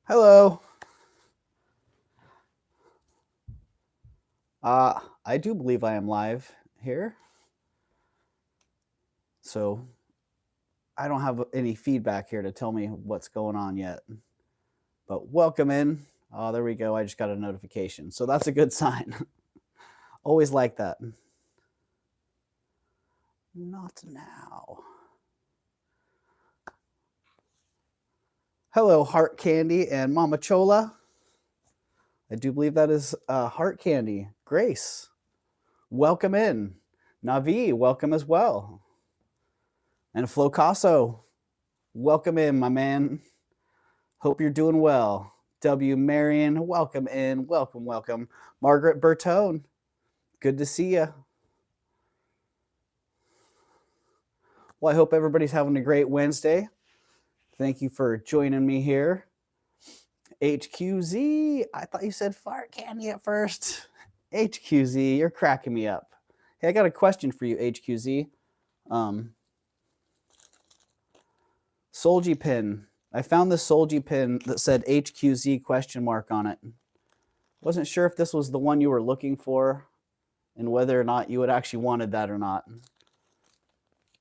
Hello. I do believe I am live here. So I don't have any feedback here to tell me what's going on yet. But welcome in. Oh, there we go. I just got a notification. So that's a good sign. Always like that. Not now. Hello, Heart Candy and Mama Chola. I do believe that is Heart Candy. Grace, welcome in. Navi, welcome as well. And Flocaso, welcome in, my man. Hope you're doing well. W. Marion, welcome in. Welcome, welcome. Margaret Bertone, good to see you. Well, I hope everybody's having a great Wednesday. Thank you for joining me here. HQZ, I thought you said fart candy at first. HQZ, you're cracking me up. Hey, I got a question for you, HQZ. Solgy pin. I found this Solgy pin that said HQZ question mark on it. Wasn't sure if this was the one you were looking for and whether or not you had actually wanted that or not.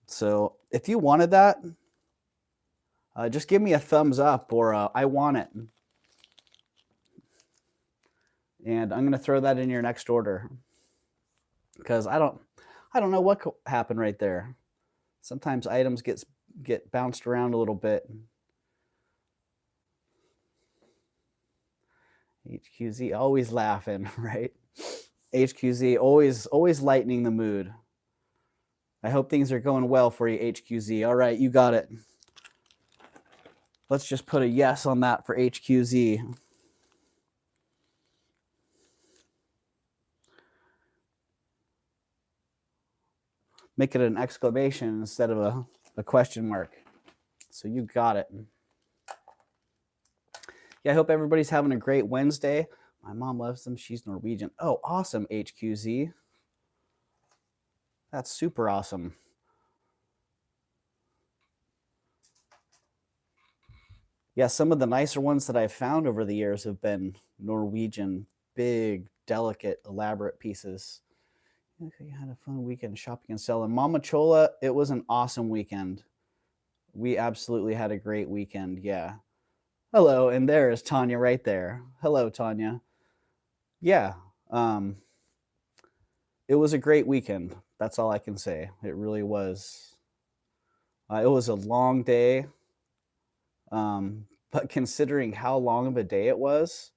So if you wanted that, just give me a thumbs up or I want it. And I'm going to throw that in your next order because I don't know what happened right there. Sometimes items get bounced around a little bit. HQZ always laughing, right? HQZ always lightening the mood. I hope things are going well for you, HQZ. All right, you got it. Let's just put a yes on that for HQZ. Make it an exclamation instead of a question mark. So you got it. Yeah, I hope everybody's having a great Wednesday. My mom loves them. She's Norwegian. Oh, awesome, HQZ. That's super awesome. Yeah, some of the nicer ones that I've found over the years have been Norwegian, big, delicate, elaborate pieces. Okay, you had a fun weekend shopping and selling. Mama Chola, it was an awesome weekend. We absolutely had a great weekend, yeah. Hello, and there is Tanya right there. Hello, Tanya. Yeah, it was a great weekend. That's all I can say. It really was. It was a long day, but considering how long of a day it was,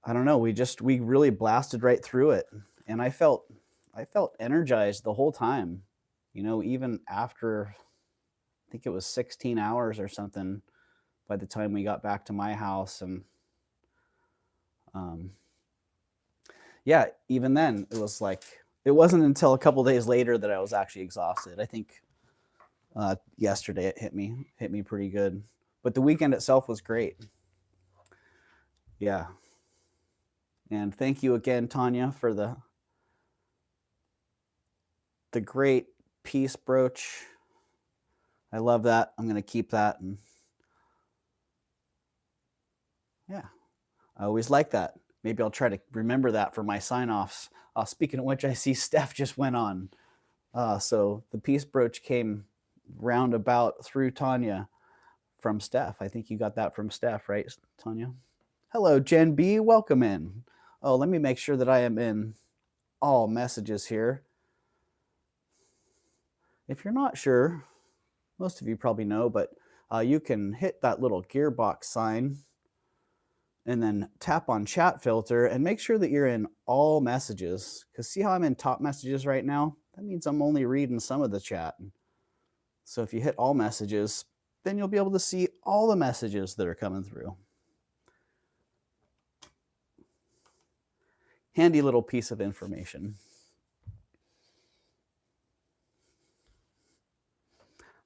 I don't know. We really blasted right through it, and I felt energized the whole time. You know, even after I think it was 16 hours or something by the time we got back to my house, and yeah, even then it was like it wasn't until a couple days later that I was actually exhausted. I think yesterday it hit me pretty good, but the weekend itself was great. Yeah, and thank you again, Tanya, for the great peace brooch. I love that. I'm going to keep that, and yeah, I always like that. Maybe I'll try to remember that for my sign-offs. Speaking of which, I see Steph just went on. So the peace brooch came roundabout through Tanya from Steph. I think you got that from Steph, right, Tanya? Hello, Jen B. Welcome in. Oh, let me make sure that I am in all messages here. If you're not sure, most of you probably know, but you can hit that little gearbox sign and then tap on chat filter and make sure that you're in all messages. Because see how I'm in top messages right now? That means I'm only reading some of the chat. So if you hit all messages, then you'll be able to see all the messages that are coming through. Handy little piece of information.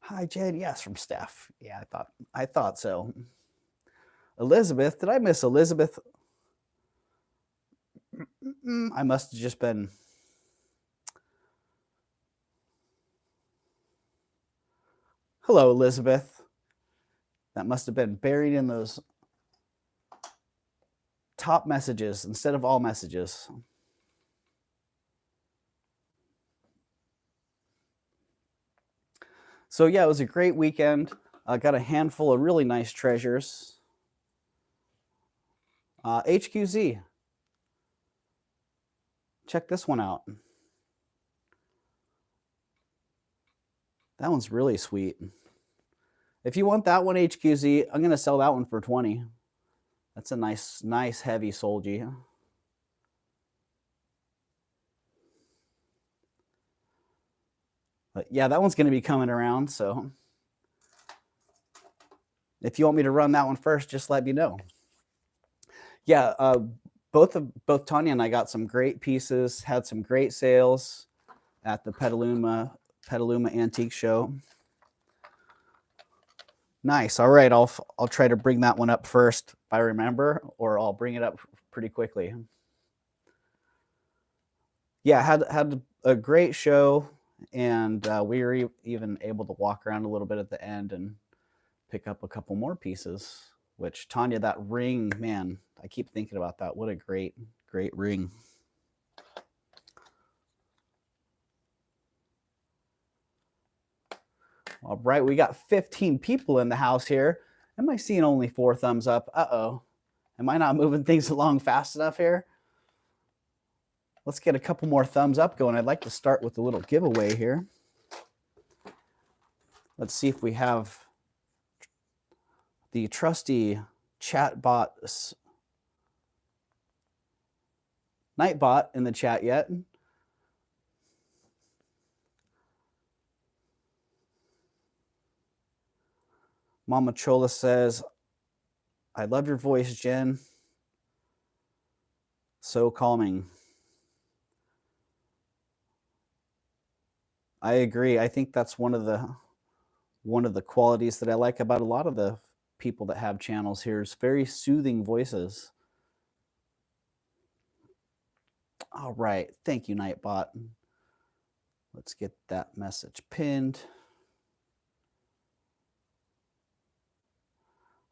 Hi, Jen. Yes, from Steph. Yeah, I thought so. Elizabeth, did I miss Elizabeth? I must have just been. Hello, Elizabeth. That must have been buried in those top messages instead of all messages. So yeah, it was a great weekend. I got a handful of really nice treasures. HQZ. Check this one out. That one's really sweet. If you want that one, HQZ, I'm going to sell that one for 20. That's a nice heavy solgy. But yeah, that one's going to be coming around, so if you want me to run that one first, just let me know. Yeah, both Tanya and I got some great pieces, had some great sales at the Petaluma Antique Show. Nice. All right, I'll try to bring that one up first if I remember, or I'll bring it up pretty quickly. Yeah, had a great show, and we were even able to walk around a little bit at the end and pick up a couple more pieces. Which, Tanya, that ring, man, I keep thinking about that. What a great ring. All right, we got 15 people in the house here. Am I seeing only 4 thumbs up? Uh-oh. Am I not moving things along fast enough here? Let's get a couple more thumbs up going. I'd like to start with a little giveaway here. Let's see if we have the trusty chatbot Nightbot in the chat yet. Mama Chola says, I love your voice, Jen. So calming. I agree. I think that's one of the qualities that I like about a lot of the people that have channels here is very soothing voices. All right. Thank you, Nightbot. Let's get that message pinned.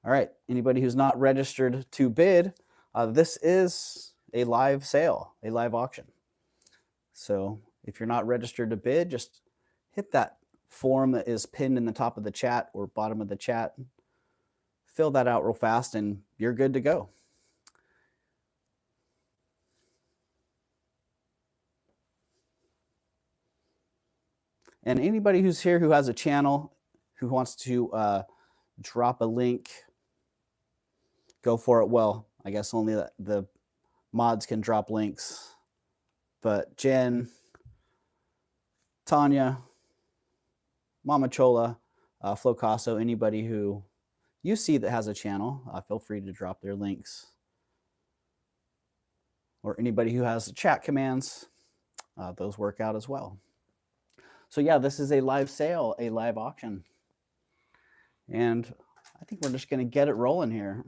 All right. Anybody who's not registered to bid, this is a live sale, a live auction. So if you're not registered to bid, just hit that form that is pinned in the top of the chat or bottom of the chat. Fill that out real fast and you're good to go. And anybody who's here who has a channel, who wants to drop a link, go for it. Well, I guess only the mods can drop links. But Jen, Tanya, Mama Chola, Flo Caso, anybody who you see that has a channel, feel free to drop their links. Or anybody who has chat commands, those work out as well. So yeah, this is a live sale, a live auction. And I think we're just going to get it rolling here.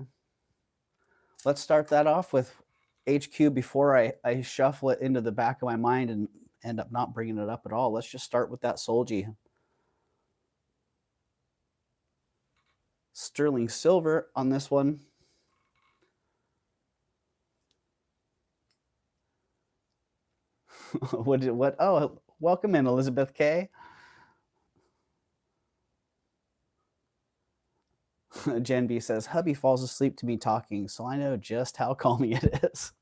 Let's start that off with HQ before I shuffle it into the back of my mind and end up not bringing it up at all. Let's just start with that Solji. Sterling silver on this one. What? Oh, welcome in, Elizabeth K. Jen B says, hubby falls asleep to me talking, so I know just how calming it is.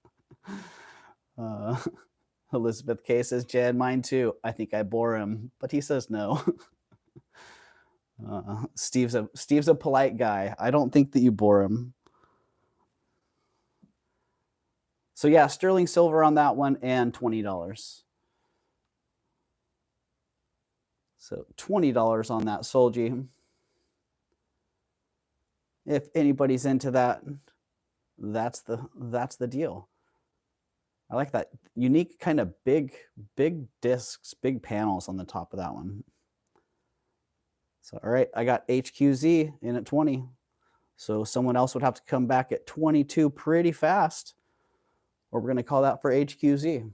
Elizabeth K says, Jen, mine too. I think I bore him, but he says no. Steve's a polite guy. I don't think that you bore him. So yeah, sterling silver on that one and $20. So $20 on that Solji. If anybody's into that, that's the deal. I like that unique kind of big discs, big panels on the top of that one. So, all right, I got HQZ in at 20. So someone else would have to come back at 22 pretty fast, or we're going to call that for HQZ.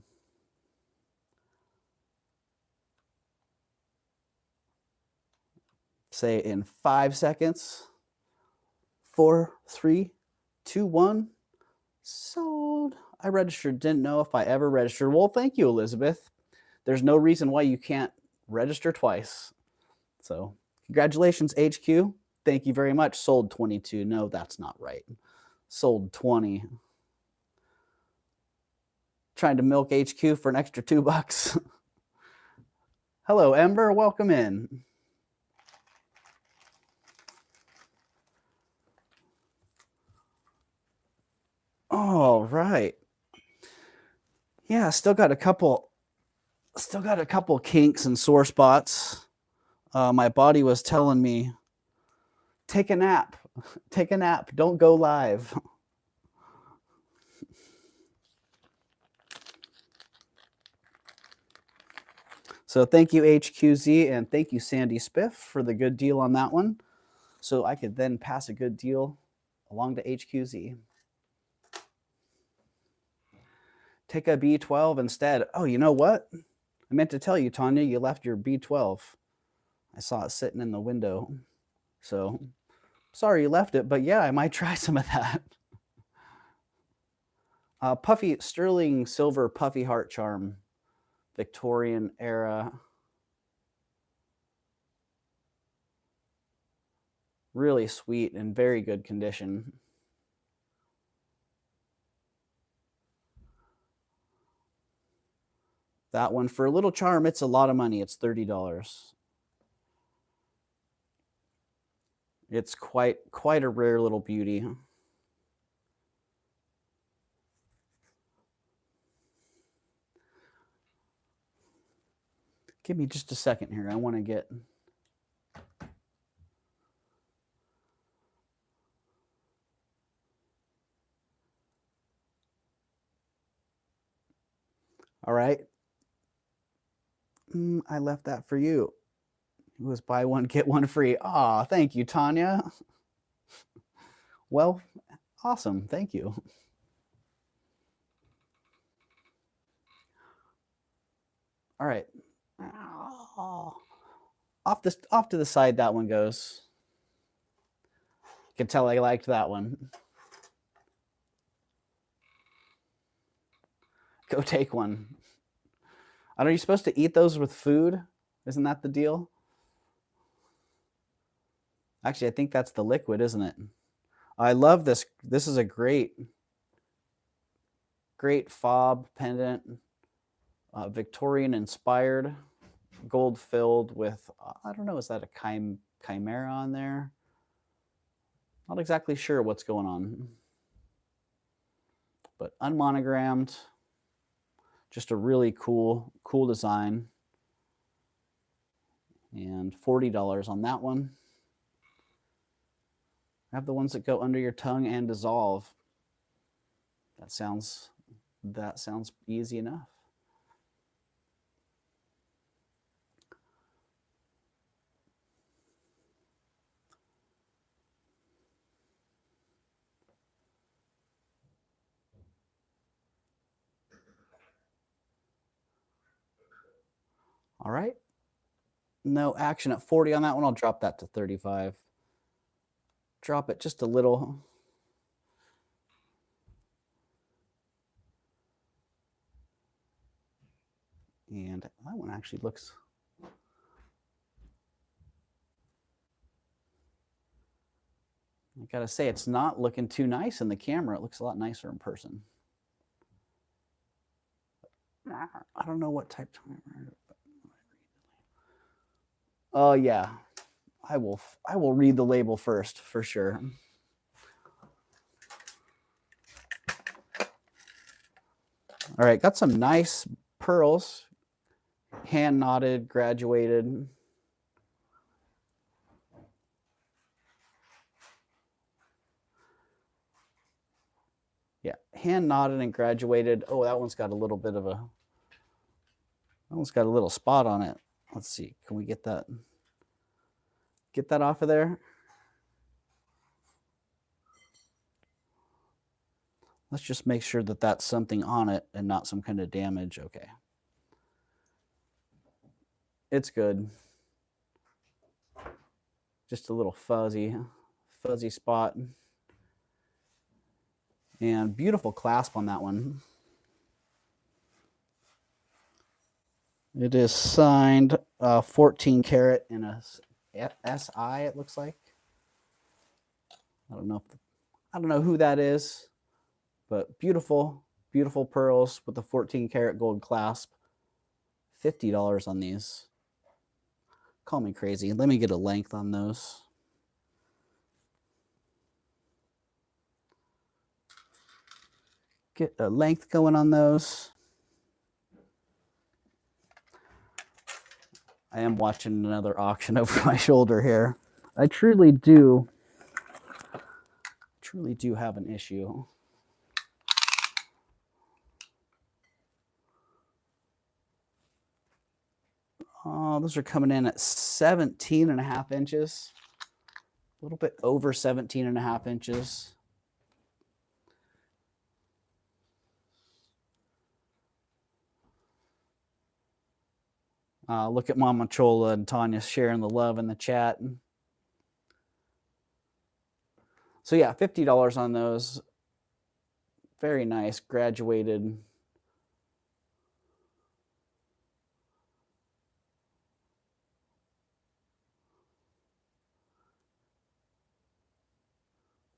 Say in 5 seconds. 4, 3, 2, 1. Sold. I registered. Didn't know if I ever registered. Well, thank you, Elizabeth. There's no reason why you can't register twice. So congratulations, HQ. Thank you very much. Sold 22. No, that's not right. Sold 20. Trying to milk HQ for an extra $2. Hello, Ember. Welcome in. All right. Yeah, still got a couple kinks and sore spots. My body was telling me, take a nap. Take a nap. Don't go live. So thank you, HQZ, and thank you, Sandy Spiff, for the good deal on that one. So I could then pass a good deal along to HQZ. Take a B12 instead. Oh, you know what? I meant to tell you, Tanya, you left your B12. I saw it sitting in the window. So sorry you left it, but yeah, I might try some of that. Puffy sterling silver puffy heart charm, Victorian era. Really sweet and very good condition. That one, for a little charm, it's a lot of money. It's $30. It's quite a rare little beauty. Give me just a second here. I want to get... All right. I left that for you. It was buy one, get one free. Ah, thank you, Tanya. Well, awesome. Thank you. All right. Off to the side that one goes. You can tell I liked that one. Go take one. Are you supposed to eat those with food? Isn't that the deal? Actually, I think that's the liquid, isn't it? I love this. This is a great fob pendant, Victorian inspired, gold filled with, I don't know, is that a chimera on there? Not exactly sure what's going on, but unmonogrammed. Just a really cool design. And $40 on that one. I have the ones that go under your tongue and dissolve. That sounds easy enough. All right. No action at 40 on that one. I'll drop that to 35. Drop it just a little. And that one actually looks... I gotta say, it's not looking too nice in the camera. It looks a lot nicer in person. I don't know what type timer. Oh yeah, I will read the label first for sure. All right, got some nice pearls, hand knotted, graduated. Yeah, hand knotted and graduated. Oh, that one's got a little bit of a... That one's got a little spot on it. Let's see, can we get that off of there? Let's just make sure that that's something on it and not some kind of damage. Okay. It's good. Just a little fuzzy spot. And beautiful clasp on that one. It is signed 14 karat in a SI, it looks like. I don't know who that is, but beautiful, beautiful pearls with the 14 karat gold clasp. $50 on these. Call me crazy. Let me get a length on those. Get a length going on those. I am watching another auction over my shoulder here. I truly do have an issue. Oh, those are coming in at 17.5 inches. A little bit over 17.5 inches. Look at Mama Chola and Tanya sharing the love in the chat. So yeah, $50 on those. Very nice, graduated.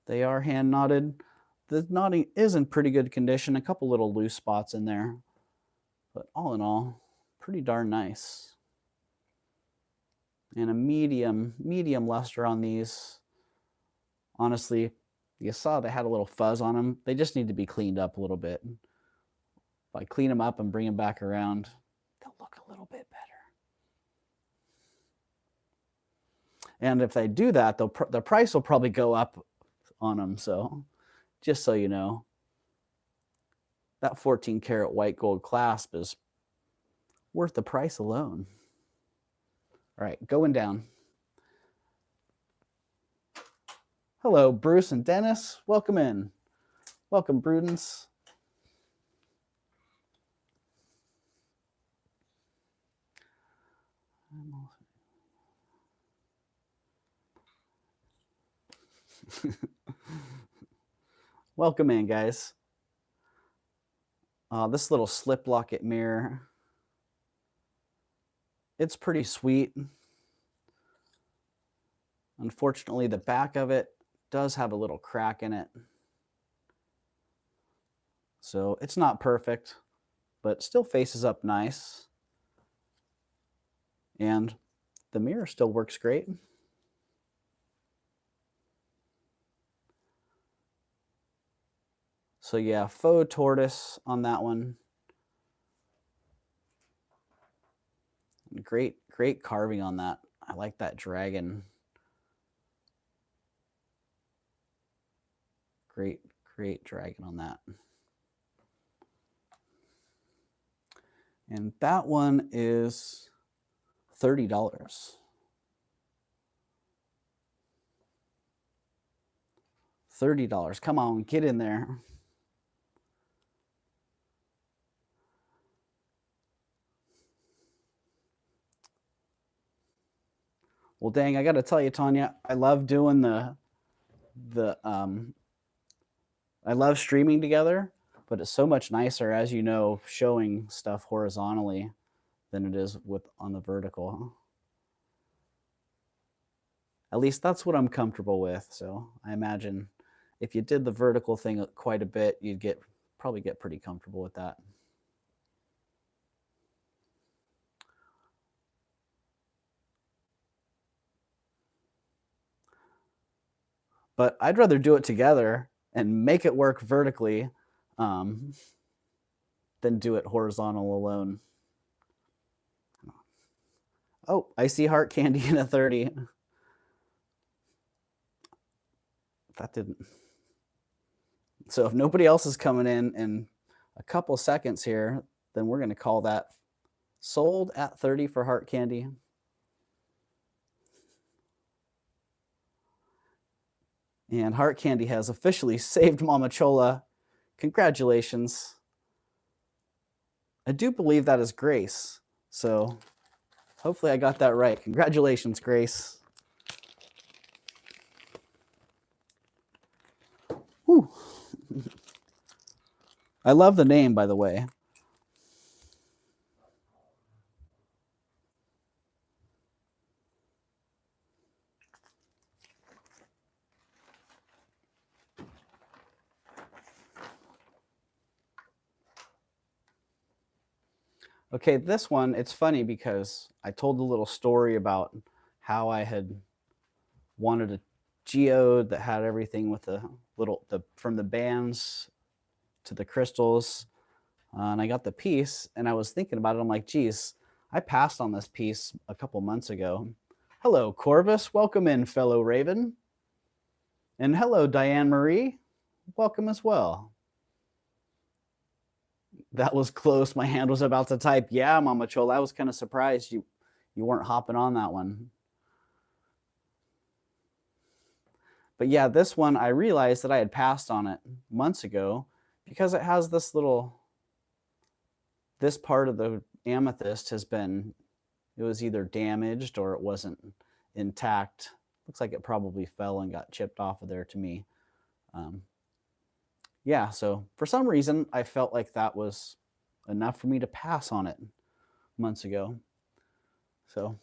They are hand knotted. The knotting is in pretty good condition. A couple little loose spots in there. But all in all, pretty darn nice. And a medium luster on these. Honestly, you saw they had a little fuzz on them. They just need to be cleaned up a little bit. If I clean them up and bring them back around, they'll look a little bit better. And if they do that, the price will probably go up on them. So just so you know, that 14 karat white gold clasp is worth the price alone. All right, going down. Hello, Bruce and Dennis. Welcome in. Welcome, Prudence. Welcome in, guys. This little slip locket mirror, it's pretty sweet. Unfortunately, the back of it does have a little crack in it. So it's not perfect, but still faces up nice. And the mirror still works great. So yeah, faux tortoise on that one. Great carving on that. I like that dragon. Great dragon on that. And that one is $30. $30. Come on, get in there. Well, dang, I got to tell you, Tanya, I love doing I love streaming together, but it's so much nicer, as you know, showing stuff horizontally than it is on the vertical. At least that's what I'm comfortable with. So I imagine if you did the vertical thing quite a bit, you'd probably get pretty comfortable with that. But I'd rather do it together and make it work vertically than do it horizontal alone. Oh, I see heart candy in a 30. That didn't. So if nobody else is coming in a couple seconds here, then we're going to call that sold at 30 for heart candy. And heart candy has officially saved Mama Chola. Congratulations. I do believe that is Grace. So hopefully I got that right. Congratulations, Grace. Whew. I love the name, by the way. Okay, this one, it's funny because I told a little story about how I had wanted a geode that had everything with the from the bands to the crystals. And I got the piece and I was thinking about it. I'm like, geez, I passed on this piece a couple months ago. Hello, Corvus. Welcome in, fellow Raven. And hello, Diane Marie. Welcome as well. That was close. My hand was about to type. Yeah, Mama Chola. I was kind of surprised you weren't hopping on that one. But yeah, this one, I realized that I had passed on it months ago because it has this part of the amethyst has been, it was either damaged or it wasn't intact. Looks like it probably fell and got chipped off of there to me. Yeah, so for some reason, I felt like that was enough for me to pass on it months ago. So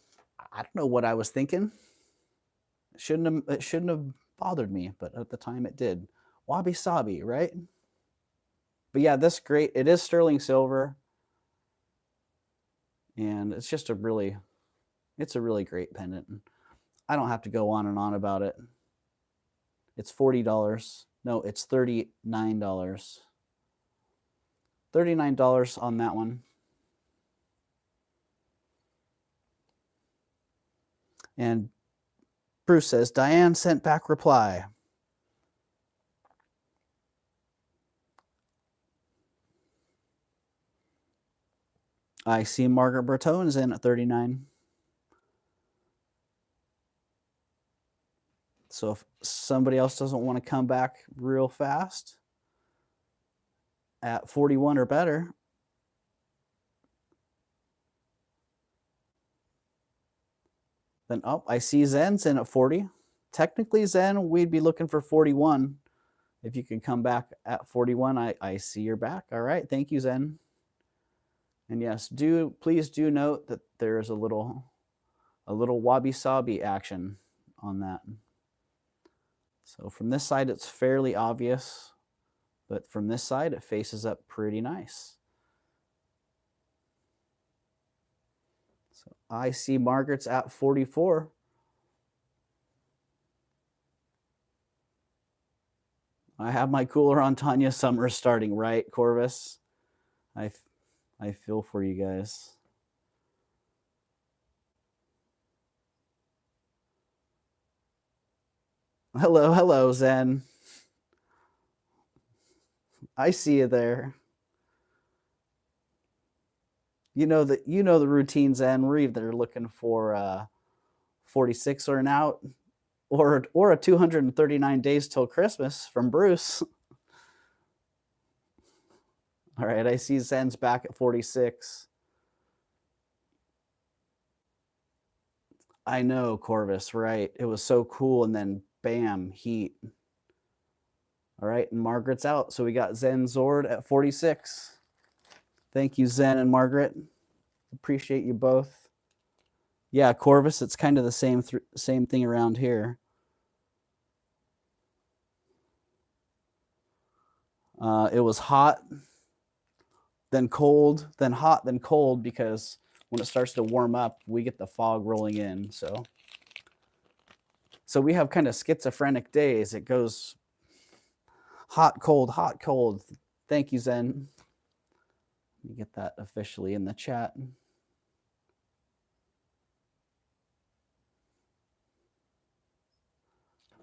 I don't know what I was thinking. It shouldn't have bothered me, but at the time it did. Wabi sabi, right? But yeah, this great. It is sterling silver, and it's just a really great pendant. I don't have to go on and on about it. It's $40. No, it's $39. $39 on that one. And Bruce says, Diane sent back reply. I see Margaret Bertone is in at 39. So if somebody else doesn't want to come back real fast at 41 or better, then I see Zen's in at 40. Technically, Zen, we'd be looking for 41. If you can come back at 41, I see you're back. All right, thank you, Zen. And yes, please do note that there is a little wabi-sabi action on that. So from this side, it's fairly obvious, but from this side, it faces up pretty nice. So I see Margaret's at 44. I have my cooler on Tanya. Summer's starting, right, Corvus? I feel for you guys. Hello, Zen. I see you there. You know the routine, Zen. We're either looking for 46 or an out, or a 239 days till Christmas from Bruce. All right, I see Zen's back at 46. I know, Corvus, right? It was so cool, and then bam, heat. All right, and Margaret's out. So we got Zen Zord at 46. Thank you, Zen and Margaret. Appreciate you both. Yeah, Corvus, it's kind of the same thing around here. It was hot, then cold, then hot, then cold, because when it starts to warm up, we get the fog rolling in. So we have kind of schizophrenic days. It goes hot, cold, hot, cold. Thank you, Zen. Let me get that officially in the chat.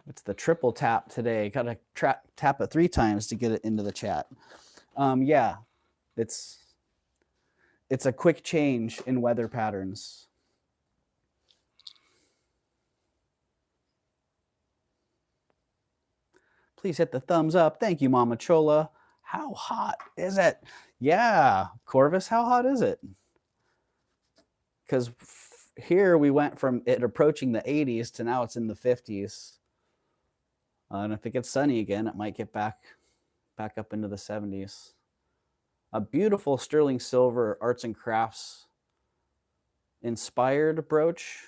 It's the triple tap today. Got to tap it 3 times to get it into the chat. Yeah, it's a quick change in weather patterns. Please hit the thumbs up. Thank you, Mama Chola. How hot is it? Yeah, Corvus, how hot is it? Because here we went from it approaching the 80s to now it's in the 50s. And if it gets sunny again, it might get back up into the 70s. A beautiful sterling silver arts and crafts inspired brooch.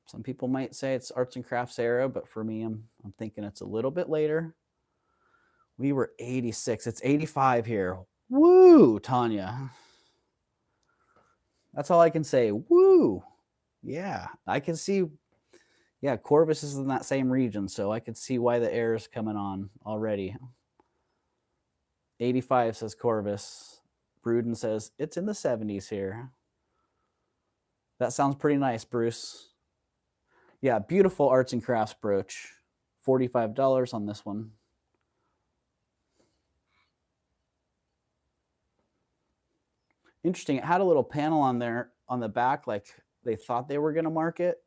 Some people might say it's arts and crafts era, but for me, I'm thinking it's a little bit later. We were 86. It's 85 here. Woo, Tanya. That's all I can say. Woo. Yeah, I can see. Yeah, Corvus is in that same region, so I can see why the air is coming on already. 85 says Corvus. Bruden says it's in the 70s here. That sounds pretty nice, Bruce. Yeah, beautiful arts and crafts brooch. $45 on this one. Interesting. It had a little panel on there on the back, like they thought they were going to mark it,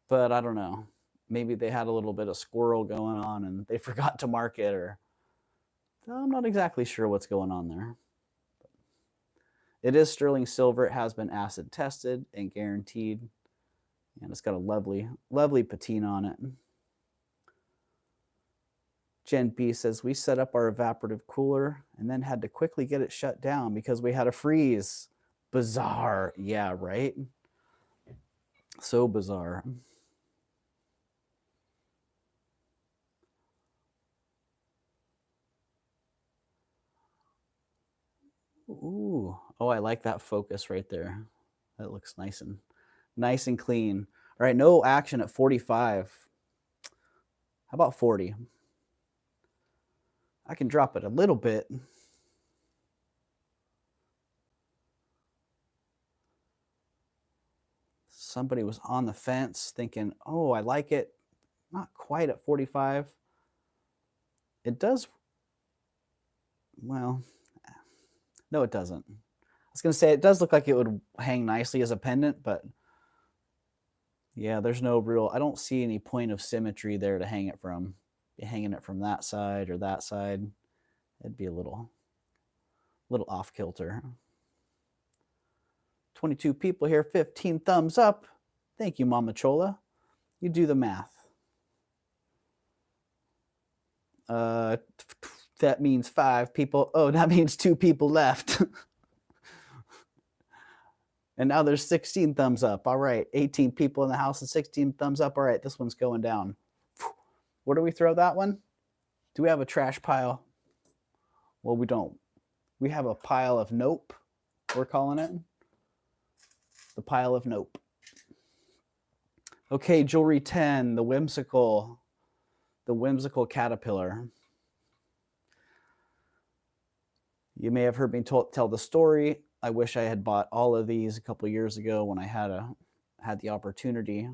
but I don't know. Maybe they had a little bit of squirrel going on and they forgot to mark it, or I'm not exactly sure what's going on there. It is sterling silver. It has been acid tested and guaranteed, and it's got a lovely, lovely patina on it. Jen B says, we set up our evaporative cooler and then had to quickly get it shut down because we had a freeze. Bizarre. Yeah, right? So bizarre. Ooh. Oh, I like that focus right there. That looks nice and clean. All right, no action at 45. How about 40? I can drop it a little bit. Somebody was on the fence thinking, oh, I like it. Not quite at 45. It does, well, no, it doesn't. I was going to say it does look like it would hang nicely as a pendant, but yeah, there's no real, I don't see any point of symmetry there to hang it from. Be hanging it from that side or that side. It'd be a little off kilter. 22 people here, 15 thumbs up. Thank you, Mama Chola. You do the math. That means 5 people. Oh, that means 2 people left. And now there's 16 thumbs up. All right, 18 people in the house and 16 thumbs up. All right, this one's going down. Where do we throw that one? Do we have a trash pile? Well, we don't. We have a pile of nope, we're calling it. The pile of nope. Okay, jewelry 10, the whimsical caterpillar. You may have heard me tell the story. I wish I had bought all of these a couple years ago when I had the opportunity.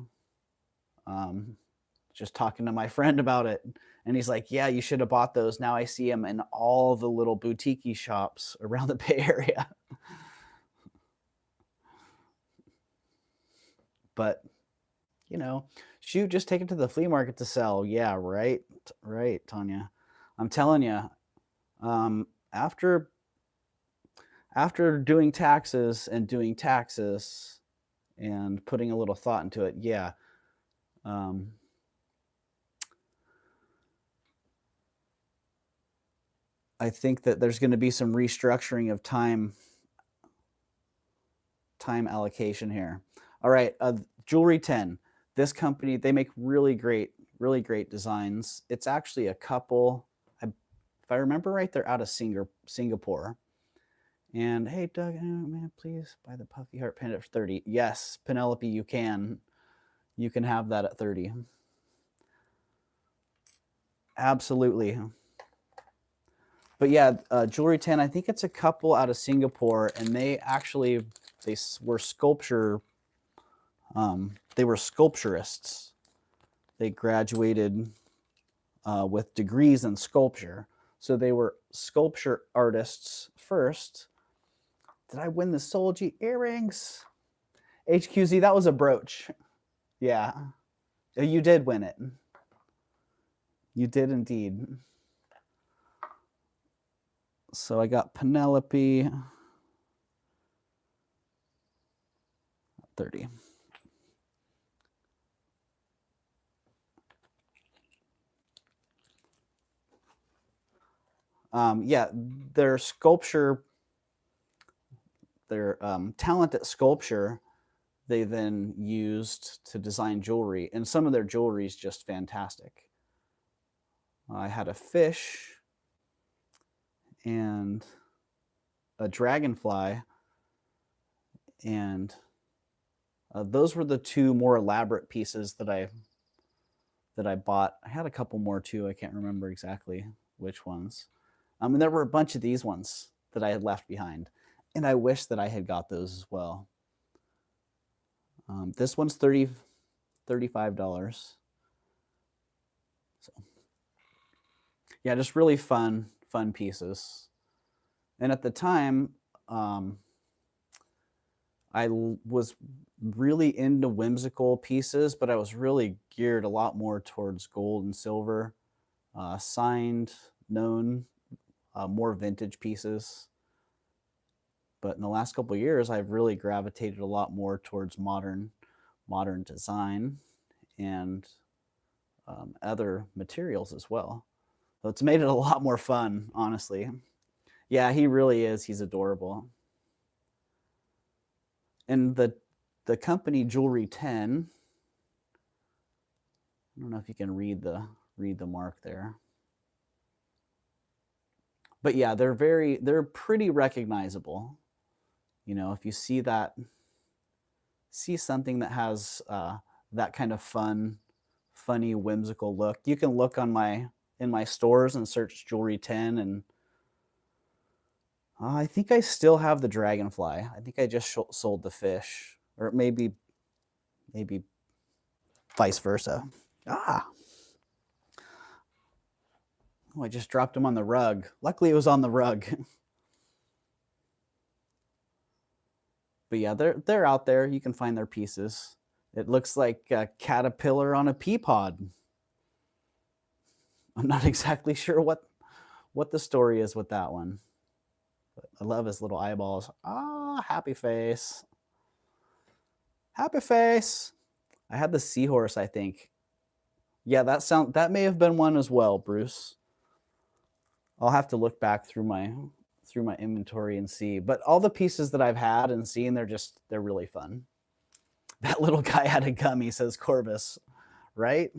Just talking to my friend about it, and he's like, yeah, you should have bought those. Now I see them in all the little boutique shops around the Bay Area. But, you know, shoot, just take it to the flea market to sell. Yeah, right, Tanya. I'm telling you, after doing taxes and putting a little thought into it, yeah. I think that there's going to be some restructuring of time allocation here. All right, jewelry 10. This company, they make really great designs. It's actually a couple, if I remember right, they're out of Singapore. And hey, Doug, man, please buy the puffy heart pendant for 30. Yes, Penelope, you can have that at 30. Absolutely. But yeah, jewelry 10, I think it's a couple out of Singapore, and they were sculpturists. They graduated with degrees in sculpture. So they were sculpture artists first. Did I win the Solji earrings? HQZ, that was a brooch. Yeah, you did win it. You did indeed. So I got Penelope 30. Yeah, their sculpture, their talent at sculpture, they then used to design jewelry, and some of their jewelry is just fantastic. I had a fish and a dragonfly, and those were the two more elaborate pieces that I bought. I had a couple more too. I can't remember exactly which ones. And there were a bunch of these ones that I had left behind, and I wish that I had got those as well. This one's $35. So, yeah, just really fun pieces. And at the time, I was really into whimsical pieces, but I was really geared a lot more towards gold and silver, signed, known, more vintage pieces. But in the last couple of years, I've really gravitated a lot more towards modern design and other materials as well. So it's made it a lot more fun, honestly. Yeah, he really is. He's adorable. And the company Jewelry 10, I don't know if you can read the mark there. But yeah, they're pretty recognizable. You know, if you see something that has that kind of funny, whimsical look, you can look in my stores and search Jewelry 10, and I think I still have the dragonfly. I think I just sold the fish, or maybe vice versa. Ah, oh, I just dropped him on the rug. Luckily, it was on the rug. But yeah, they're out there. You can find their pieces. It looks like a caterpillar on a pea pod. I'm not exactly sure what the story is with that one. But I love his little eyeballs. Ah, happy face. Happy face. I had the seahorse, I think. Yeah, that may have been one as well, Bruce. I'll have to look back through my inventory and see. But all the pieces that I've had and seen, they're really fun. That little guy had a gummy, says Corvus, right?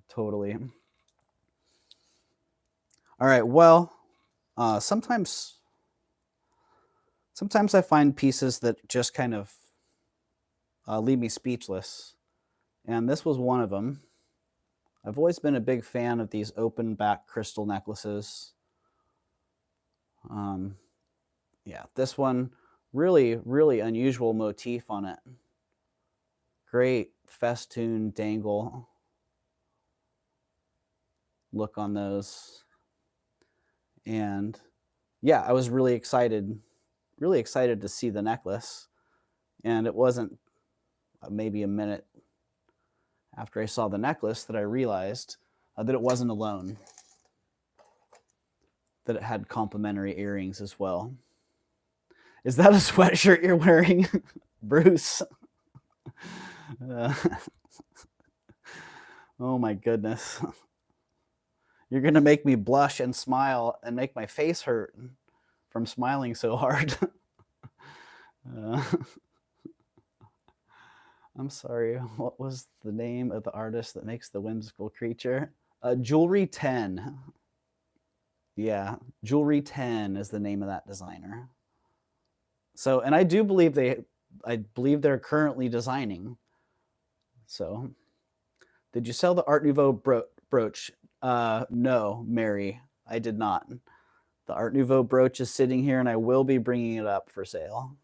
Totally. All right. Well, sometimes I find pieces that just kind of leave me speechless, and this was one of them. I've always been a big fan of these open back crystal necklaces. Yeah, this one, really, really unusual motif on it. Great festoon dangle look on those. And yeah, I was really excited to see the necklace. And it wasn't maybe a minute after I saw the necklace that I realized that it wasn't alone, that it had complimentary earrings as well. Is that a sweatshirt you're wearing, Bruce? Oh my goodness. You're going to make me blush and smile and make my face hurt from smiling so hard. I'm sorry. What was the name of the artist that makes the whimsical creature? Jewelry 10. Yeah, Jewelry 10 is the name of that designer. So, and I do believe they're currently designing. So, did you sell the Art Nouveau brooch? No, Mary, I did not. The Art Nouveau brooch is sitting here, and I will be bringing it up for sale.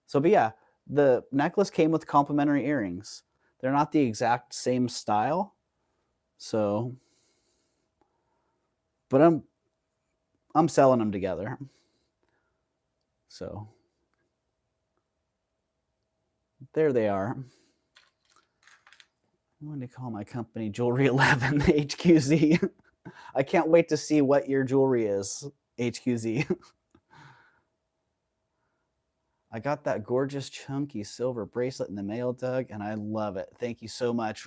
So, but yeah, the necklace came with complimentary earrings. They're not the exact same style, so, but I'm selling them together. So there they are. I'm going to call my company Jewelry 11 HQZ. I can't wait to see what your jewelry is, HQZ. I got that gorgeous chunky silver bracelet in the mail, Doug, and I love it. Thank you so much.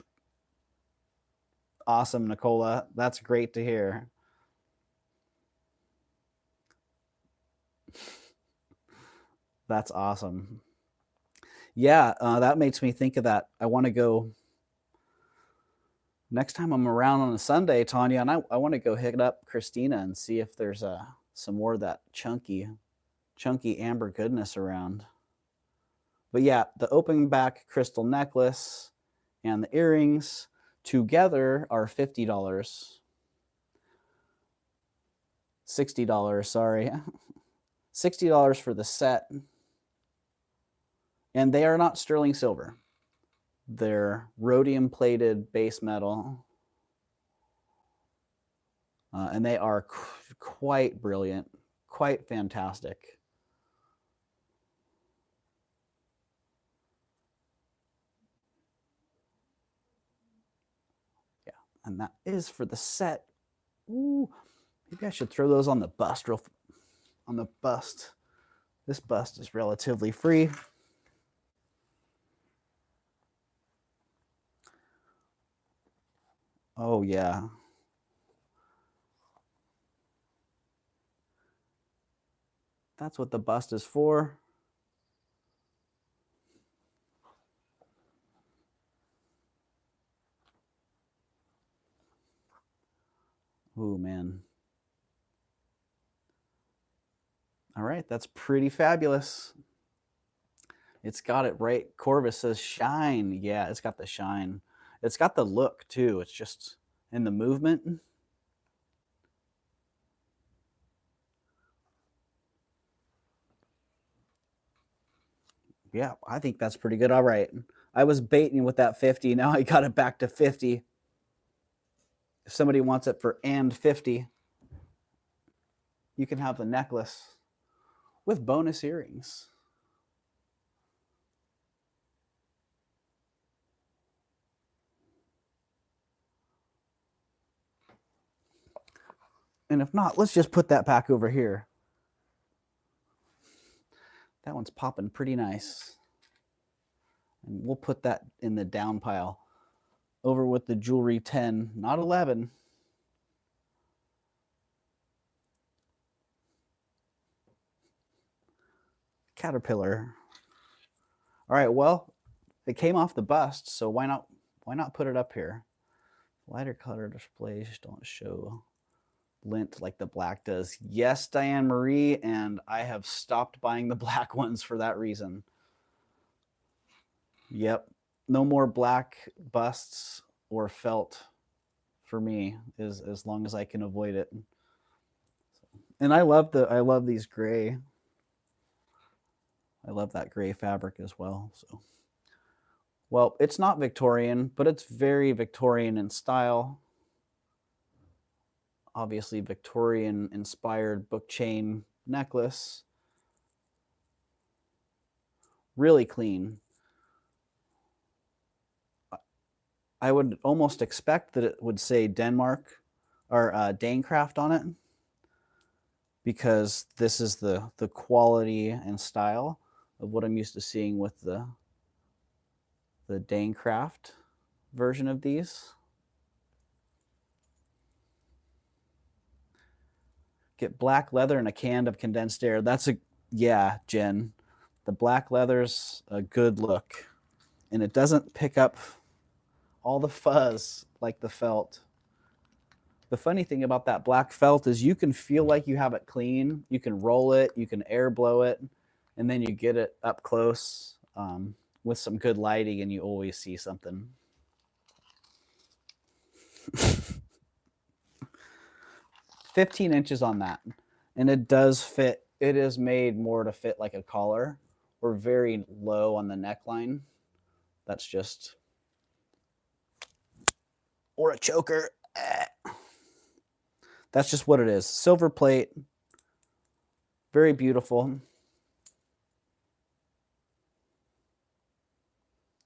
awesome, Nicola. That's great to hear. That's awesome. Yeah, that makes me think of that. I want to go next time I'm around on a Sunday, Tanya, and I want to go hit up Christina and see if there's some more of that chunky amber goodness around. But yeah, the open back crystal necklace and the earrings together are $50. $60, sorry. $60 for the set. And they are not sterling silver. They're rhodium plated base metal. And they are quite brilliant, quite fantastic. Yeah, and that is for the set. Ooh, maybe I should throw those on the bust. On the bust. This bust is relatively free. Oh, yeah. That's what the bust is for. Ooh, man. All right, that's pretty fabulous. It's got it right. Corvus says shine. Yeah, it's got the shine. It's got the look, too. It's just in the movement. Yeah, I think that's pretty good. All right. I was baiting with that 50. Now I got it back to 50. If somebody wants it for and 50, you can have the necklace with bonus earrings. And if not, let's just put that back over here. That one's popping pretty nice. And we'll put that in the down pile. Over with the jewelry 10, not 11. Caterpillar. All right, well, it came off the bust, so why not put it up here? Lighter color displays don't show lint like the black does. Yes, Diane Marie, and I have stopped buying the black ones for that reason. Yep, no more black busts or felt for me as long as I can avoid it. And I love these gray. I love that gray fabric as well. So, well, it's not Victorian, but it's very Victorian in style. Obviously, Victorian inspired book chain necklace. Really clean. I would almost expect that it would say Denmark or Danecraft on it, because this is the quality and style of what I'm used to seeing with the Danecraft version of these. Get black leather and a can of condensed air. That's yeah, Jen. The black leather's a good look, and it doesn't pick up all the fuzz like the felt. The funny thing about that black felt is you can feel like you have it clean. You can roll it, you can air blow it, and then you get it up close with some good lighting, and you always see something. 15 inches on that, and it does fit. It is made more to fit like a collar. We're very low on the neckline. That's just, or a choker. That's just what it is. Silver plate, very beautiful.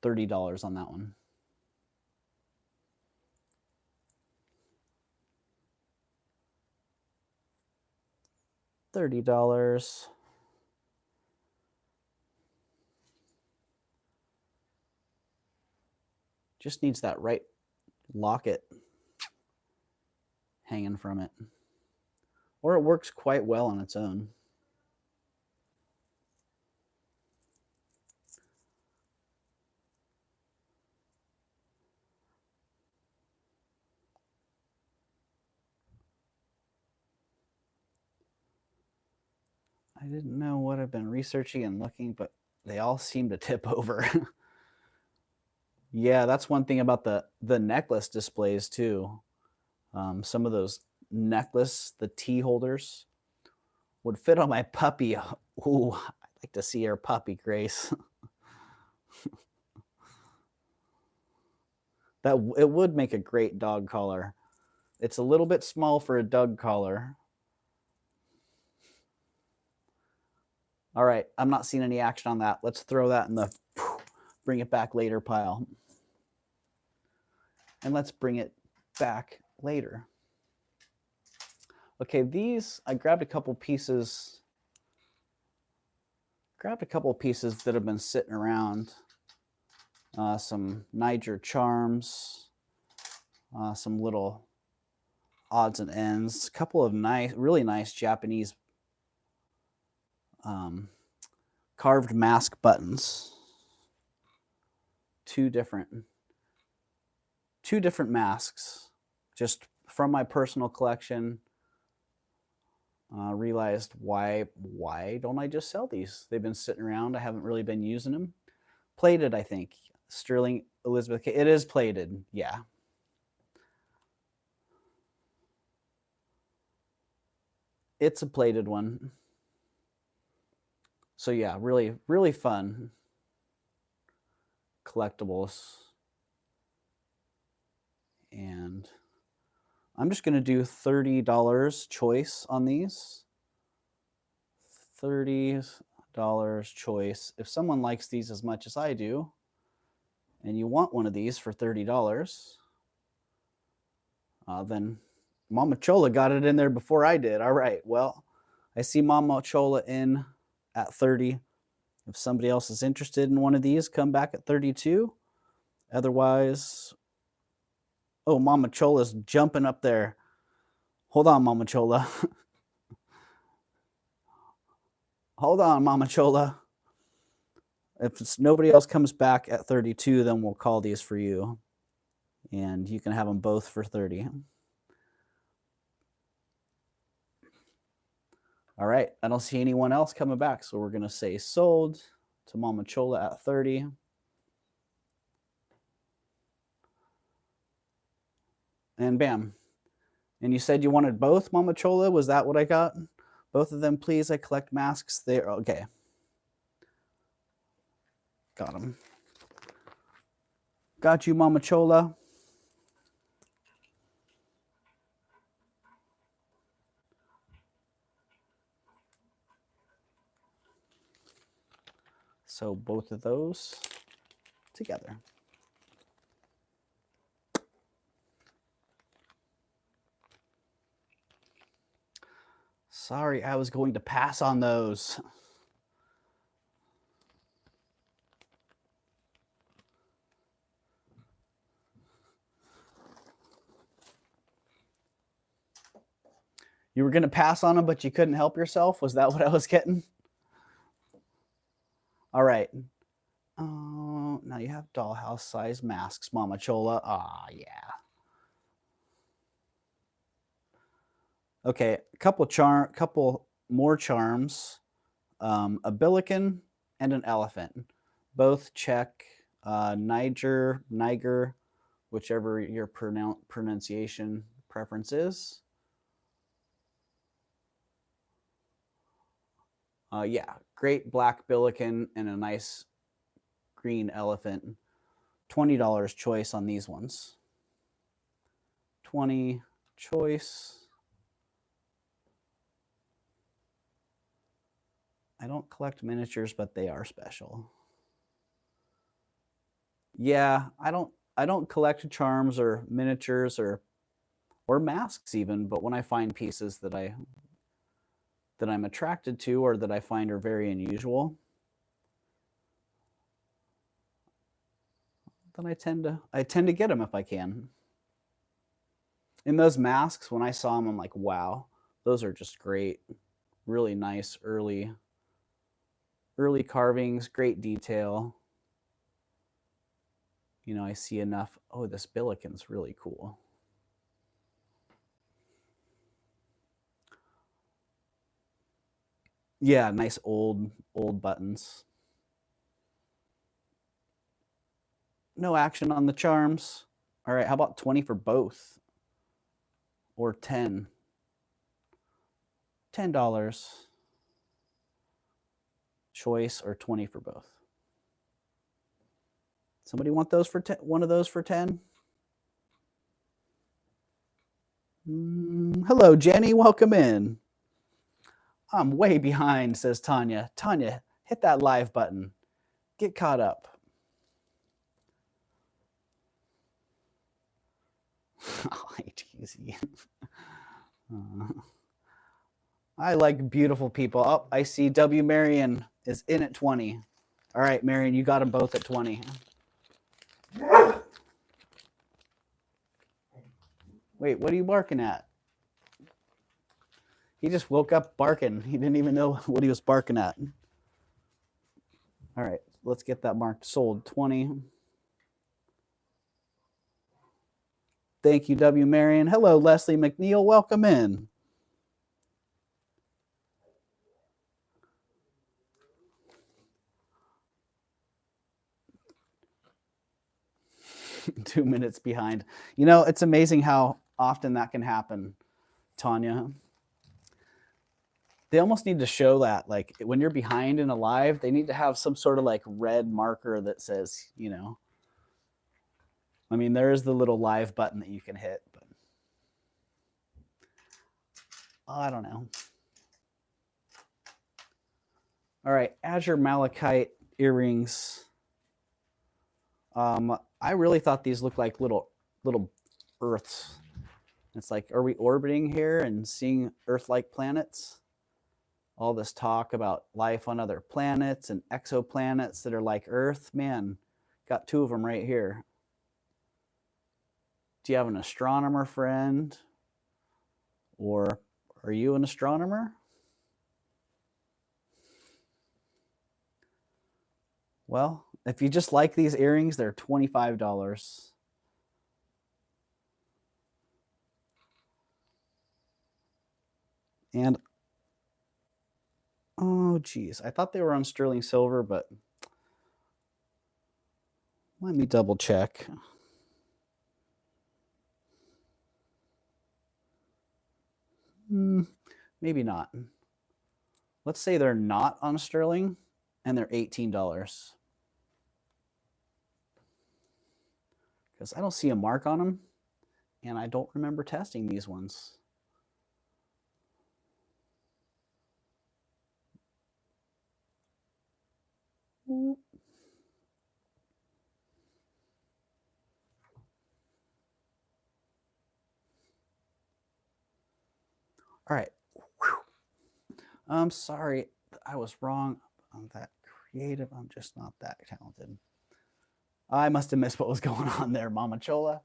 $30 on that one. $30. Just needs that right locket. hanging from it. Or it works quite well on its own. I didn't know what I've been researching and looking, but they all seem to tip over. Yeah, that's one thing about the necklace displays too. Some of those the tea holders would fit on my puppy. Ooh, I'd like to see her puppy, Grace. That it would make a great dog collar. It's a little bit small for a dog collar. All right, I'm not seeing any action on that. Let's throw that in the bring it back later pile. And let's bring it back later. Okay, these, I grabbed a couple pieces that have been sitting around. Some Niger charms, some little odds and ends, a couple of really nice Japanese carved mask buttons. Two different masks, just from my personal collection. Realized why don't I just sell these? They've been sitting around. I haven't really been using them. Plated, I think. Sterling Elizabeth K. It is plated, yeah. It's a plated one. So yeah, really, really fun collectibles. And I'm just going to do $30 choice on these. $30 choice. If someone likes these as much as I do, and you want one of these for $30, then Mama Chola got it in there before I did. All right, well, I see Mama Chola in at 30. If somebody else is interested in one of these, come back at 32. Otherwise, oh, Mama Chola's jumping up there. Hold on, Mama Chola. Hold on, Mama Chola. If nobody else comes back at 32, then we'll call these for you. And you can have them both for 30. All right, I don't see anyone else coming back, so we're going to say sold to Mama Chola at 30. And bam. And you said you wanted both, Mama Chola? Was that what I got? Both of them, please. I collect masks. There. Okay. Got them. Got you, Mama Chola. So both of those together. Sorry, I was going to pass on those. You were going to pass on them, but you couldn't help yourself? Was that what I was getting? All right. Now you have dollhouse size masks, Mama Chola. Ah, yeah. Okay, a couple more charms. A Billiken and an elephant. Both check Niger, whichever your pronunciation preference is. Yeah, great black Billiken and a nice green elephant. $20 choice on these ones. 20 choice. I don't collect miniatures, but they are special. Yeah, I don't collect charms or miniatures or masks even, but when I find pieces that I'm attracted to or that I find are very unusual, then I tend to get them if I can. And those masks, when I saw them, I'm like, wow, those are just great. Really nice early carvings, great detail. You know, I see enough. Oh, this Billiken's really cool. Yeah, nice old buttons. No action on the charms. All right, how about 20 for both? Or 10? $10. Choice or 20 for both. Somebody want those for 10? One of those for 10? Hello, Jenny. Welcome in. I'm way behind, says Tanya. Tanya, hit that live button. Get caught up. Oh, I tease you. I like beautiful people. Oh, I see W. Marion is in at 20. All right, Marion, you got them both at 20. Wait, what are you barking at? He just woke up barking. He didn't even know what he was barking at. All right, let's get that marked. Sold 20. Thank you, W. Marion. Hello, Leslie McNeil. Welcome in. Two minutes behind. You know, it's amazing how often that can happen, Tanya. They almost need to show that, like when you're behind in a live, they need to have some sort of like red marker that says, you know, I mean, there is the little live button that you can hit, but I don't know. All right, Azure Malikite earrings. I really thought these looked like little Earths. It's like, are we orbiting here and seeing Earth-like planets? All this talk about life on other planets and exoplanets that are like Earth. Man, got two of them right here. Do you have an astronomer friend? Or are you an astronomer? Well, if you just like these earrings, they're $25. And oh, geez, I thought they were on sterling silver, but let me double check. Maybe not. Let's say they're not on sterling and they're $18. Because I don't see a mark on them, and I don't remember testing these ones. All right. I'm sorry, I was wrong. I'm that creative. I'm just not that talented. I must have missed what was going on there, Mama Chola.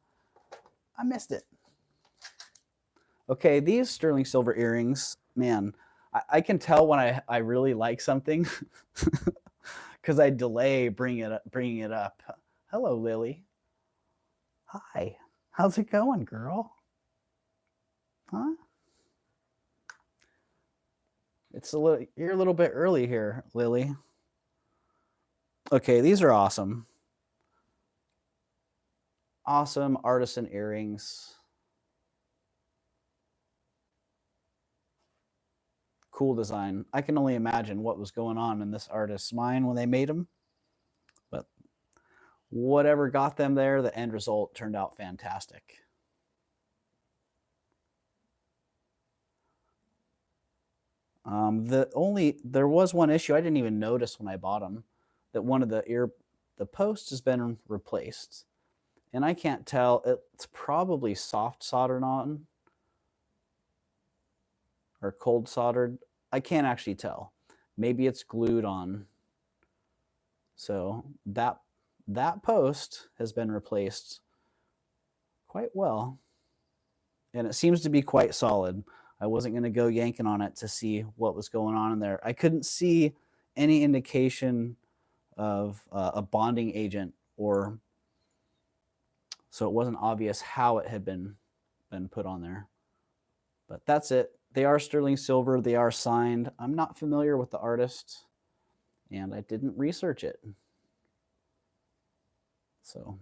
I missed it. Okay, these sterling silver earrings, man, I can tell when I really like something because I delay bringing it up. Hello, Lily. Hi. How's it going, girl? Huh? You're a little bit early here, Lily. Okay, these are awesome. Awesome artisan earrings. Cool design. I can only imagine what was going on in this artist's mind when they made them. But whatever got them there, the end result turned out fantastic. There was one issue I didn't even notice when I bought them, that one of the post has been replaced, and I can't tell. It's probably soft soldered on or cold soldered. I can't actually tell. Maybe it's glued on. So that post has been replaced quite well. and it seems to be quite solid. I wasn't going to go yanking on it to see what was going on in there. I couldn't see any indication of a bonding agent, or so it wasn't obvious how it had been put on there. But that's it. They are sterling silver. They are signed. I'm not familiar with the artist, and I didn't research it. So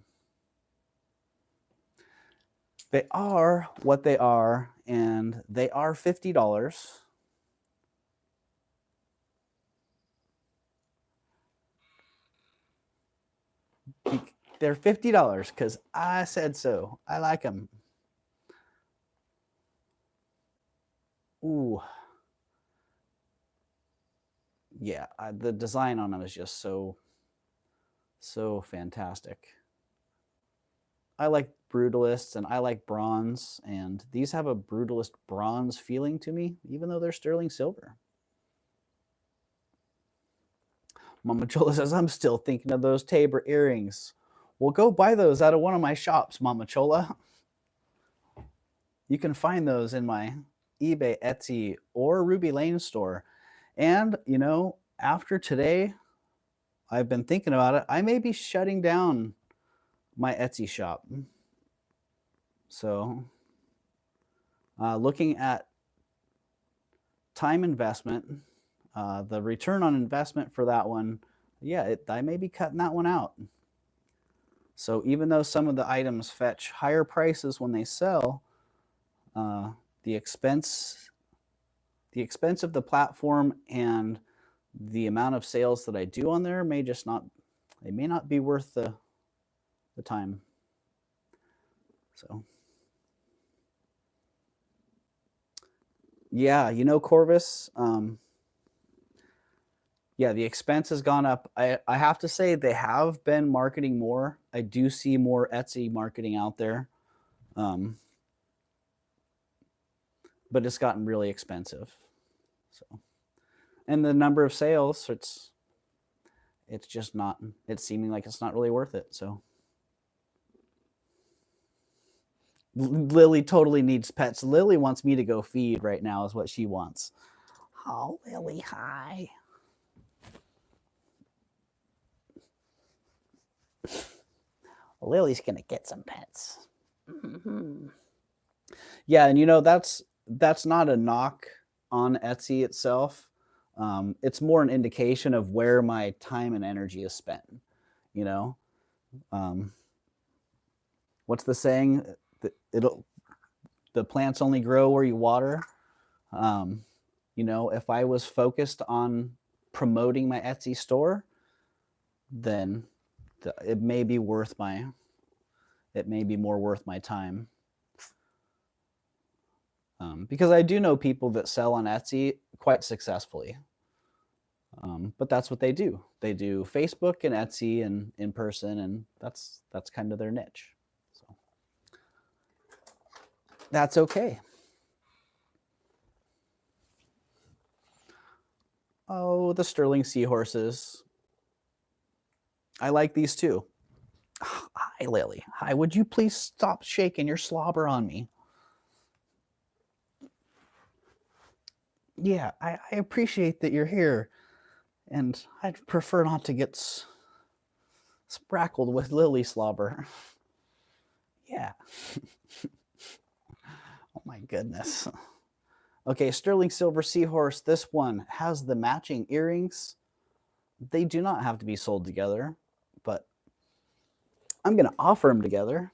they are what they are, and they are $50. They're $50 because I said so. I like them. Ooh. Yeah, the design on them is just so fantastic. I like brutalists and I like bronze, and these have a brutalist bronze feeling to me, even though they're sterling silver. Mama Chola says, I'm still thinking of those Tabor earrings. Well, go buy those out of one of my shops, Mama Chola. You can find those in my eBay, Etsy, or Ruby Lane store. And, you know, after today, I've been thinking about it. I may be shutting down my Etsy shop. So, looking at time investment, the return on investment for that one, yeah, I may be cutting that one out. So even though some of the items fetch higher prices when they sell, the expense of the platform and the amount of sales that I do on there may just not, they may not be worth the time. So yeah, you know, Corvus, yeah, the expense has gone up. I have to say they have been marketing more. I do see more Etsy marketing out there. But it's gotten really expensive. So, and the number of sales, it's just not, it's seeming like it's not really worth it. So Lily totally needs pets. Lily wants me to go feed right now is what she wants. Oh, Lily, hi. Lily's gonna get some pets. Mm-hmm. Yeah, and you know, that's not a knock on Etsy itself. It's more an indication of where my time and energy is spent. You know, what's the saying? The plants only grow where you water. You know, if I was focused on promoting my Etsy store, then it may be worth it may be more worth my time. Because I do know people that sell on Etsy quite successfully. But that's what they do. They do Facebook and Etsy and in person, and that's kind of their niche. So that's okay. Oh, the sterling seahorses. I like these too. Hi, Lily. Hi, would you please stop shaking your slobber on me? Yeah, I appreciate that you're here, and I'd prefer not to get sprackled with lily slobber. Yeah. Oh my goodness. Okay, sterling silver seahorse. This one has the matching earrings. They do not have to be sold together, but I'm going to offer them together.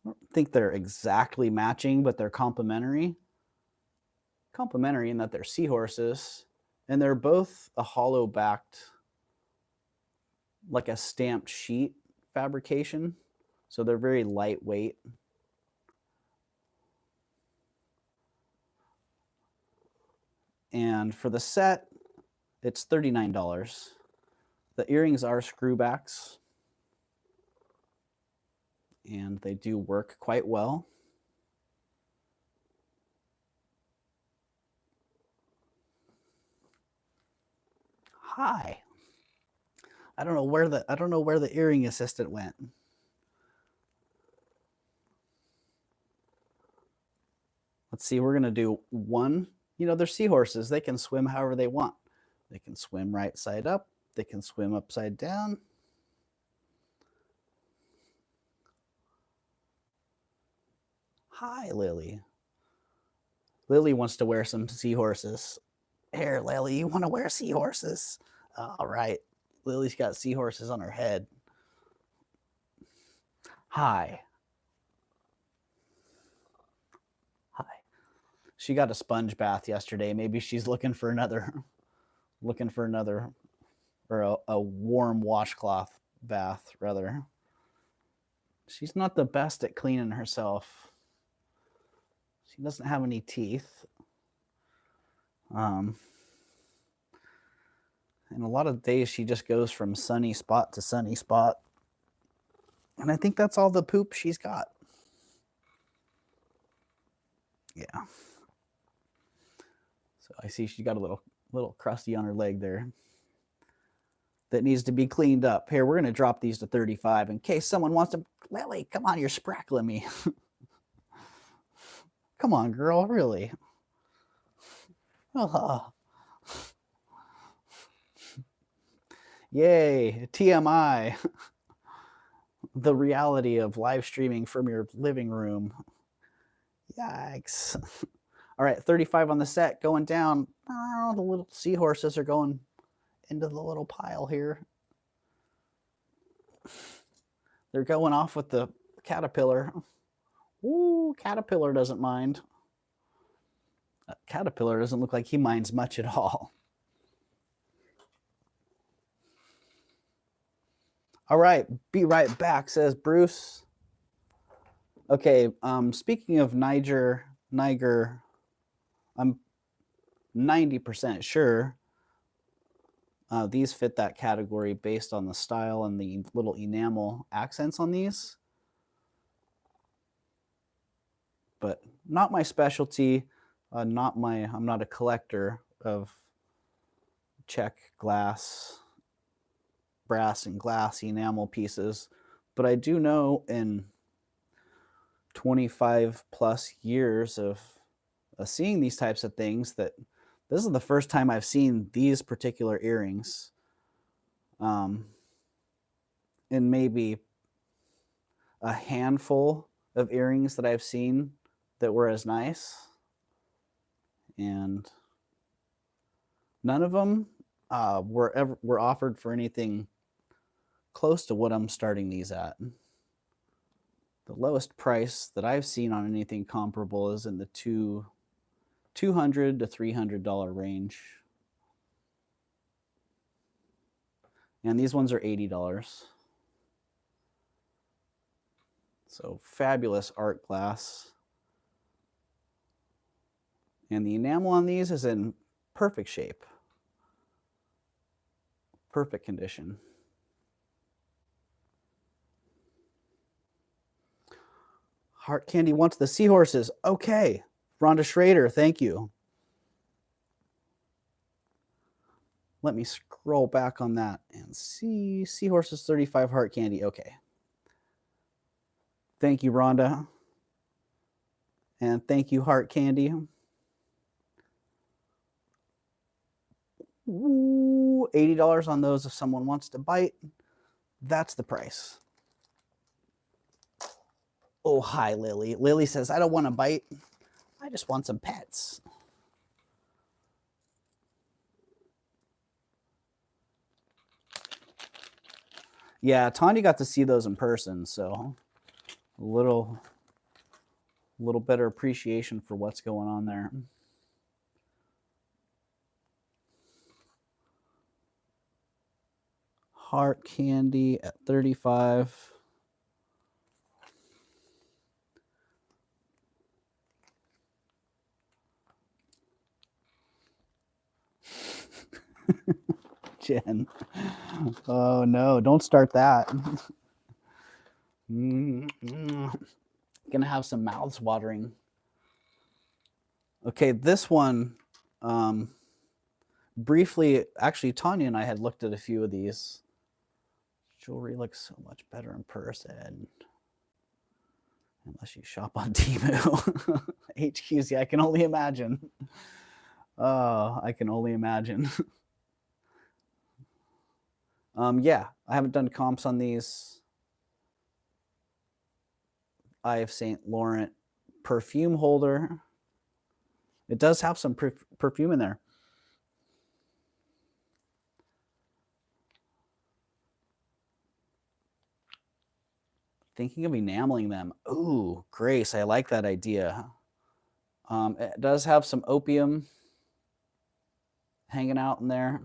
I don't think they're exactly matching, but they're complementary. Complementary in that they're seahorses, and they're both a hollow backed, like a stamped sheet fabrication. So they're very lightweight. And for the set, it's $39. The earrings are screwbacks, and they do work quite well. Hi. I don't know where the earring assistant went. Let's see, we're going to do one. You know, they're seahorses. They can swim however they want. They can swim right side up. They can swim upside down. Hi, Lily. Lily wants to wear some seahorses. Here, Lily, you want to wear seahorses? All right. Lily's got seahorses on her head. Hi. Hi. She got a sponge bath yesterday. Maybe she's looking for another, or a warm washcloth bath, rather. She's not the best at cleaning herself. She doesn't have any teeth. And a lot of days she just goes from sunny spot to sunny spot. And I think that's all the poop she's got. Yeah. So I see she's got a little crusty on her leg there that needs to be cleaned up. Here, we're going to drop these to 35 in case someone wants to. Lily, come on, you're sprackling me. Come on, girl, really. Yay, TMI. The reality of live streaming from your living room. Yikes. All right, 35 on the set, going down. The little seahorses are going into the little pile here. They're going off with the caterpillar. Ooh, caterpillar doesn't mind. Caterpillar doesn't look like he minds much at all. All right, be right back, says Bruce. Okay, speaking of Niger, I'm 90% sure these fit that category based on the style and the little enamel accents on these. But not my specialty, I'm not a collector of check glass, brass and glass enamel pieces, but I do know in 25 plus years of seeing these types of things that this is the first time I've seen these particular earrings in maybe a handful of earrings that I've seen that were as nice, and none of them were offered for anything close to what I'm starting these at. The lowest price that I've seen on anything comparable is in the $200 to $300 range. And these ones are $80. So fabulous art glass. And the enamel on these is in perfect shape. Perfect condition. Heart Candy wants the seahorses. Okay. Rhonda Schrader, thank you. Let me scroll back on that and see. Seahorses 35 Heart Candy. Okay. Thank you, Rhonda. And thank you, Heart Candy. Ooh, $80 on those if someone wants to bite. That's the price. Oh, hi, Lily. Lily says, I don't want to bite. I just want some pets. Yeah, Tanya got to see those in person, so a little better appreciation for what's going on there. Heart Candy at 35. Jen. Oh no, don't start that. Gonna have some mouths watering. Okay, this one, briefly, actually, Tanya and I had looked at a few of these. Jewelry looks so much better in person. Unless you shop on Temu. HQs, yeah, I can only imagine. I can only imagine. Yeah, I haven't done comps on these. Eye of St. Laurent perfume holder. It does have some perfume in there. Thinking of enameling them. Ooh, Grace, I like that idea. It does have some opium hanging out in there.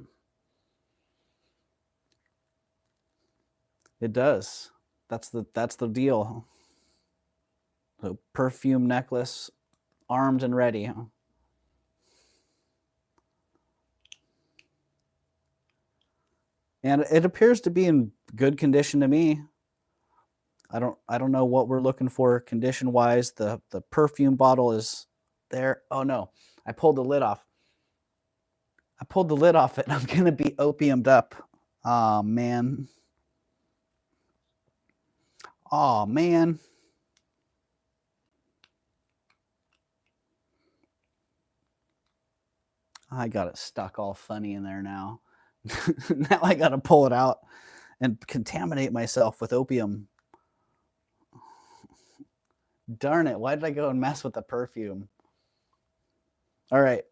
It does. That's the deal. So perfume necklace, armed and ready. And it appears to be in good condition to me. I don't know what we're looking for condition wise. The perfume bottle is there. Oh no, I pulled the lid off. I pulled the lid off it. I'm gonna be opiumed up. Oh man. Oh man. I got it stuck all funny in there now. Now I got to pull it out and contaminate myself with opium. Darn it. Why did I go and mess with the perfume? All right.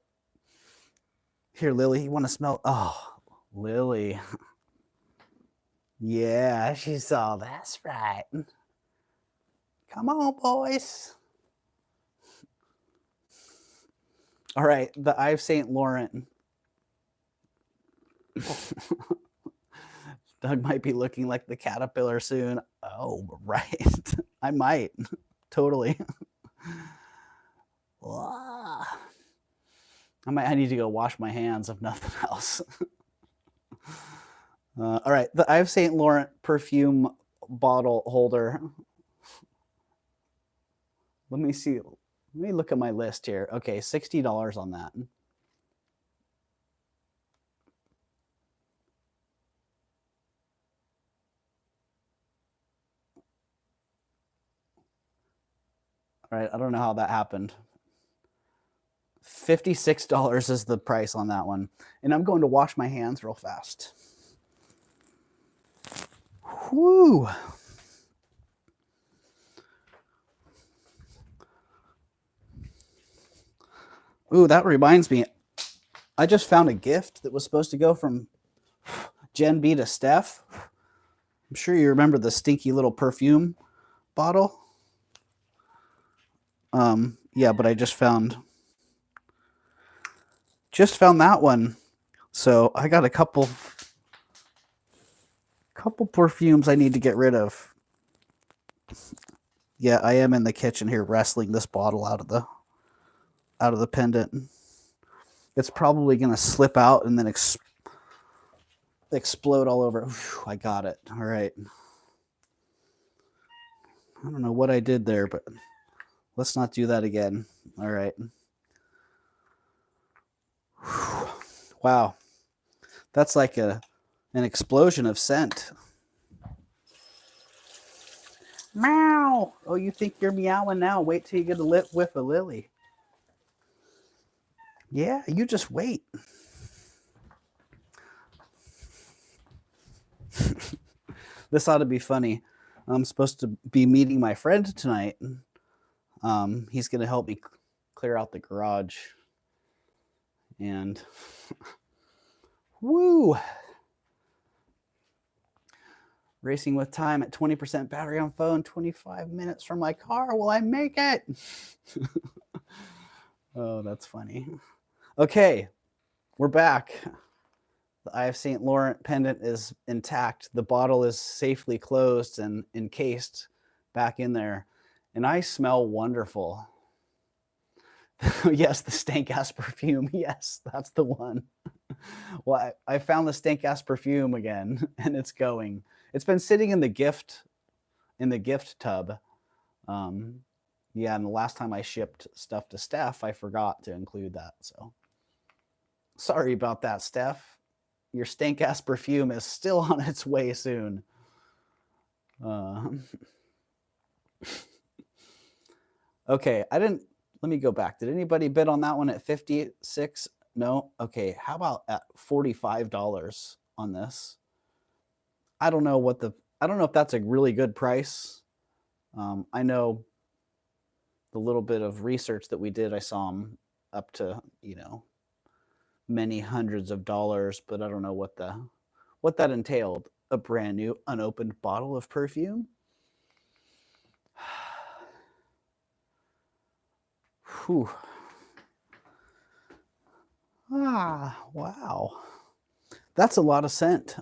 Here, Lily, you want to smell? Oh, Lily. Yeah, she saw. That's right. Come on, boys. All right, the Eye of St. Laurent. Doug might be looking like the caterpillar soon. Oh, right. I might. Totally. I need to go wash my hands if nothing else. All right, the Eye of St. Laurent perfume bottle holder. Let me see. Let me look at my list here. Okay, $60 on that. All right, I don't know how that happened. $56 is the price on that one. And I'm going to wash my hands real fast. Whoo. Ooh, that reminds me. I just found a gift that was supposed to go from Jen B to Steph. I'm sure you remember the stinky little perfume bottle. Yeah, but I just found that one. So I got a couple perfumes I need to get rid of. Yeah, I am in the kitchen here wrestling this bottle out of the pendant. It's probably going to slip out and then explode all over. Whew, I got it. All right. I don't know what I did there, but let's not do that again. All right. Whew. Wow. That's like an explosion of scent. Meow. Oh, you think you're meowing now? Wait till you get a whiff of Lily. Yeah, you just wait. This ought to be funny. I'm supposed to be meeting my friend tonight. He's going to help me clear out the garage. And woo! Racing with time at 20% battery on phone, 25 minutes from my car. Will I make it? Oh, that's funny. Okay, we're back. The Eye of St. Laurent pendant is intact. The bottle is safely closed and encased back in there. And I smell wonderful. Yes, the stank ass perfume. Yes, that's the one. Well, I found the stank ass perfume again, and it's going. It's been sitting in the gift tub. Yeah, and the last time I shipped stuff to Steph, I forgot to include that. So sorry about that, Steph. Your stank ass perfume is still on its way soon. Okay, let me go back. Did anybody bid on that one at 56? No? Okay, how about at $45 on this? I don't know if that's a really good price. I know the little bit of research that we did, I saw them up to, many hundreds of dollars, but I don't know what that entailed. A brand new unopened bottle of perfume. Whew. Ah, wow. That's a lot of scent.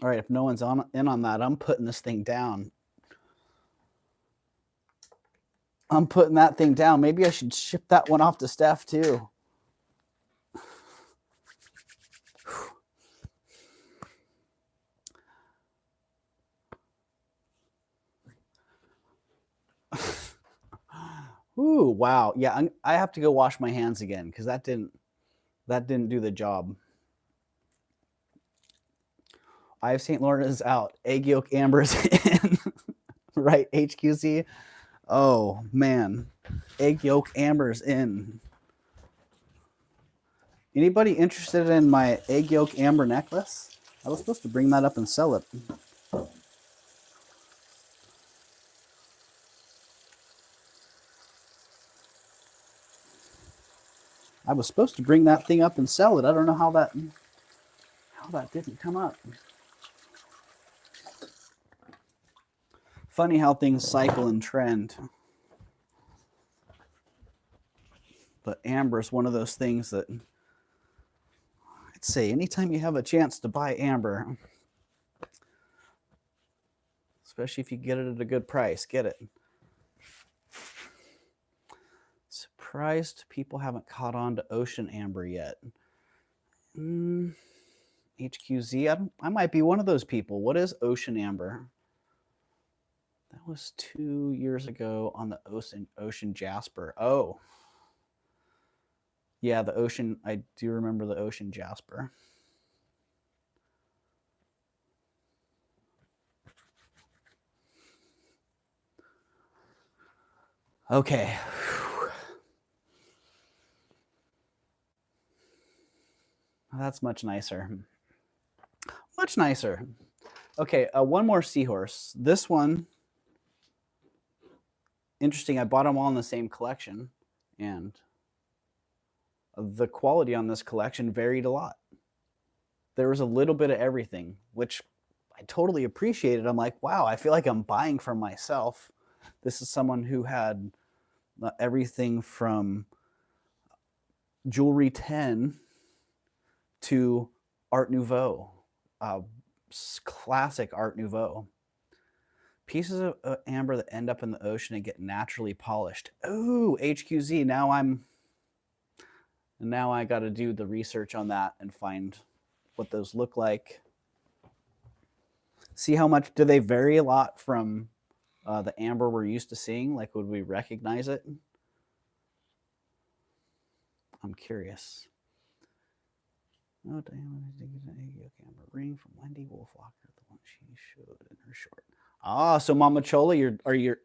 All right, if no one's in on that, I'm putting this thing down. I'm putting that thing down. Maybe I should ship that one off to Steph too. Ooh, wow. Yeah, I have to go wash my hands again because that didn't do the job. I've St. Lawrence is out. Egg yolk amber's in. Right, HQC? Oh, man. Egg yolk amber's in. Anybody interested in my egg yolk amber necklace? I was supposed to bring that up and sell it. I was supposed to bring that thing up and sell it. I don't know how that didn't come up. Funny how things cycle and trend. But amber is one of those things that I'd say anytime you have a chance to buy amber, especially if you get it at a good price, get it. Surprised people haven't caught on to ocean amber yet. HQZ, I might be one of those people. What is ocean amber? That was 2 years ago on the ocean jasper. Oh. Yeah, the ocean, I do remember the ocean jasper. Okay. That's much nicer. Much nicer. Okay, one more seahorse. This one, interesting. I bought them all in the same collection, and the quality on this collection varied a lot. There was a little bit of everything, which I totally appreciated. I'm like, wow, I feel like I'm buying for myself. This is someone who had everything from Jewelry 10 to Art Nouveau, classic Art Nouveau. Pieces of amber that end up in the ocean and get naturally polished. Oh, HQZ. Now I got to do the research on that and find what those look like. See how much, do they vary a lot from the amber we're used to seeing? Like, would we recognize it? I'm curious. Oh, damn, amber ring from Wendy Wolfwalker, the one she showed in her short. Ah, so Mama Chola,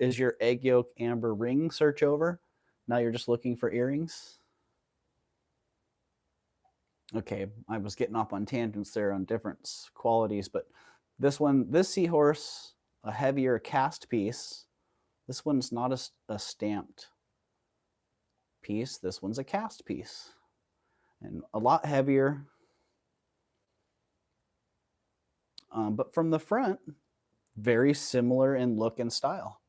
is your egg yolk amber ring search over? Now you're just looking for earrings? Okay, I was getting off on tangents there on different qualities, but this seahorse, a heavier cast piece. This one's not a stamped piece. This one's a cast piece, and a lot heavier. But from the front, very similar in look and style.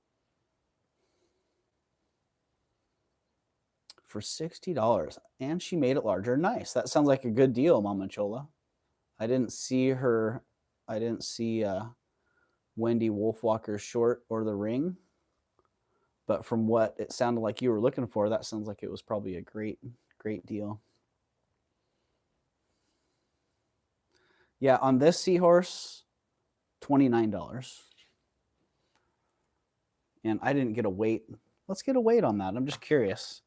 For $60, and she made it larger. Nice. That sounds like a good deal, Mama Chola. I didn't see Wendy Wolfwalker's short or the ring, but from what it sounded like you were looking for, that sounds like it was probably a great deal. Yeah, on this seahorse, $29. And I didn't get a weight. Let's get a weight on that. I'm just curious.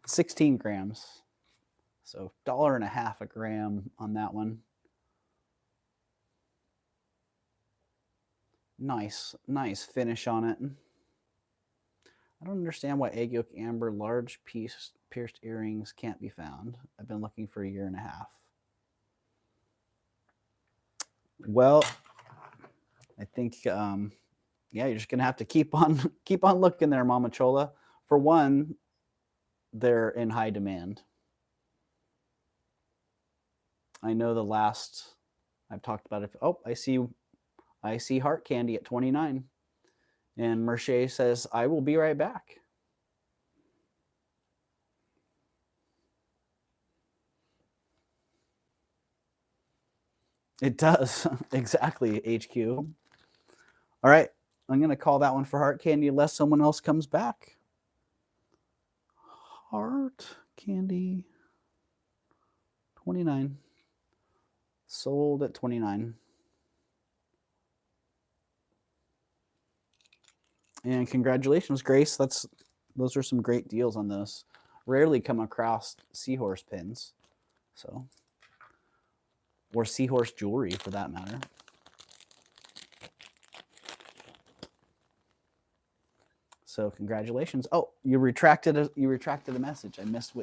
16 grams. So $1.50 a gram on that one. Nice finish on it. I don't understand why egg yolk amber large piece pierced earrings can't be found. I've been looking for a year and a half. Well, I think yeah, you're just gonna have to keep on looking there, Mama Chola. For one, they're in high demand. I know the last I've talked about it. Oh, I see heart candy at 29. And Mercier says, I will be right back. It does. Exactly, HQ. All right. I'm going to call that one for heart candy unless someone else comes back. Heart candy 29. Sold at 29. And congratulations, Grace. Those are some great deals on those. Rarely come across seahorse pins. So, or seahorse jewelry for that matter. So congratulations. Oh, you retracted a message. I missed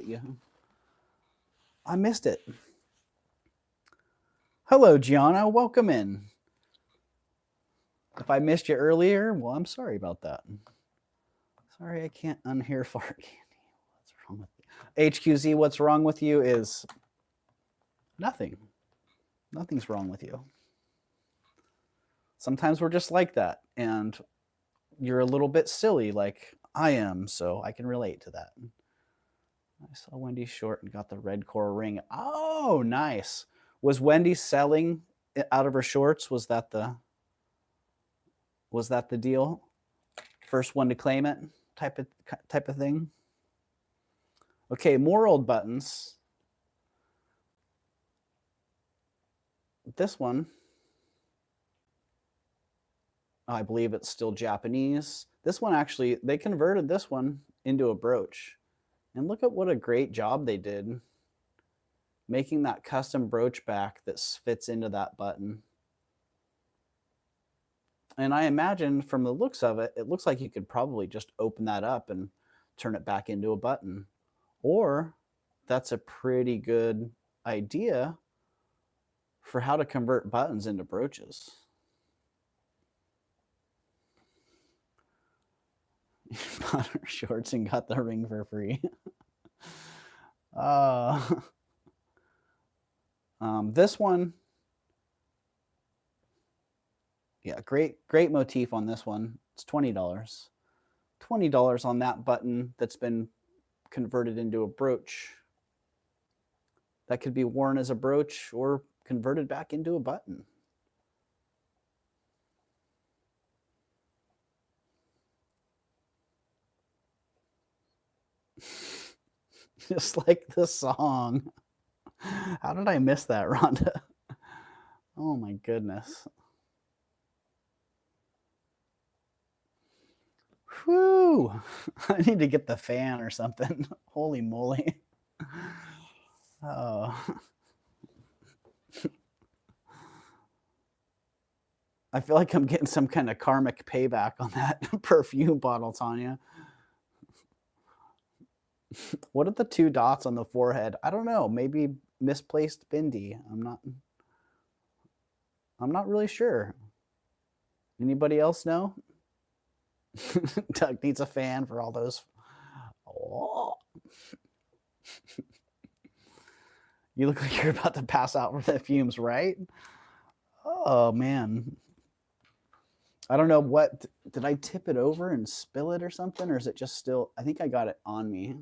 I missed it. Hello, Gianna. Welcome in. If I missed you earlier, well, I'm sorry about that. Sorry, I can't unhear fart candy. What's wrong with you? HQZ, what's wrong with you is nothing. Nothing's wrong with you. Sometimes we're just like that, and you're a little bit silly like I am, so I can relate to that. I saw Wendy short and got the red coral ring. Oh, nice. Was Wendy selling out of her shorts? Was that the deal? First one to claim it type of thing? Okay, more old buttons. This one, I believe it's still Japanese. This one actually, they converted this one into a brooch. And look at what a great job they did making that custom brooch back that fits into that button. And I imagine from the looks of it, it looks like you could probably just open that up and turn it back into a button. Or that's a pretty good idea for how to convert buttons into brooches. You bought her shorts and got the ring for free. This one, yeah, great motif on this one. It's $20. $20 on that button that's been converted into a brooch. That could be worn as a brooch or converted back into a button. Just like the song. How did I miss that, Rhonda? Oh my goodness. Whew. I need to get the fan or something. Holy moly. Oh. I feel like I'm getting some kind of karmic payback on that perfume bottle, Tanya. What are the two dots on the forehead? I don't know. Maybe misplaced bindi. I'm not really sure. Anybody else know? Doug needs a fan for all those. Oh. You look like you're about to pass out from the fumes, right? Oh man. I don't know what, did I tip it over and spill it or something? Or is it just still, I think I got it on me.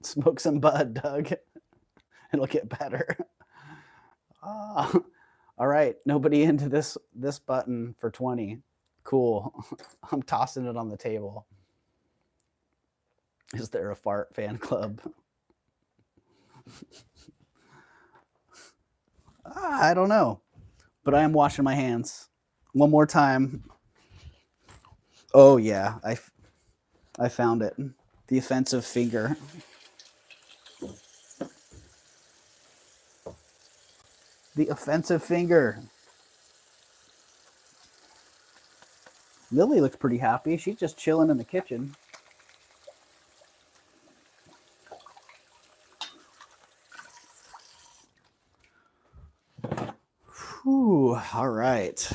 Smoke some bud, Doug. It'll get better. Oh. All right, nobody into this button for 20. Cool. I'm tossing it on the table. Is there a fart fan club? I don't know, but I am washing my hands one more time. Oh yeah, I found it. The offensive finger. The offensive finger. Lily looks pretty happy. She's just chilling in the kitchen. Whew, all right.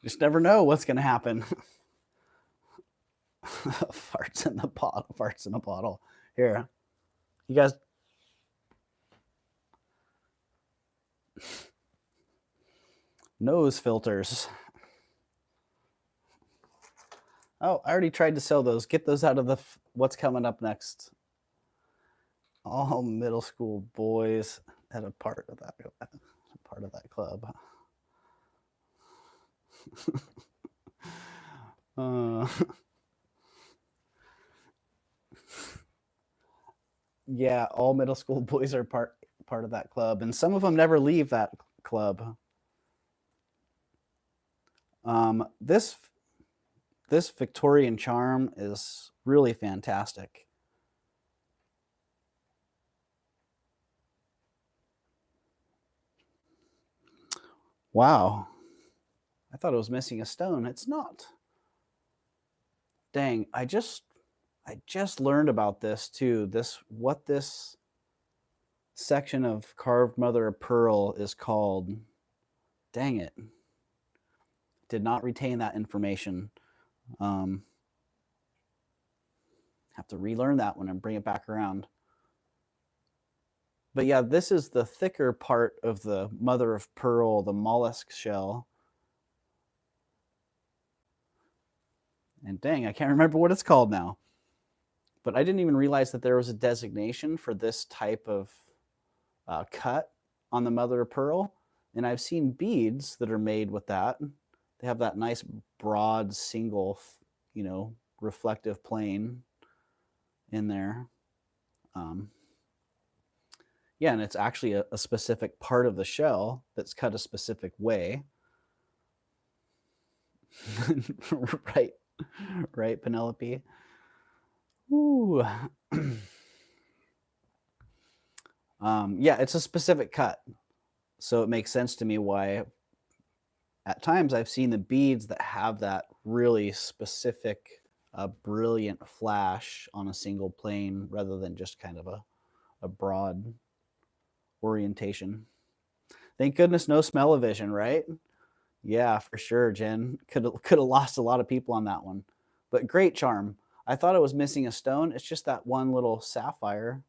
Just never know what's going to happen. Farts in the bottle. Farts in the bottle. Here, you guys. Nose filters. Oh, I already tried to sell those. Get those out of the what's coming up next. All middle school boys had a part of that club. Yeah, all middle school boys are part of that club, and some of them never leave that club. This Victorian charm is really fantastic. Wow. I thought it was missing a stone. It's not. Dang, I just learned about this too. What this section of carved mother of pearl is called. Dang it. Did not retain that information. Have to relearn that one and bring it back around. But yeah, this is the thicker part of the mother of pearl, the mollusk shell. And dang, I can't remember what it's called now. But I didn't even realize that there was a designation for this type of cut on the mother of pearl. And I've seen beads that are made with that. They have that nice broad single, reflective plane in there. Yeah, and it's actually a specific part of the shell that's cut a specific way. Right, Penelope. Ooh. Yeah, it's a specific cut, so it makes sense to me why at times I've seen the beads that have that really specific, brilliant flash on a single plane rather than just kind of a broad orientation. Thank goodness no smell-o-vision, right? Yeah, for sure, Jen. Could have lost a lot of people on that one. But great charm. I thought it was missing a stone. It's just that one little sapphire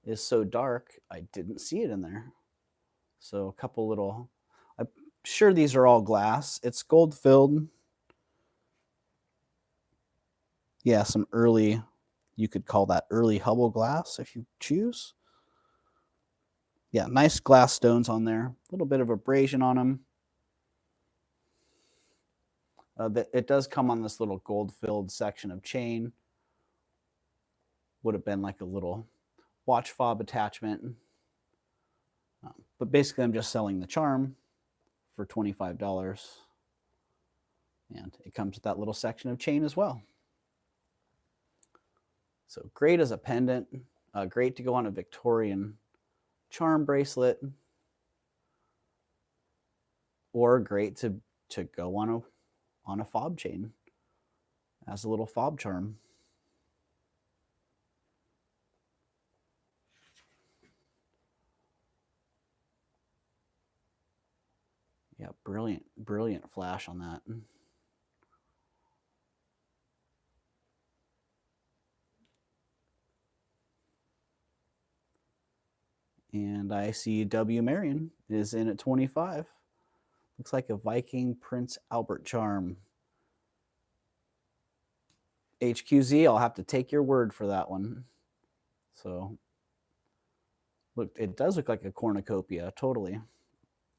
is so dark, I didn't see it in there. So a couple little, I'm sure these are all glass. It's gold filled. Yeah, some early, you could call that early Hubble glass if you choose. Yeah, nice glass stones on there. A little bit of abrasion on them. It does come on this little gold-filled section of chain. Would have been like a little watch fob attachment. But basically, I'm just selling the charm for $25. And it comes with that little section of chain as well. So great as a pendant. Great to go on a Victorian charm bracelet. Or great to go on a fob chain as a little fob charm. Yeah, brilliant flash on that. And I see W. Marion is in at 25. Looks like a Viking Prince Albert charm. HQZ, I'll have to take your word for that one. So Look, it does look like a cornucopia, totally.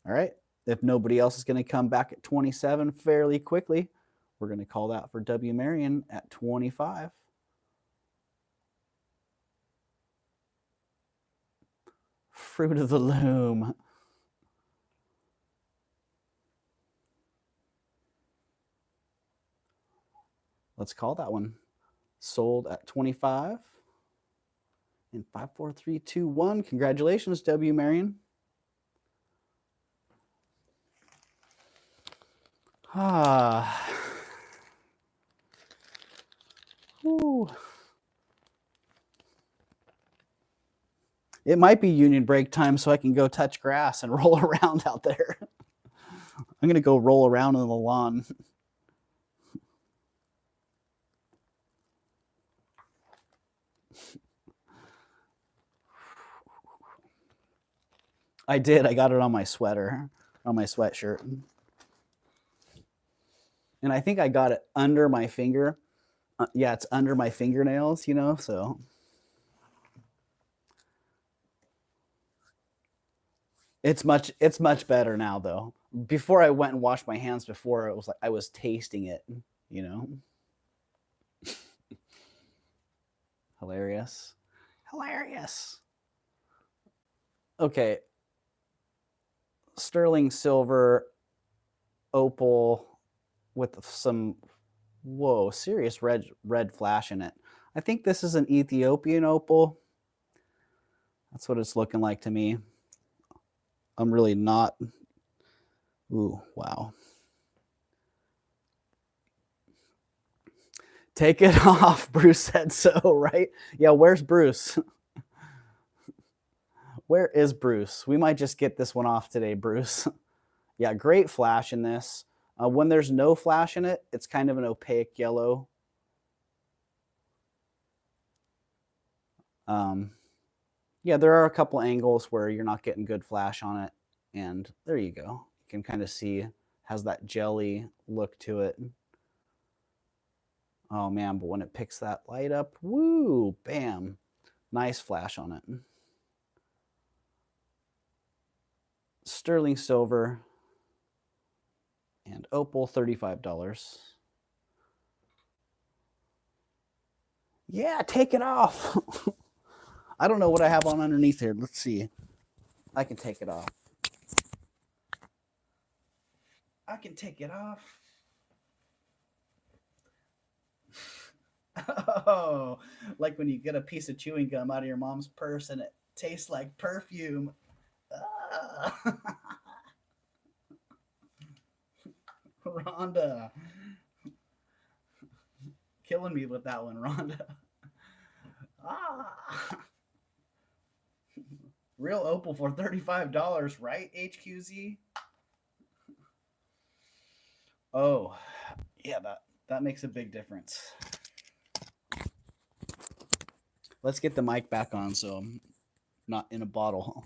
All right. If nobody else is going to come back at 27 fairly quickly, we're going to call that for W. Marion at 25. Fruit of the Loom. Let's call that one. Sold at 25. In 5, 4, 3, 2, 1. Congratulations, W. Marion. Whew. It might be union break time, so I can go touch grass and roll around out there. I'm going to go roll around on the lawn. I did. I got it on my sweater, on my sweatshirt. And I think I got it under my finger. Yeah, it's under my fingernails, you know, so. It's much better now, though. Before I went and washed my hands before, it was like I was tasting it, you know. Hilarious. Hilarious. Okay. Sterling silver, opal with some, whoa, serious red flash in it. I think this is an Ethiopian opal. That's what it's looking like to me. I'm really not. Ooh, wow. Take it off, Bruce said so, right? Yeah, where's Bruce? Where is Bruce? We might just get this one off today, Bruce. Yeah, great flash in this. When there's no flash in it, it's kind of an opaque yellow. Yeah, there are a couple angles where you're not getting good flash on it. And there you go. You can kind of see it has that jelly look to it. Oh, man, but when it picks that light up, woo, bam, nice flash on it. Sterling silver and opal, $35. Yeah, take it off. I don't know what I have on underneath here. Let's see. I can take it off. I can take it off. Oh, like when you get a piece of chewing gum out of your mom's purse and it tastes like perfume. Rhonda. Killing me with that one, Rhonda. Real opal for $35, right, HQZ? Oh, yeah, that makes a big difference. Let's get the mic back on so I'm not in a bottle.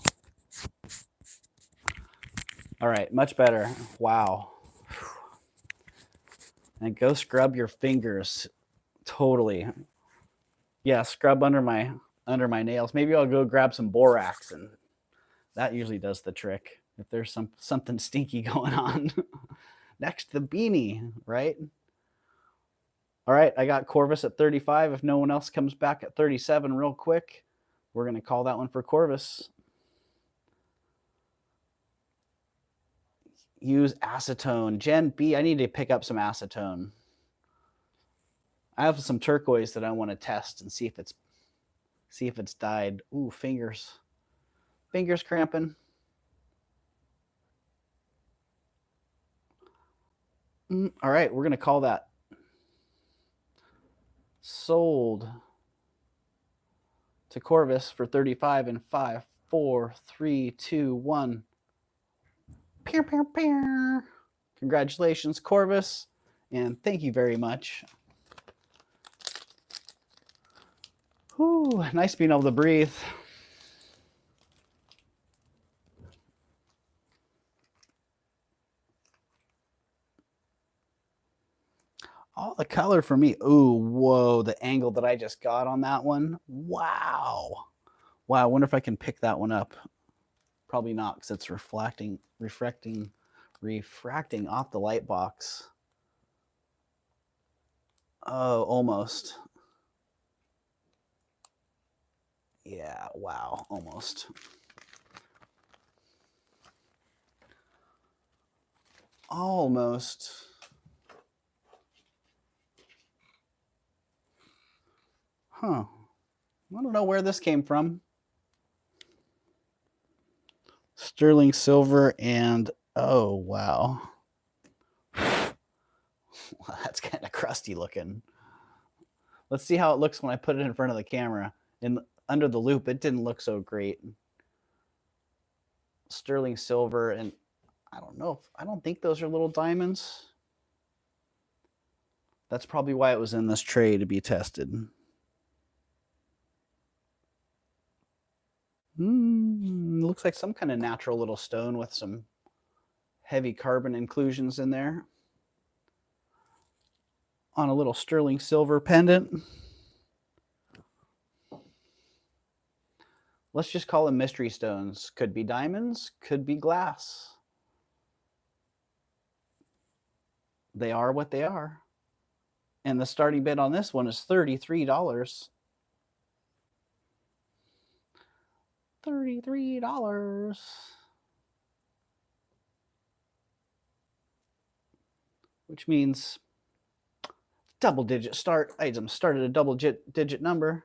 All right, much better. Wow. And go scrub your fingers. Totally. Yeah, scrub under my nails. Maybe I'll go grab some borax, and that usually does the trick if there's something stinky going on. Next, the beanie, right? All right, I got Corvus at 35. If no one else comes back at 37 real quick, we're going to call that one for Corvus. Use acetone. Gen B, I need to pick up some acetone. I have some turquoise that I want to test and see if it's dyed. Ooh, fingers cramping. All right, we're going to call that sold to Corvus for 35 in 5, 4, 3, 2, 1. Pew, pew, pew. Congratulations, Corvus, and thank you very much. Whew, nice being able to breathe. All the color for me. Ooh, whoa, the angle that I just got on that one. Wow. Wow, I wonder if I can pick that one up. Probably not, because it's refracting off the light box. Oh, almost. Yeah, wow, almost. Almost. Huh. I don't know where this came from. Sterling silver and, oh, wow. Well, that's kind of crusty looking. Let's see how it looks when I put it in front of the camera. And under the loop, it didn't look so great. Sterling silver, and I don't think those are little diamonds. That's probably why it was in this tray to be tested. Looks like some kind of natural little stone with some heavy carbon inclusions in there. On a little sterling silver pendant. Let's just call them mystery stones. Could be diamonds, could be glass. They are what they are. And the starting bid on this one is $33. $33. Which means double-digit start. Items start at a double-digit number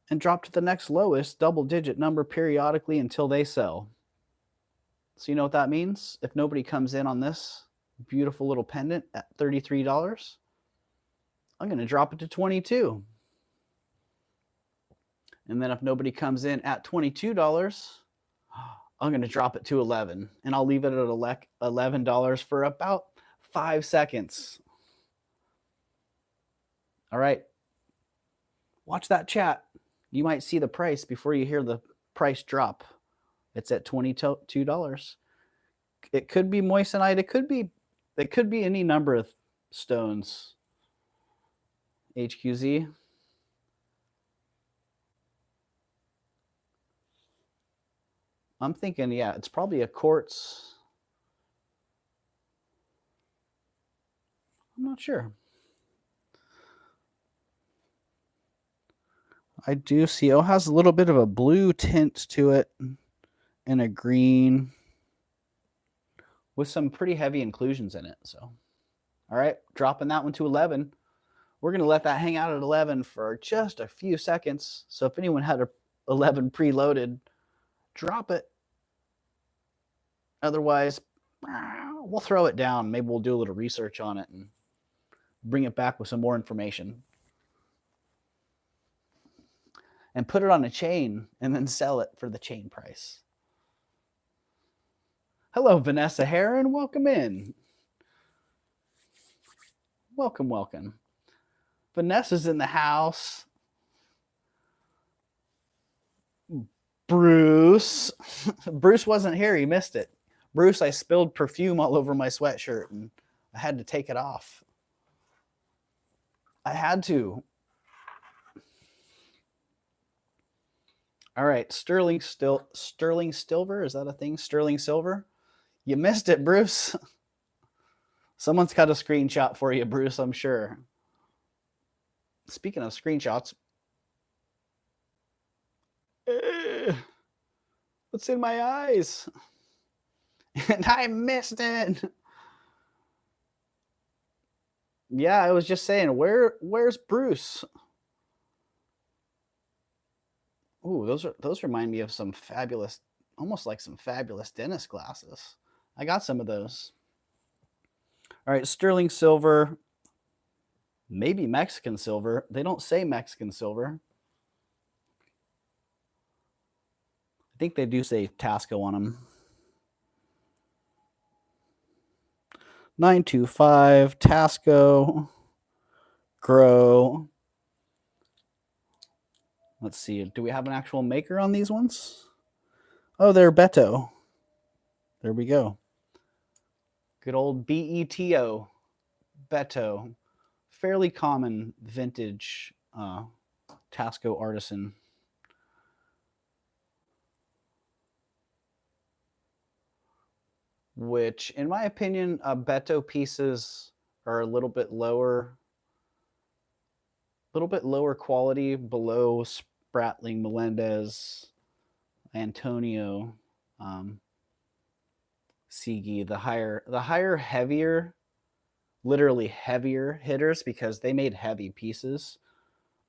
and drop to the next lowest double-digit number periodically until they sell. So you know what that means? If nobody comes in on this beautiful little pendant at $33, I'm going to drop it to $22. And then if nobody comes in at $22, I'm going to drop it to $11. And I'll leave it at $11 for about 5 seconds. All right. Watch that chat. You might see the price before you hear the price drop. It's at $22. It could be moissanite. It could be any number of stones. HQZ. I'm thinking, yeah, it's probably a quartz. I'm not sure. I do see, it has a little bit of a blue tint to it and a green with some pretty heavy inclusions in it. So, all right, dropping that one to 11. We're going to let that hang out at 11 for just a few seconds. So if anyone had a 11 preloaded, drop it. Otherwise, we'll throw it down. Maybe we'll do a little research on it and bring it back with some more information. And put it on a chain and then sell it for the chain price. Hello, Vanessa Heron. Welcome in. Welcome, welcome. Vanessa's in the house. Bruce. Bruce wasn't here. He missed it. Bruce, I spilled perfume all over my sweatshirt and I had to take it off. I had to. All right, sterling silver. Is that a thing? Sterling silver. You missed it, Bruce. Someone's got a screenshot for you, Bruce, I'm sure. Speaking of screenshots, what's in my eyes? And I missed it. Yeah, I was just saying, where's Bruce? Ooh, those remind me of some fabulous, almost like some fabulous dentist glasses. I got some of those. All right, sterling silver, maybe Mexican silver. They don't say Mexican silver. I think they do say Tasco on them. 925, Tasco, Grow. Let's see. Do we have an actual maker on these ones? Oh, they're Beto. There we go. Good old BETO. Beto. Fairly common vintage Tasco artisan. which in my opinion, Beto pieces are a little bit lower quality, below Spratling, Melendez, Antonio, Sigi, the higher, heavier, literally heavier hitters, because they made heavy pieces.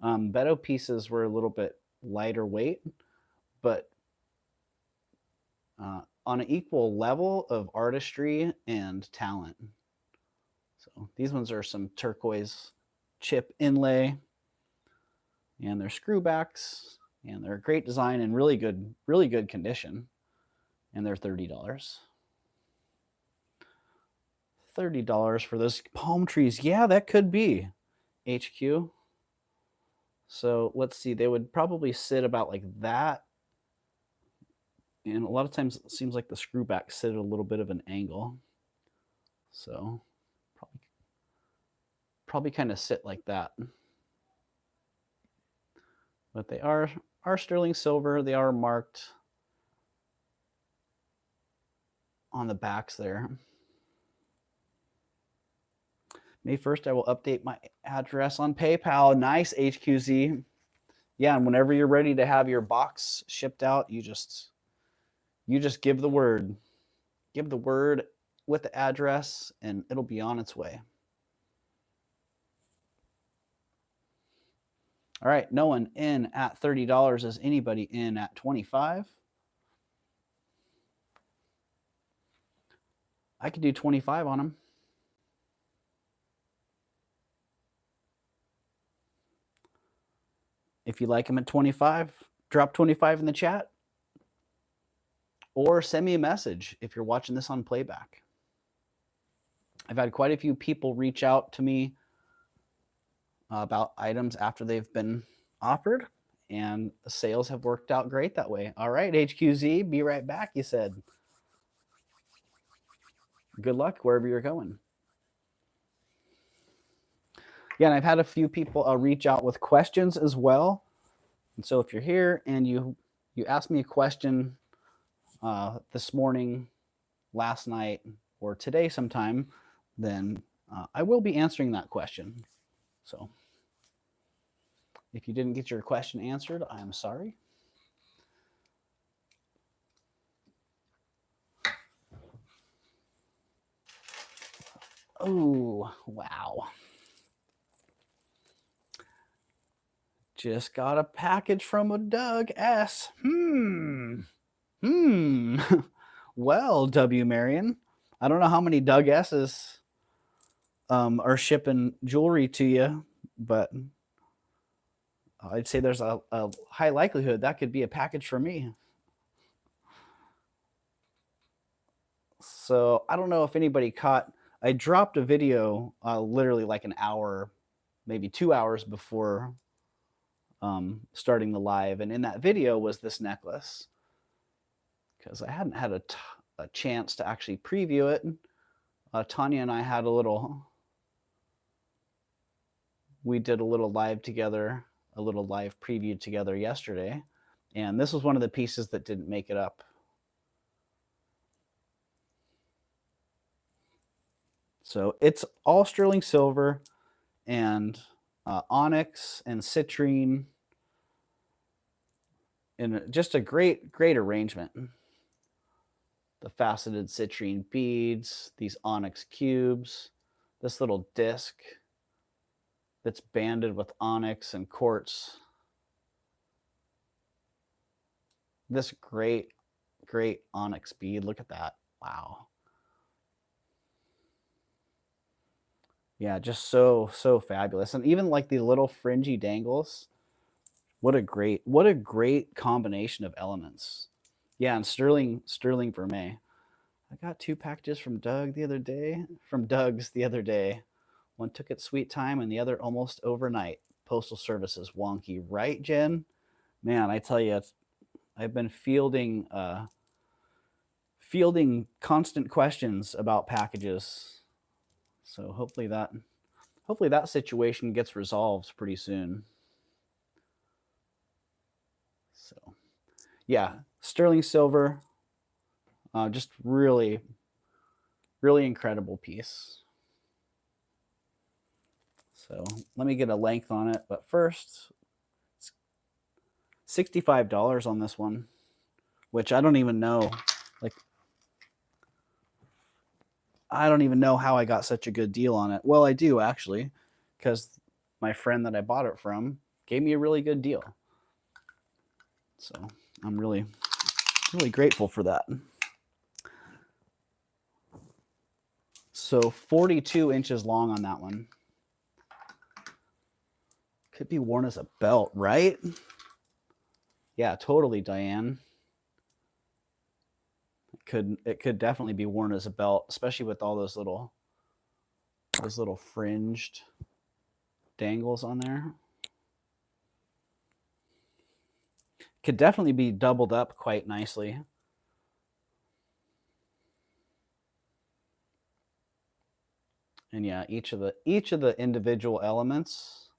Beto pieces were a little bit lighter weight, but on an equal level of artistry and talent. So these ones are some turquoise chip inlay, and they're screwbacks, and they're a great design and really good condition, and they're $30. $30 for those palm trees. Yeah, that could be HQ. So let's see, they would probably sit about like that. And a lot of times it seems like the screwbacks sit at a little bit of an angle. So probably kind of sit like that. But they are sterling silver. They are marked on the backs there. May 1st, I will update my address on PayPal. Nice, HQZ. Yeah, and whenever you're ready to have your box shipped out, you just give the word. Give the word with the address, and it'll be on its way. All right, no one in at $30. Is anybody in at 25? I could do 25 on them. If you like them at 25, drop 25 in the chat. Or send me a message if you're watching this on playback. I've had quite a few people reach out to me about items after they've been offered, and the sales have worked out great that way. All right, HQZ, be right back, you said. Good luck wherever you're going. Yeah, and I've had a few people reach out with questions as well. And so if you're here and you asked me a question this morning, last night, or today sometime, then I will be answering that question. So if you didn't get your question answered, I'm sorry. Oh, wow. Just got a package from a Doug S. Well, W. Marion, I don't know how many Doug S's are shipping jewelry to you, but I'd say there's a high likelihood that could be a package for me. So I don't know if anybody caught, I dropped a video literally like an hour, maybe 2 hours before starting the live. And in that video was this necklace, because I hadn't had a chance to actually preview it. Tanya and I had we did a little live together, a little live preview together yesterday. And this was one of the pieces that didn't make it up. So it's all sterling silver and onyx and citrine, and just a great arrangement. The faceted citrine beads, these onyx cubes, this little disc that's banded with onyx and quartz. This great onyx bead. Look at that. Wow. Yeah, just so fabulous. And even like the little fringy dangles. What a great combination of elements. Yeah, and sterling vermeil. I got 2 packages from Doug's the other day. One took its sweet time and the other almost overnight. Postal service is wonky, right, Jen? Man, I tell you, I've been fielding constant questions about packages. So hopefully that situation gets resolved pretty soon. So yeah, sterling silver, just really Really incredible piece. So let me get a length on it. But first, it's $65 on this one, which I don't even know. Like, I don't even know how I got such a good deal on it. Well, I do actually, because my friend that I bought it from gave me a really good deal. So I'm really, really grateful for that. So 42 inches long on that one. Could be worn as a belt, right? Yeah, totally, Diane. It could definitely be worn as a belt, especially with all those little fringed dangles on there. Could definitely be doubled up quite nicely. And yeah, each of the individual elements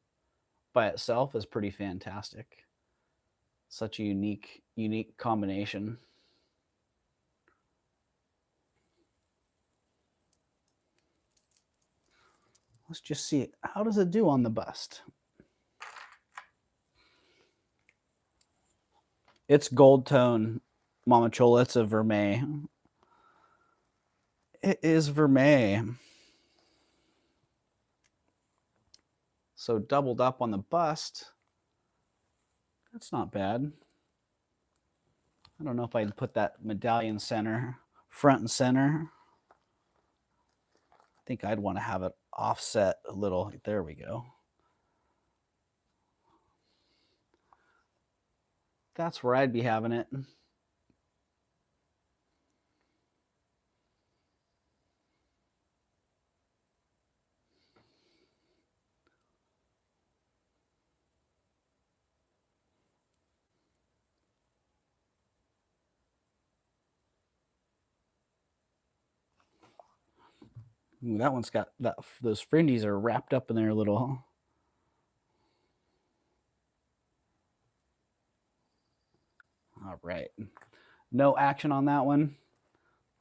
by itself is pretty fantastic. Such a unique combination. Let's just see, how does it do on the bust? It's gold tone, Mama Chola. It's a vermeil. It is vermeil. So doubled up on the bust. That's not bad. I don't know if I'd put that medallion front and center. I think I'd want to have it offset a little. There we go. That's where I'd be having it. Ooh, that one's got those fringes are wrapped up in there a little. All right. No action on that one.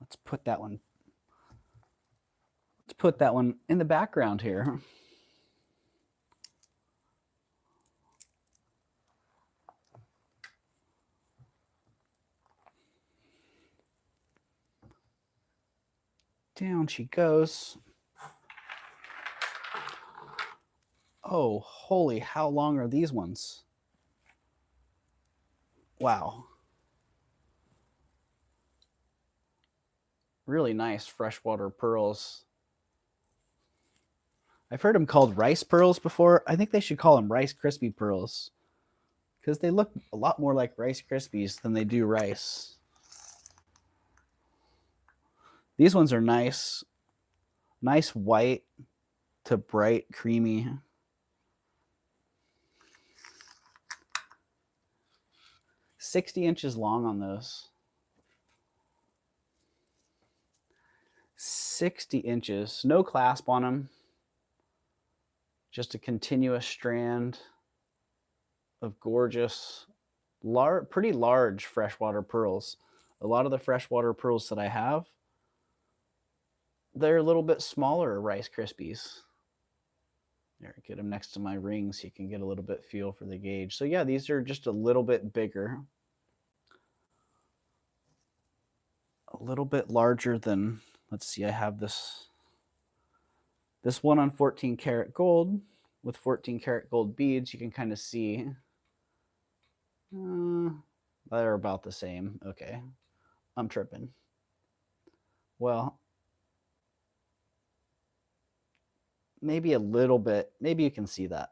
Let's put that one in the background here. Down she goes. Oh, holy, how long are these ones? Wow. Really nice freshwater pearls. I've heard them called rice pearls before. I think they should call them Rice Krispie pearls because they look a lot more like Rice Krispies than they do rice. These ones are nice. Nice white to bright creamy. $60 inches long on those. 60 inches. No clasp on them. Just a continuous strand of gorgeous, pretty large freshwater pearls. A lot of the freshwater pearls that I have, they're a little bit smaller Rice Krispies. There, get them next to my ring so you can get a little bit feel for the gauge. So yeah, these are just a little bit bigger. A little bit larger than, let's see, I have this one on 14 karat gold with 14 karat gold beads. You can kind of see they're about the same. Okay, I'm tripping. Well, maybe a little bit. Maybe you can see that.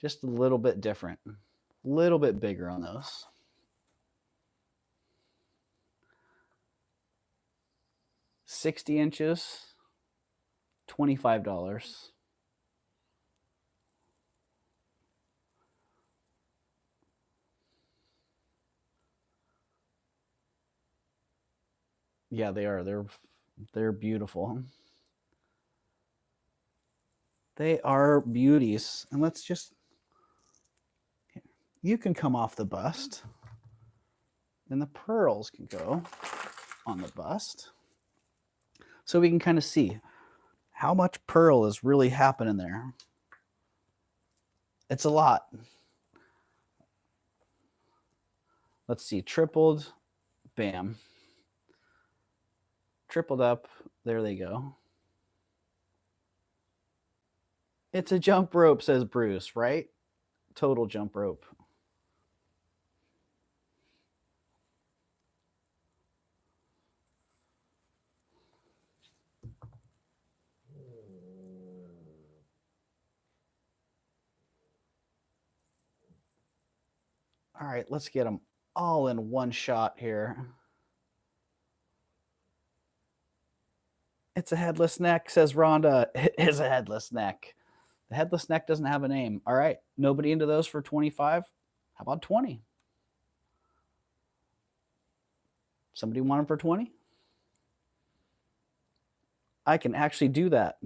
Just a little bit different. A little bit bigger on those. $60 inches, $25. Yeah, they are. They're beautiful. They are beauties. And let's just, you can come off the bust. And the pearls can go on the bust. so we can kind of see how much pearl is really happening there. It's a lot. Let's see, tripled, bam. Tripled up, there they go. It's a jump rope, says Bruce, right? Total jump rope. All right, let's get them all in one shot here. It's a headless neck, says Rhonda. It is a headless neck. The headless neck doesn't have a name. All right, nobody into those for 25? How about 20? Somebody want them for 20? I can actually do that.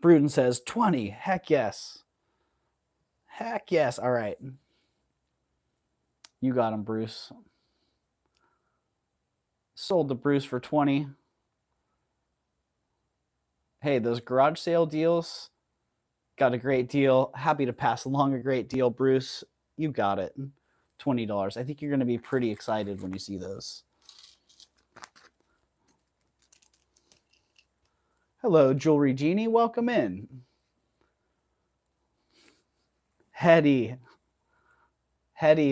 Bruden says 20. Heck yes. Heck yes. All right. You got him, Bruce. Sold to Bruce for 20. Hey, those garage sale deals, got a great deal. Happy to pass along a great deal, Bruce. You got it. $20. I think you're going to be pretty excited when you see those. Hello, Jewelry Genie. Welcome in. Heady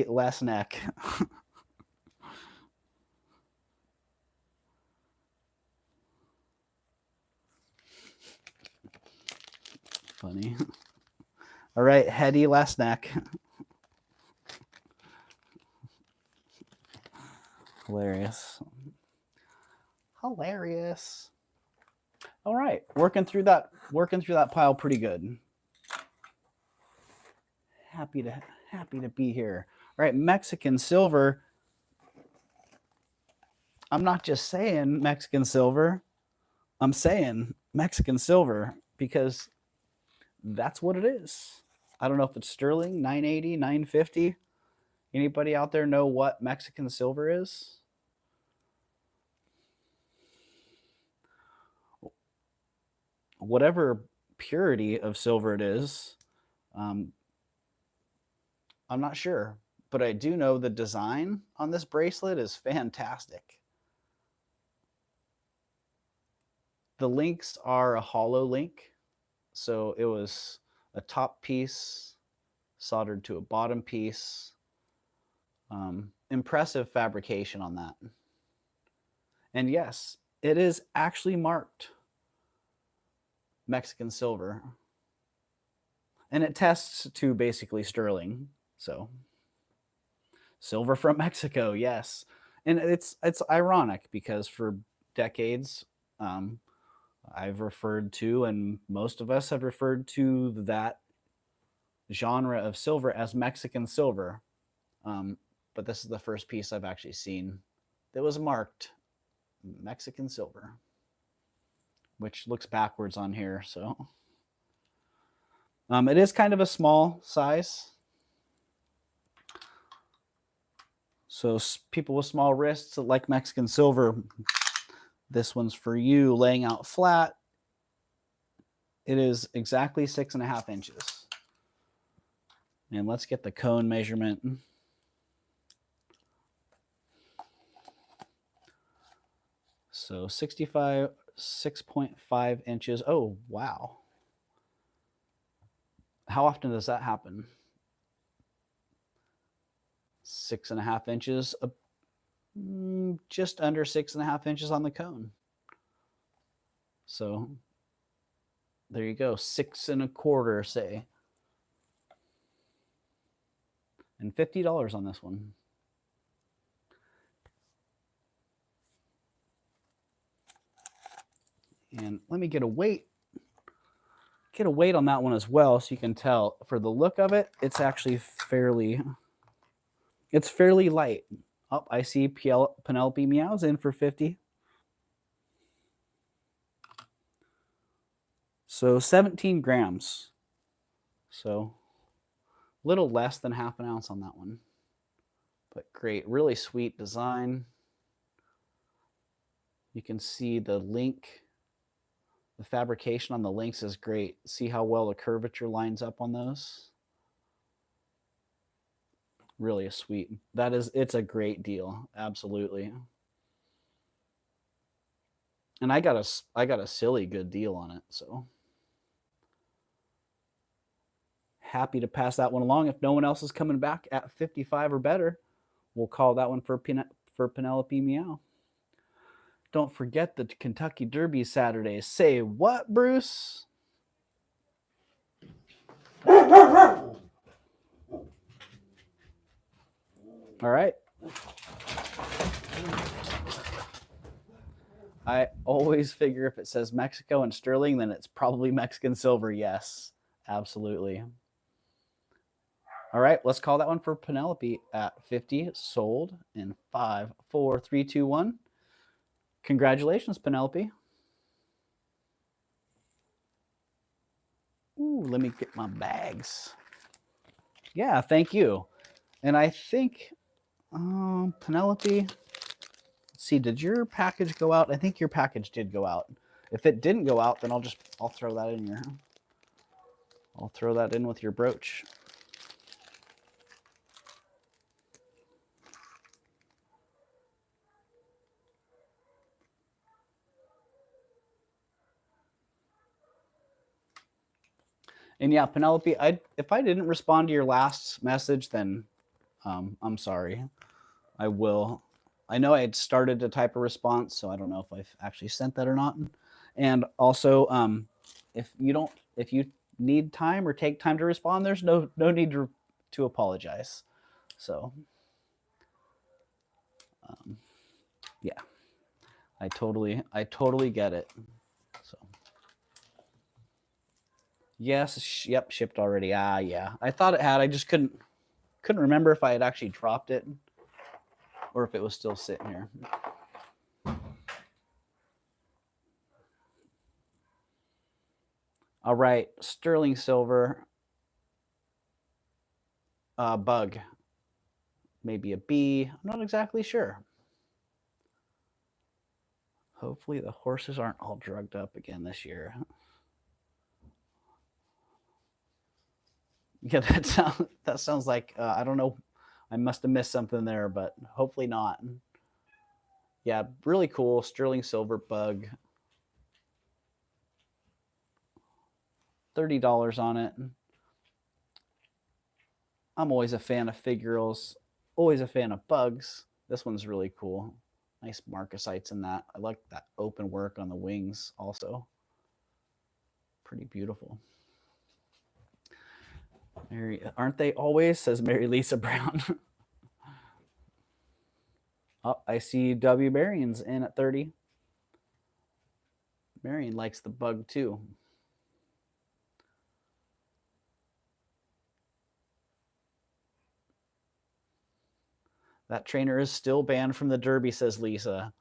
less neck. Funny. All right, heady less neck. Hilarious. Hilarious. All right, working through that pile pretty good. Happy to be here. All right, Mexican silver. I'm not just saying Mexican silver. I'm saying Mexican silver because that's what it is. I don't know if it's sterling, 980, 950. Anybody out there know what Mexican silver is? Whatever purity of silver it is, I'm not sure, but I do know the design on this bracelet is fantastic. The links are a hollow link, so it was a top piece soldered to a bottom piece. Impressive fabrication on that. And yes, it is actually marked Mexican silver. And it tests to basically sterling. So silver from Mexico, yes. And it's ironic because for decades, I've referred to, and most of us have referred to that genre of silver as Mexican silver. But this is the first piece I've actually seen that was marked Mexican silver, which looks backwards on here. So it is kind of a small size. So people with small wrists that like Mexican silver, this one's for you. Laying out flat, it is exactly 6.5 inches. And let's get the cone measurement. So 6.5 inches. Oh, wow. How often does that happen? 6.5 inches, just under 6.5 inches on the cone. So there you go, 6.25, say. And $50 on this one. And let me get a weight on that one as well, so you can tell for the look of it, it's actually fairly light. Oh, I see Penelope Meows in for 50. So 17 grams. So a little less than half an ounce on that one. But great, really sweet design. You can see the link, the fabrication on the links is great. See how well the curvature lines up on those? Really a sweet. It's a great deal. Absolutely. And I got a silly good deal on it, so happy to pass that one along. If no one else is coming back at 55 or better, we'll call that one for Penelope Meow. Don't forget the Kentucky Derby Saturday. Say what, Bruce? All right. I always figure if it says Mexico and sterling, then it's probably Mexican silver. Yes, absolutely. All right, let's call that one for Penelope at 50, sold in 5, 4, 3, 2, 1. Congratulations, Penelope. Ooh, let me get my bags. Yeah, thank you. And I think, Penelope, let's see, did your package go out? I think your package did go out. If it didn't go out, then I'll throw that in your, I'll throw that in with your brooch. And yeah, Penelope, if I didn't respond to your last message, then I'm sorry. I will. I know I had started to type a response, so I don't know if I've actually sent that or not. And also, if you need time or take time to respond, there's no need to apologize. So, yeah, I totally get it. So, yes, yep, shipped already. Yeah, I thought it had. I just couldn't remember if I had actually dropped it or if it was still sitting here. All right, sterling silver, bug, maybe a B. I'm not exactly sure. Hopefully the horses aren't all drugged up again this year. Yeah, that sounds like, I don't know. I must have missed something there, but hopefully not. Yeah, really cool. Sterling silver bug. $30 on it. I'm always a fan of figurals. Always a fan of bugs. This one's really cool. Nice marcasites in that. I like that open work on the wings also. Pretty beautiful. Mary, aren't they always? Says Mary Lisa Brown. Oh, I see W. Marion's in at 30. Marion likes the bug too. That trainer is still banned from the Derby, says Lisa.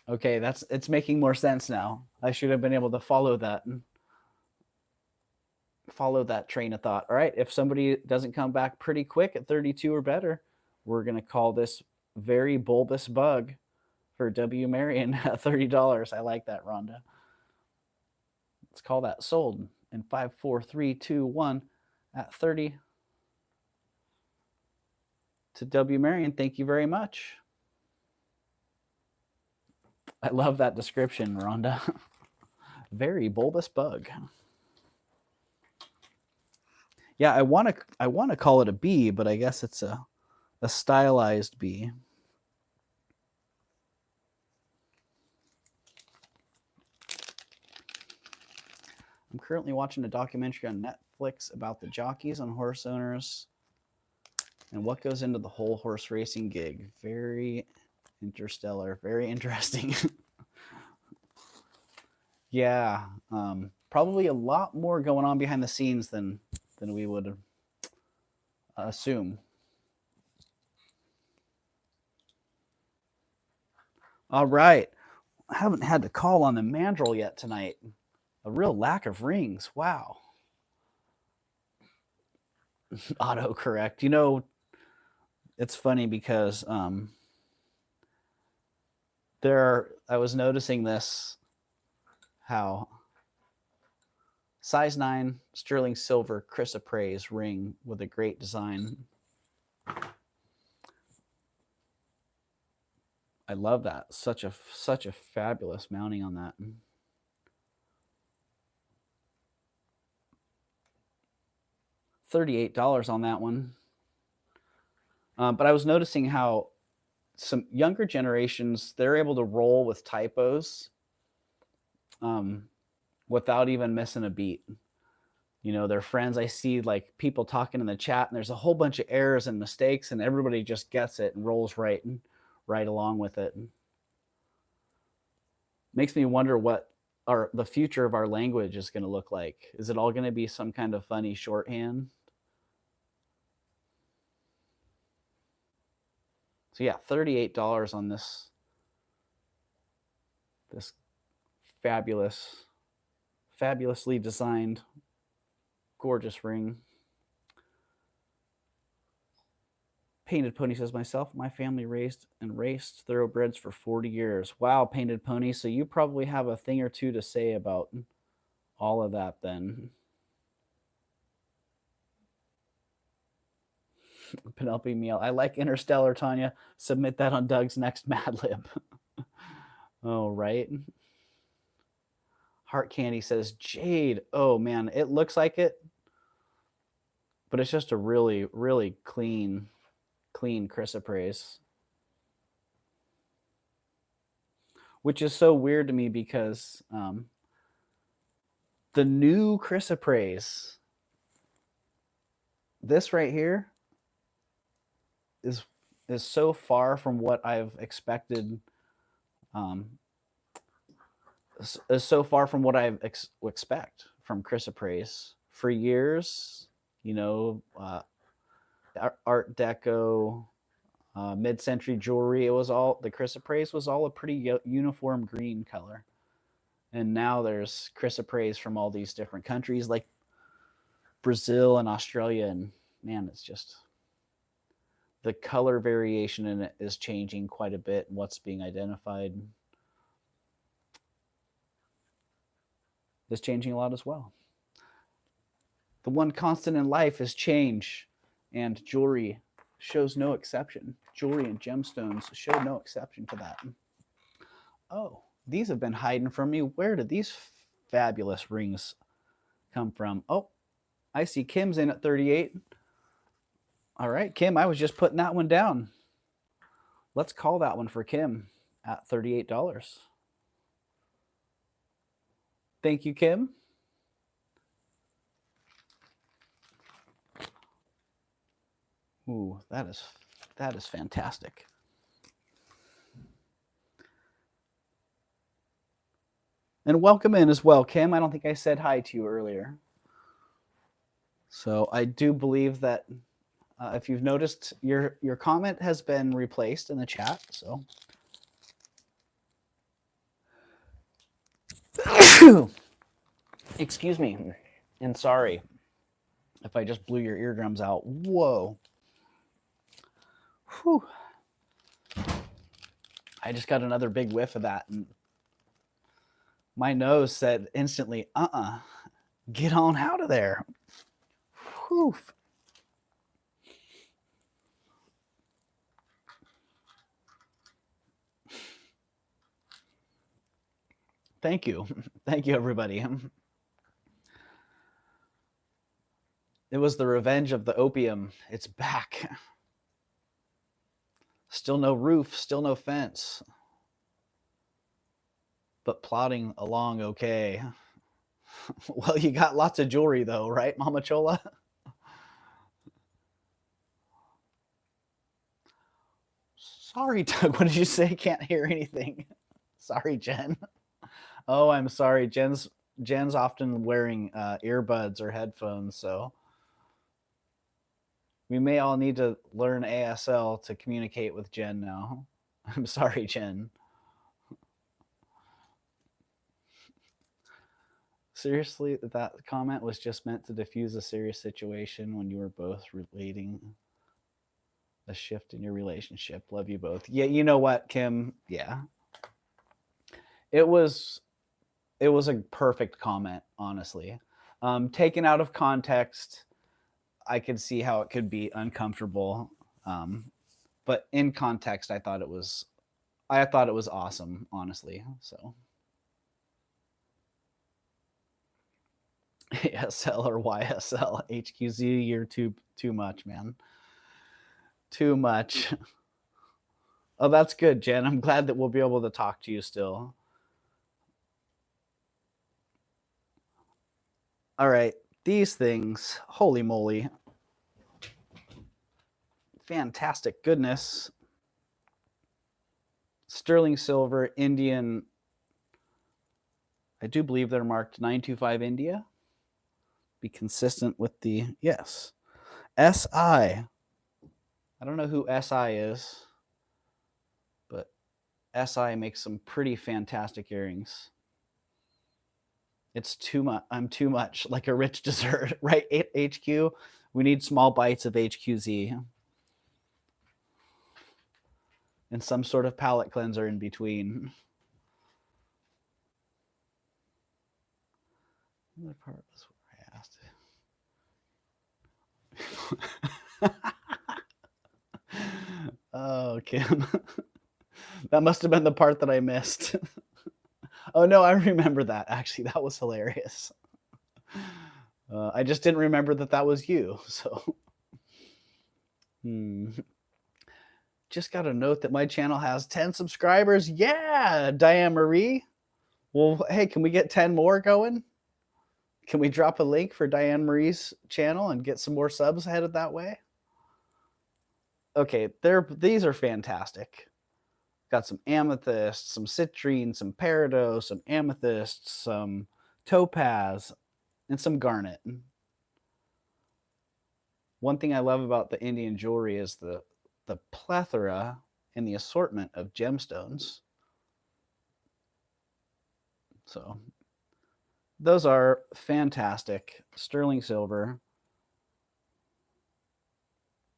Okay, it's making more sense now. I should have been able to follow that train of thought. All right, if somebody doesn't come back pretty quick at 32 or better, we're going to call this very bulbous bug for W. Marion at $30. I like that, Rhonda. Let's call that sold in 5, 4, 3, 2, 1 at 30 to W. Marion. Thank you very much. I love that description, Rhonda. Very bulbous bug. Yeah, I want to call it a B, but I guess it's a stylized B. I'm currently watching a documentary on Netflix about the jockeys and horse owners and what goes into the whole horse racing gig. Very interstellar, very interesting. Yeah, probably a lot more going on behind the scenes than we would assume. All right. I haven't had to call on the mandrel yet tonight. A real lack of rings. Wow. Autocorrect. You know, it's funny because I was noticing this, how size 9 sterling silver chrysoprase ring with a great design. I love that. Such a fabulous mounting on that. $38 on that one. But I was noticing how some younger generations, they're able to roll with typos without even missing a beat. You know, their friends, I see like people talking in the chat and there's a whole bunch of errors and mistakes and everybody just gets it and rolls right along with it. Makes me wonder what the future of our language is going to look like. Is it all going to be some kind of funny shorthand? So yeah, $38 on this fabulously designed, gorgeous ring. Painted Pony says, myself, my family raised and raced thoroughbreds for 40 years. Wow, Painted Pony. So you probably have a thing or two to say about all of that then. Penelope Meal. I like Interstellar, Tanya. Submit that on Doug's next Mad Lib. Oh, right. Heart Candy says, Jade. Oh, man. It looks like it, but it's just a really, really clean chrysoprase. Which is so weird to me because the new chrysoprase, this right here, is so far from what I've expected. Is so far from what I expect from chrysoprase. For years, you know, Art Deco, mid-century jewelry, it was all, the chrysoprase was all a pretty uniform green color. And now there's chrysoprase from all these different countries like Brazil and Australia, and man, it's just, the color variation in it is changing quite a bit, and what's being identified is changing a lot as well. The one constant in life is change, and jewelry shows no exception. Jewelry and gemstones show no exception to that. Oh, these have been hiding from me. Where did these fabulous rings come from? Oh, I see Kim's in at 38. All right, Kim, I was just putting that one down. Let's call that one for Kim at $38. Thank you, Kim. Ooh, that is fantastic. And welcome in as well, Kim. I don't think I said hi to you earlier. So I do believe that if you've noticed, your comment has been replaced in the chat. So excuse me, and sorry if I just blew your eardrums out. Whoa. Whew. I just got another big whiff of that, and my nose said instantly, get on out of there. Whew. Thank you. Thank you, everybody. It was the revenge of the opium. It's back. Still no roof, still no fence, but plodding along okay. Well, you got lots of jewelry though, right, Mama Chola? Sorry, Doug, what did you say? Can't hear anything. Sorry, Jen. Oh, I'm sorry. Jen's often wearing earbuds or headphones, so we may all need to learn ASL to communicate with Jen now. I'm sorry, Jen. Seriously, that comment was just meant to diffuse a serious situation when you were both relating a shift in your relationship. Love you both. Yeah, you know what, Kim? Yeah. It was a perfect comment, honestly. Taken out of context, I could see how it could be uncomfortable. But in context, I thought it was awesome, honestly. So ASL or YSL, HQZ, you're too much, man. Too much. Oh, that's good, Jen. I'm glad that we'll be able to talk to you still. All right, these things, holy moly. Fantastic goodness. Sterling silver, Indian. I do believe they're marked 925 India. Be consistent with the, yes. SI. I don't know who SI is, but SI makes some pretty fantastic earrings. It's too much. I'm too much, like a rich dessert, right? HQ. We need small bites of HQZ and some sort of palate cleanser in between. The part was where I asked. Oh, Kim. That must have been the part that I missed. Oh, no, I remember that. Actually, that was hilarious. I just didn't remember that was you. So, just got a note that my channel has 10 subscribers. Yeah, Diane Marie. Well, hey, can we get 10 more going? Can we drop a link for Diane Marie's channel and get some more subs headed that way? Okay, these are fantastic. Got some amethyst, some citrine, some peridot, some amethyst, some topaz, and some garnet. One thing I love about the Indian jewelry is the plethora and the assortment of gemstones. So those are fantastic. Sterling silver.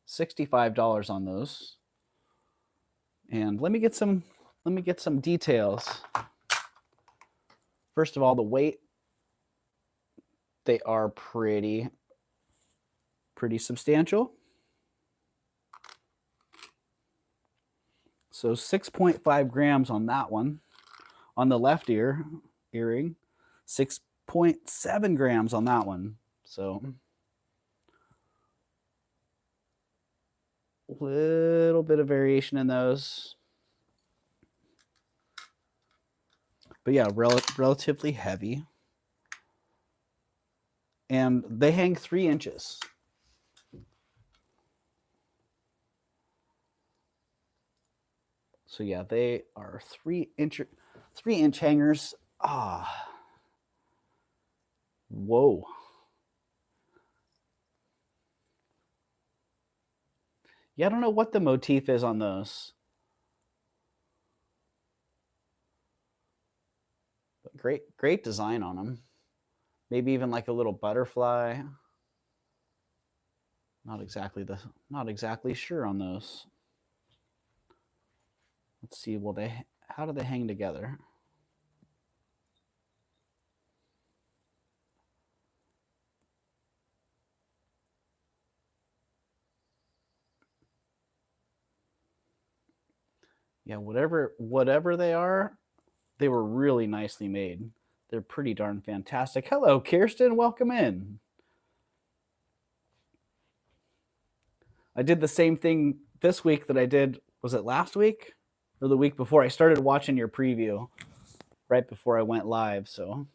$65 on those. And let me get some details. First of all, the weight. They are pretty substantial. So 6.5 grams on that one. On the left earring, 6.7 grams on that one. So a little bit of variation in those. But yeah, relatively heavy. And they hang 3 inches. So yeah, they are 3-inch hangers. Ah. Whoa. Yeah, I don't know what the motif is on those. But great design on them. Maybe even like a little butterfly. Not exactly sure on those. Let's see, how do they hang together? Yeah, whatever they are, they were really nicely made. They're pretty darn fantastic. Hello, Kirsten. Welcome in. I did the same thing this week that I did, was it last week or the week before? I started watching your preview right before I went live, so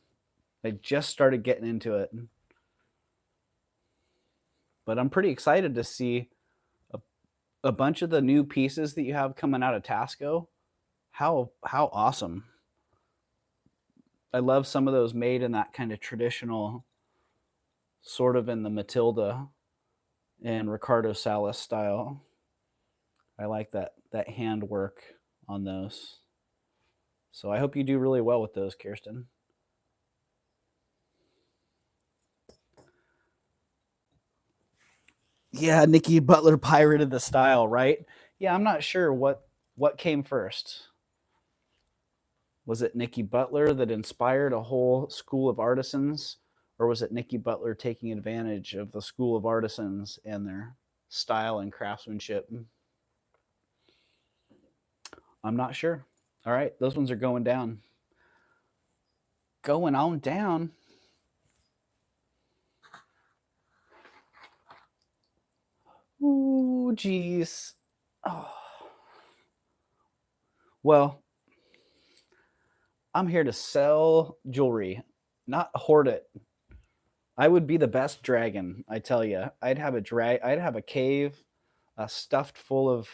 I just started getting into it. But I'm pretty excited to see a bunch of the new pieces that you have coming out of Tasco. How awesome. I love some of those made in that kind of traditional, sort of in the Matilda and Ricardo Salas style. I like that handwork on those. So I hope you do really well with those, Kirsten. Yeah, Nikki Butler pirated the style, right? Yeah, I'm not sure what came first. Was it Nikki Butler that inspired a whole school of artisans, or was it Nikki Butler taking advantage of the school of artisans and their style and craftsmanship? I'm not sure. All right, those ones are going down. Going on down. Ooh, geez. Oh. Well, I'm here to sell jewelry, not hoard it. I would be the best dragon, I tell you. I'd have a cave stuffed full of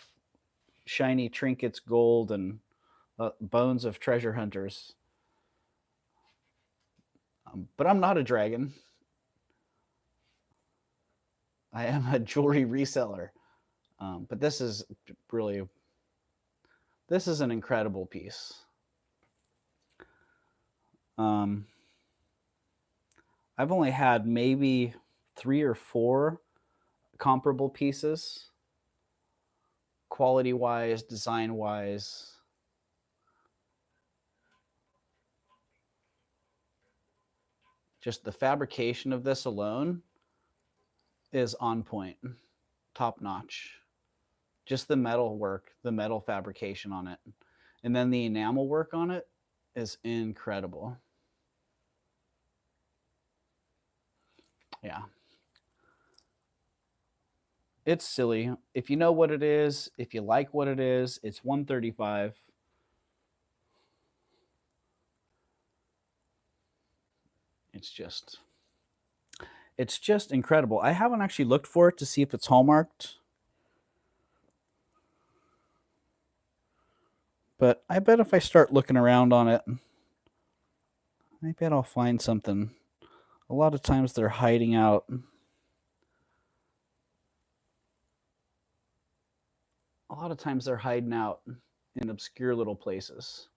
shiny trinkets, gold, and bones of treasure hunters. But I'm not a dragon. I am a jewelry reseller. But this is an incredible piece. I've only had maybe 3 or 4 comparable pieces, quality-wise, design-wise. Just the fabrication of this alone is on point, top notch. Just the metal work, the metal fabrication on it. And then the enamel work on it is incredible. Yeah. It's silly. If you know what it is, if you like what it is, it's $135. It's just incredible. I haven't actually looked for it to see if it's hallmarked. But I bet if I start looking around on it, I bet I'll find something. A lot of times they're hiding out. A lot of times they're hiding out in obscure little places.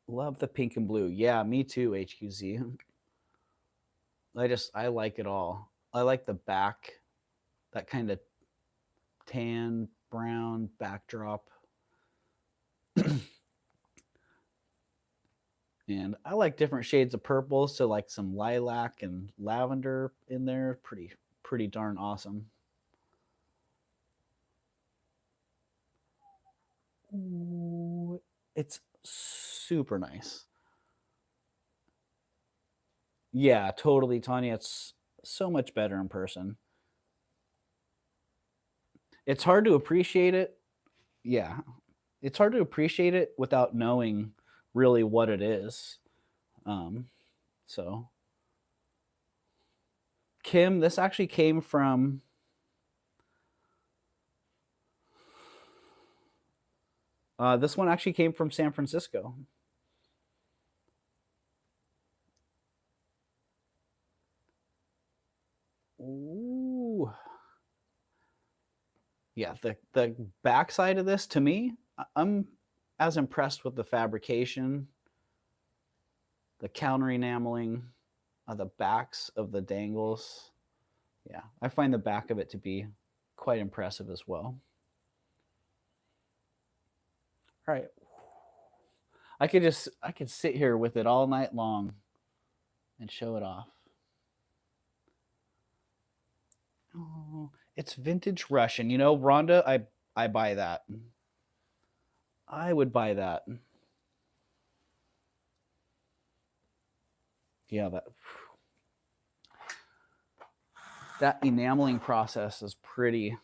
Love the pink and blue. Yeah, me too, HQZ. I like it all. I like the back, that kind of tan, brown backdrop. And I like different shades of purple, so like some lilac and lavender in there. Pretty darn awesome. Ooh, it's super nice. Yeah, totally, Tanya. It's so much better in person. It's hard to appreciate it. Yeah. It's hard to appreciate it without knowing really what it is. So Kim, this actually came from this one actually came from San Francisco. Ooh. Yeah, the backside of this, to me, I'm as impressed with the fabrication, the counter enameling, the backs of the dangles. Yeah, I find the back of it to be quite impressive as well. All right. I could sit here with it all night long and show it off. Oh, it's vintage Russian. You know, Rhonda, I buy that. I would buy that. Yeah, that enameling process is pretty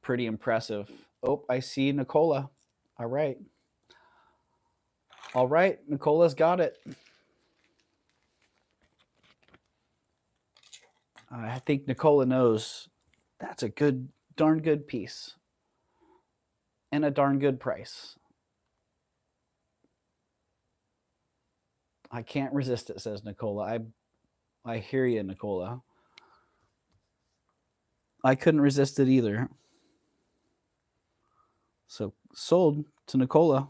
impressive. Oh, I see Nicola. All right. All right, Nicola's got it. I think Nicola knows that's a darn good piece and a darn good price. I can't resist it, says Nicola. I hear you, Nicola. I couldn't resist it either. So sold to Nicola.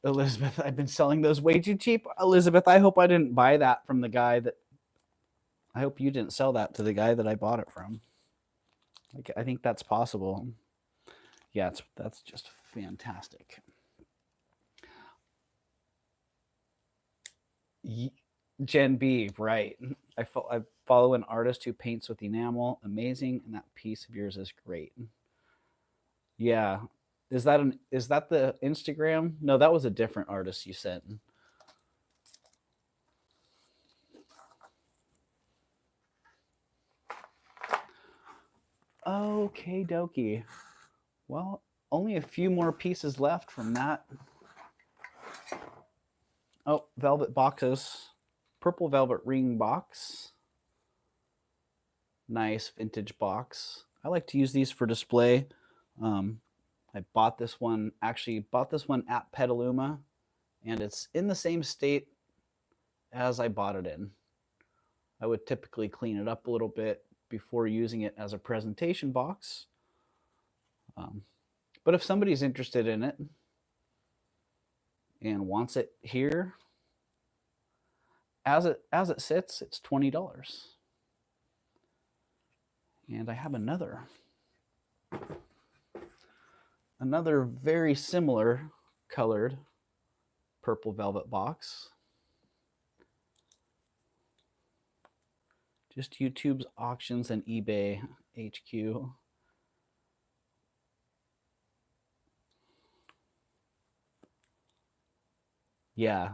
Elizabeth, I've been selling those way too cheap. Elizabeth, I hope I didn't buy that from the guy that. I hope you didn't sell that to the guy that I bought it from. Like, I think that's possible. Yeah, that's just fantastic. Gen B, right? I follow an artist who paints with enamel. Amazing, and that piece of yours is great. Yeah, is that the Instagram? No, that was a different artist you sent. Okay, dokie. Well, only a few more pieces left from that. Oh, velvet boxes. Purple velvet ring box. Nice vintage box. I like to use these for display. I bought this one at Petaluma, and it's in the same state as I bought it in. I would typically clean it up a little bit before using it as a presentation box. But if somebody's interested in it and wants it here, as it sits, it's $20. And I have another very similar colored purple velvet box. Just YouTube's auctions and eBay HQ. Yeah,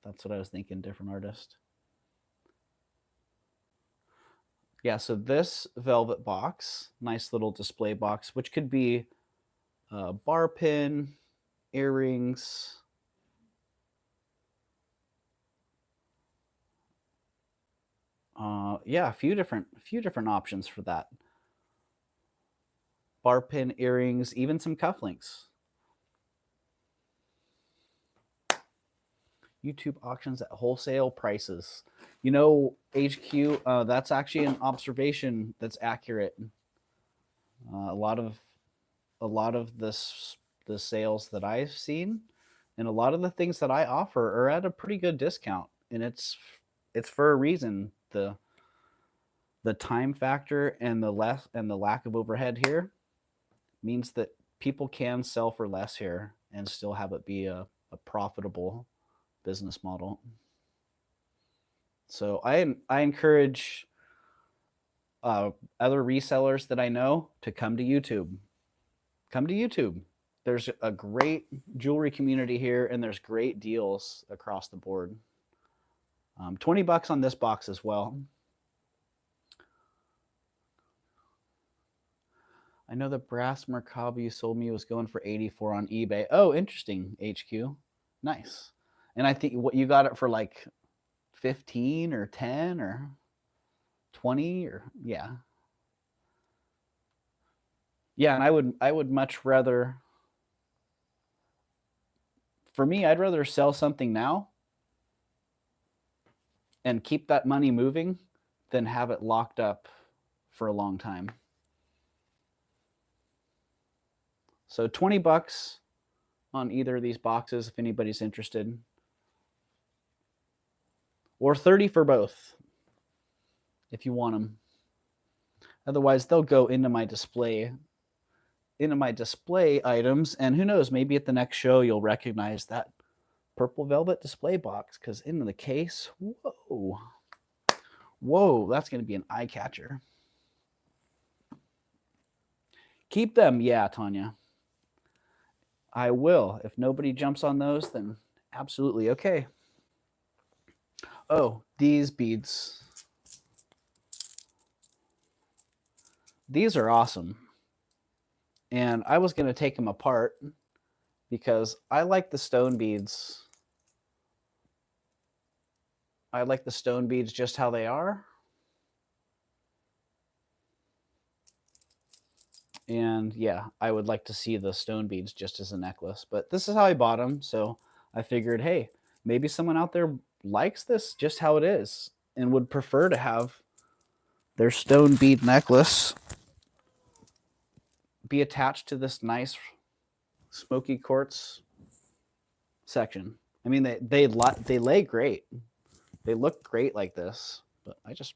that's what I was thinking, different artist. Yeah, so this velvet box, nice little display box, which could be a bar pin, earrings. Yeah, a few different options for that. Bar pin, earrings, even some cufflinks. YouTube auctions at wholesale prices. You know, HQ, that's actually an observation that's accurate. A lot of the sales that I've seen, and a lot of the things that I offer are at a pretty good discount, and it's for a reason. The time factor and the lack of overhead here means that people can sell for less here and still have it be a profitable business model. So I encourage other resellers that I know to come to YouTube. Come to YouTube. There's a great jewelry community here, and there's great deals across the board. $20 on this box as well. I know the brass Merkaba you sold me was going for $84 on eBay. Oh, interesting, HQ. Nice. And I think what you got it for, like 15 or 10 or 20 or yeah. Yeah, and I would much rather, for me, I'd rather sell something now and keep that money moving than have it locked up for a long time. So $20 on either of these boxes if anybody's interested. Or $30 for both if you want them. Otherwise, they'll go into my display items, and who knows, maybe at the next show you'll recognize that purple velvet display box, because into the case, whoa, that's going to be an eye catcher. Keep them, yeah, Tanya. I will. If nobody jumps on those, then absolutely okay. Oh, these beads. These are awesome. And I was going to take them apart because I like the stone beads. I like the stone beads just how they are. And yeah, I would like to see the stone beads just as a necklace. But this is how I bought them. So I figured, hey, maybe someone out there likes this just how it is and would prefer to have their stone bead necklace be attached to this nice smoky quartz section. I mean, they lay great. They look great like this, but I just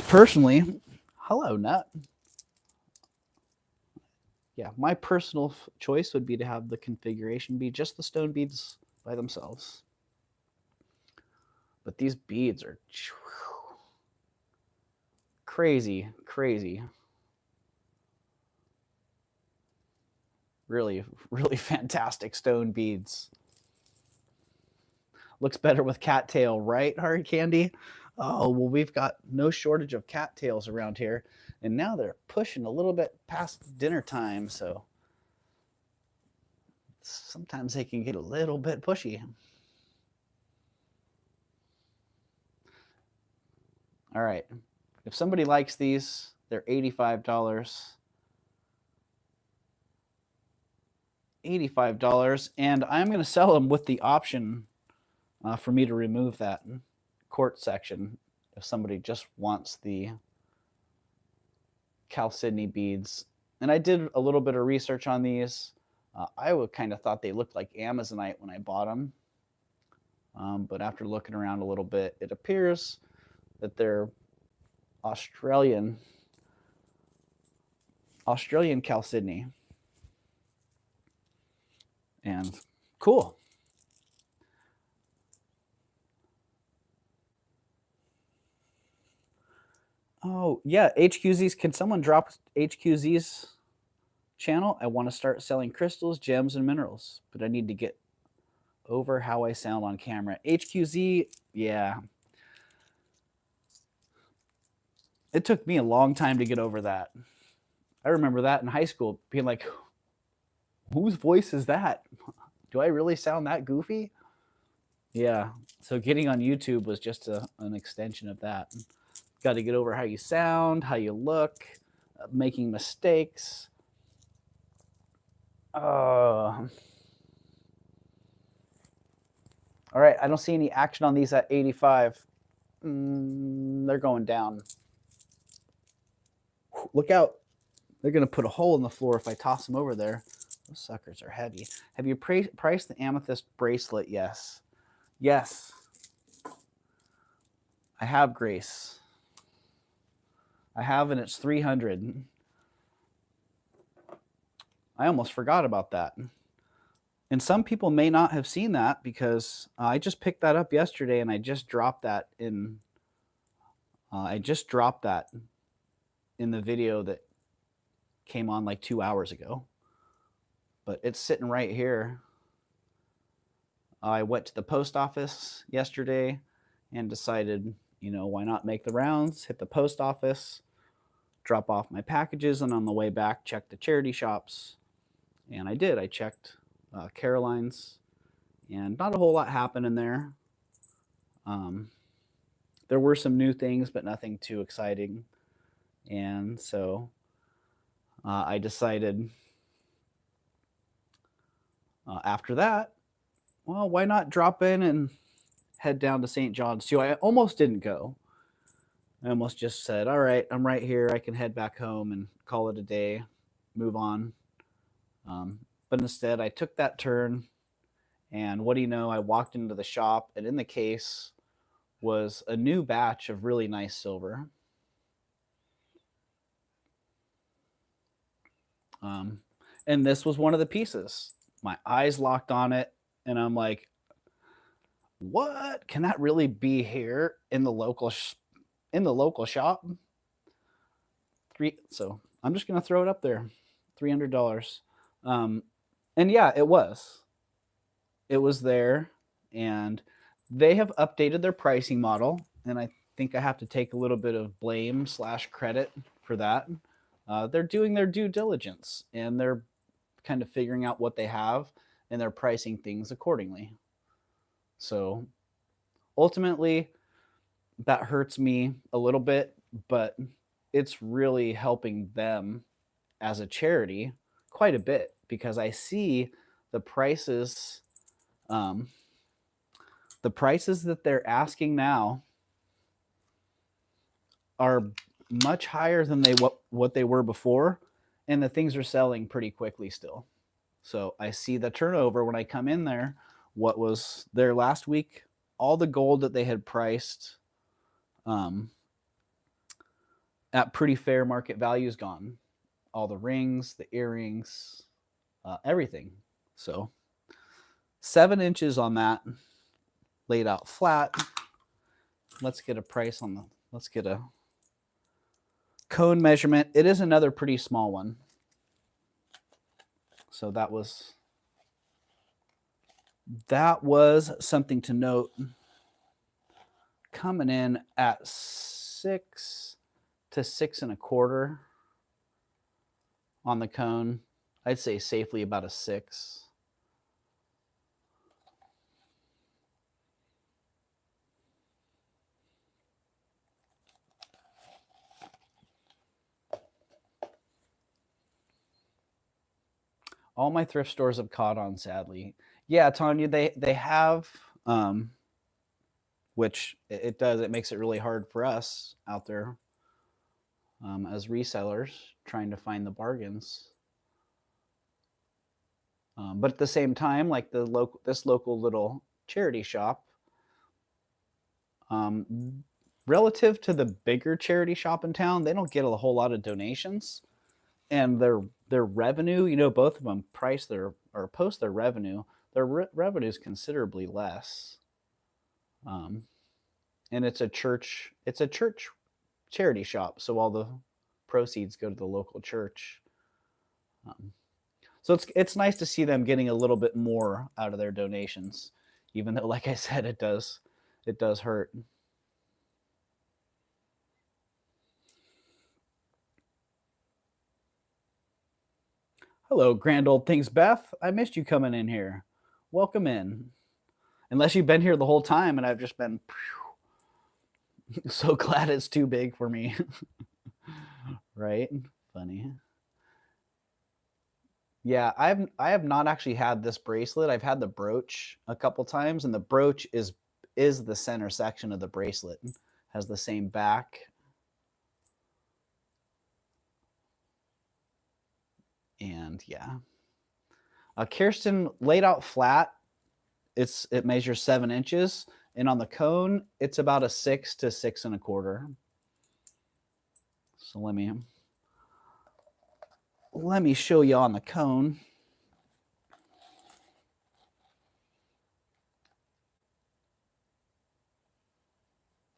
personally, hello nut. Yeah, my personal choice would be to have the configuration be just the stone beads by themselves. But these beads are crazy, crazy. Really, really fantastic stone beads. Looks better with cattail, right, Hard Candy? Oh, well, we've got no shortage of cattails around here. And now they're pushing a little bit past dinner time, so sometimes they can get a little bit pushy. All right. If somebody likes these, they're $85. $85, and I'm going to sell them with the option for me to remove that court section if somebody just wants the chalcedony beads. And I did a little bit of research on these. I would kind of thought they looked like Amazonite when I bought them. But after looking around a little bit, it appears that they're Australian chalcedony. And cool. Oh, yeah, HQZ's. Can someone drop HQZ's channel? I want to start selling crystals, gems, and minerals, but I need to get over how I sound on camera. HQZ, yeah. It took me a long time to get over that. I remember that in high school, being like, whose voice is that? Do I really sound that goofy? Yeah, so getting on YouTube was just an extension of that. Got to get over how you sound, how you look, making mistakes. All right, I don't see any action on these at 85. They're going down. Look out. They're going to put a hole in the floor if I toss them over there. Those suckers are heavy. Have you priced the amethyst bracelet? Yes. Yes. I have, Grace. I have, and it's 300. I almost forgot about that. And some people may not have seen that because I just picked that up yesterday and I just dropped that in. I just dropped that in the video that came on like 2 hours ago. But it's sitting right here. I went to the post office yesterday and decided, why not make the rounds, hit the post office, drop off my packages, and on the way back, check the charity shops. And I did. I checked Caroline's, and not a whole lot happened in there. There were some new things, but nothing too exciting. And so I decided after that, well, why not drop in and head down to St. John's too? I almost didn't go. I almost just said, all right, I'm right here. I can head back home and call it a day, move on. But instead, I took that turn, and what do you know? I walked into the shop, and in the case was a new batch of really nice silver. And this was one of the pieces. My eyes locked on it, and I'm like, what? Can that really be here in the local shop? So I'm just gonna throw it up there, $300. And yeah, it was there, and they have updated their pricing model, and I think I have to take a little bit of blame / credit for that. They're doing their due diligence, and they're kind of figuring out what they have, and they're pricing things accordingly. So ultimately, that hurts me a little bit, but it's really helping them as a charity quite a bit, because I see the prices that they're asking now are much higher than what they were before, and the things are selling pretty quickly still. So I see the turnover when I come in there. What was there last week? All the gold that they had priced at pretty fair market value is gone. All the rings, the earrings, everything. So 7 inches on that, laid out flat. Let's get a price on the, let's get a cone measurement. It is another pretty small one. So that was something to note. Coming in at 6 to 6 1/4 on the cone. I'd say safely about a 6. All my thrift stores have caught on, sadly. Yeah, Tanya, they have, which it does. It makes it really hard for us out there as resellers trying to find the bargains. But at the same time, like this local little charity shop, relative to the bigger charity shop in town, they don't get a whole lot of donations, and their revenue, you know, both of them post their revenue. Their revenue is considerably less. And it's a church charity shop, so all the proceeds go to the local church. So it's nice to see them getting a little bit more out of their donations, even though, like I said, it does hurt. Hello, grand old things, Beth. I missed you coming in here. Welcome in. Unless you've been here the whole time and I've just been so glad it's too big for me. Right? Funny. Yeah, I have not actually had this bracelet. I've had the brooch a couple times, and the brooch is the center section of the bracelet. Has the same back. And yeah. Kirsten laid out flat. It measures 7 inches, and on the cone, it's about a 6 to 6 1/4. So let me show you on the cone.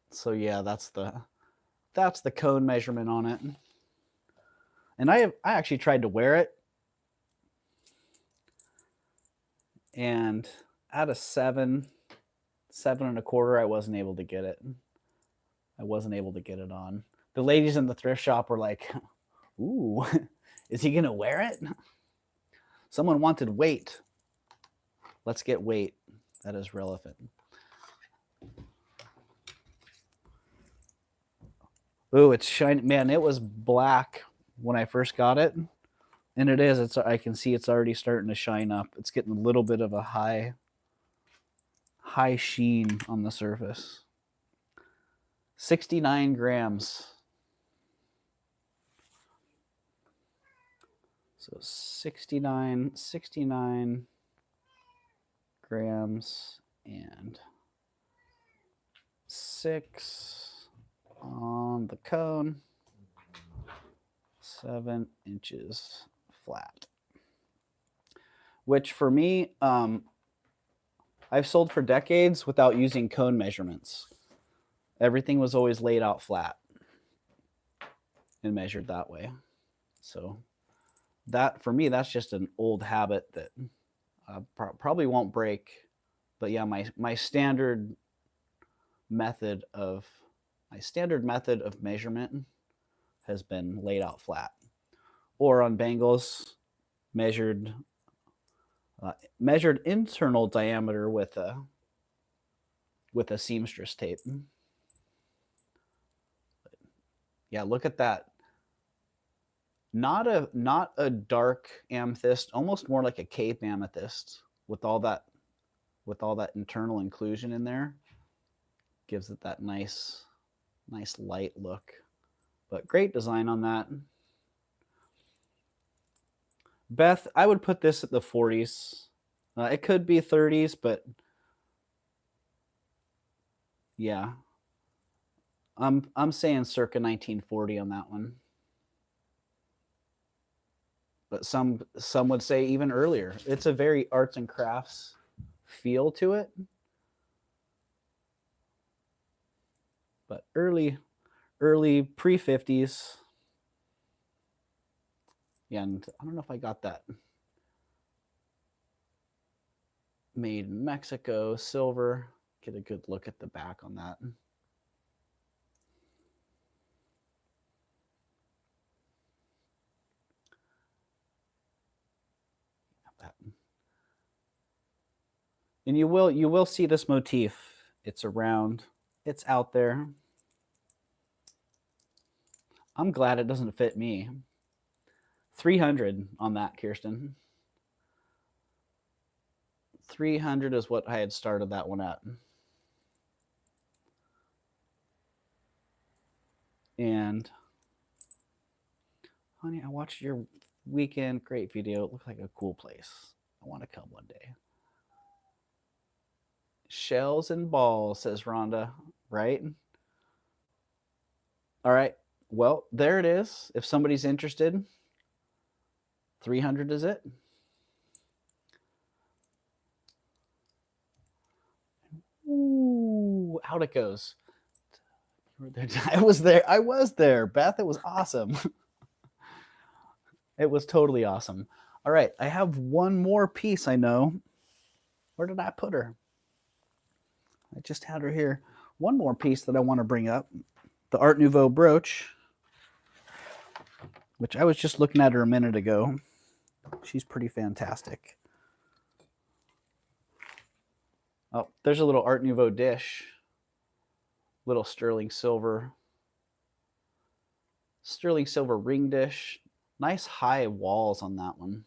So yeah, that's the cone measurement on it. And I actually tried to wear it, and at a 7 1/4, I wasn't able to get it. I wasn't able to get it on. The ladies in the thrift shop were like, "Ooh, is he gonna wear it?" Someone wanted weight. Let's get weight. That is relevant. Ooh, it's shiny. Man, it was black when I first got it. And it is. I can see it's already starting to shine up. It's getting a little bit of a high sheen on the surface. 69 grams. So 69 grams and 6 on the cone. 7 inches flat. Which for me, I've sold for decades without using cone measurements. Everything was always laid out flat and measured that way. So that, for me, that's just an old habit that probably won't break. But yeah, my standard method of measurement has been laid out flat, or on bangles, measured internal diameter with a seamstress tape. Yeah, look at that. Not a dark amethyst, almost more like a Cape amethyst with all that internal inclusion in there. Gives it that nice light look. But great design on that. Beth, I would put this at the 40s. It could be 30s, but yeah. I'm saying circa 1940 on that one. But some would say even earlier. It's a very arts and crafts feel to it. But early pre-50s. Yeah, and I don't know if I got that. Made in Mexico, silver. Get a good look at the back on that. And you will see this motif. It's around, it's out there. I'm glad it doesn't fit me. 300 on that, Kirsten. 300 is what I had started that one at. And honey, I watched your weekend great video. It looked like a cool place. I want to come one day. Shells and balls, says Rhonda, right? All right. Well, there it is. If somebody's interested, 300 is it. Ooh, out it goes. I was there. Beth, it was awesome. It was totally awesome. All right, I have one more piece I know. Where did I put her? I just had her here. One more piece that I want to bring up. The Art Nouveau brooch, which I was just looking at her a minute ago. She's pretty fantastic. Oh, there's a little Art Nouveau dish. Little sterling silver ring dish. Nice high walls on that one.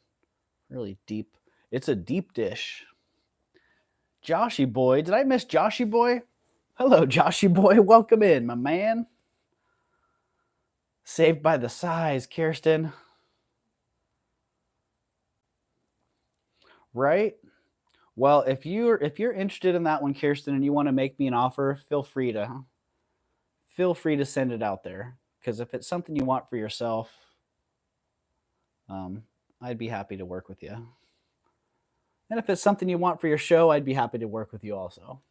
Really deep. It's a deep dish. Joshy boy. Did I miss Joshy boy? Hello, Joshy boy. Welcome in, my man. Saved by the size, Kirsten. Right? Well, if you're interested in that one, Kirsten, and you want to make me an offer, feel free to send it out there. Because if it's something you want for yourself, I'd be happy to work with you. And if it's something you want for your show, I'd be happy to work with you also.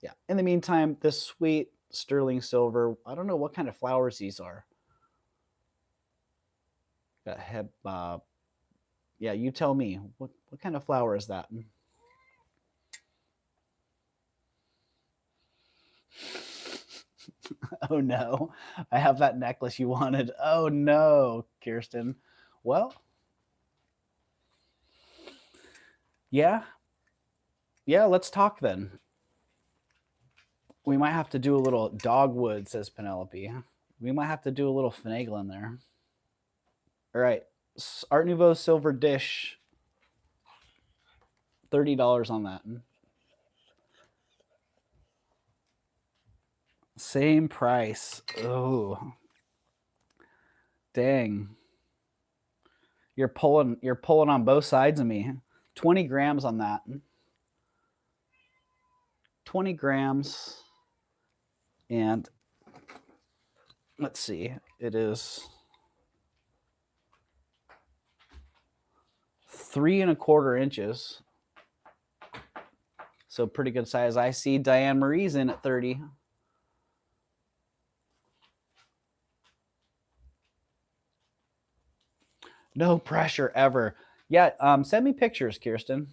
Yeah. In the meantime, this sweet sterling silver, I don't know what kind of flowers these are. Yeah, you tell me. What kind of flower is that? Oh no, I have that necklace you wanted. Oh no, Kirsten. Well, yeah, let's talk then. We might have to do a little dogwood, says Penelope. We might have to do a little finagling there. All right, Art Nouveau silver dish, $30 on that. Same price. Oh, dang. You're pulling on both sides of me. 20 grams on that. 20 grams. And let's see, it is 3 1/4 inches. So pretty good size. I see Diane Marie's in at 30. No pressure ever. Yeah, send me pictures, Kirsten.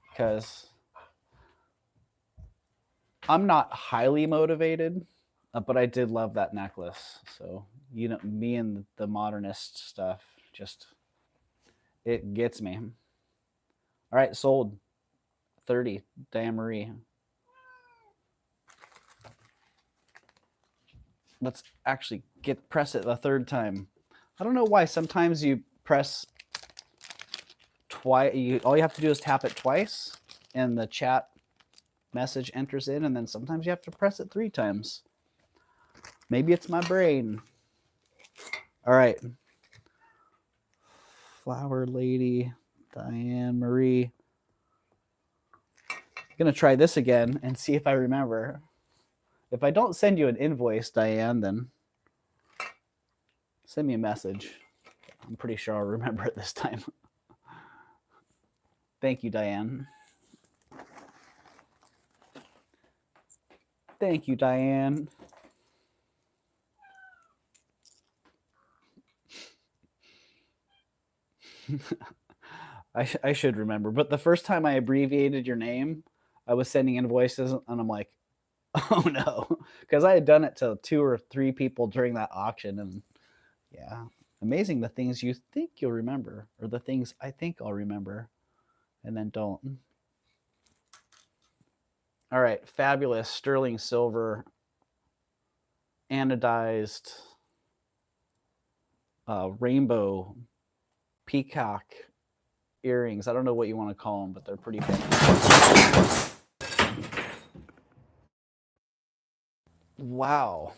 Because I'm not highly motivated, but I did love that necklace. So, you know, me and the modernist stuff, just, it gets me. All right, sold. 30, Diane Marie. Let's actually press it the third time. I don't know why. Sometimes you press twice. All you have to do is tap it twice, and the chat message enters in, and then sometimes you have to press it 3 times. Maybe it's my brain. All right. Flower Lady, Diane Marie. I'm going to try this again and see if I remember. If I don't send you an invoice, Diane, then send me a message. I'm pretty sure I'll remember it this time. Thank you, Diane. Thank you, Diane. I should remember. But the first time I abbreviated your name, I was sending invoices, and I'm like, oh no, because I had done it to 2 or 3 people during that auction, and yeah, amazing the things you think you'll remember, or the things I think I'll remember, and then don't. All right, fabulous sterling silver, anodized, rainbow, peacock earrings. I don't know what you want to call them, but they're pretty fancy. Wow.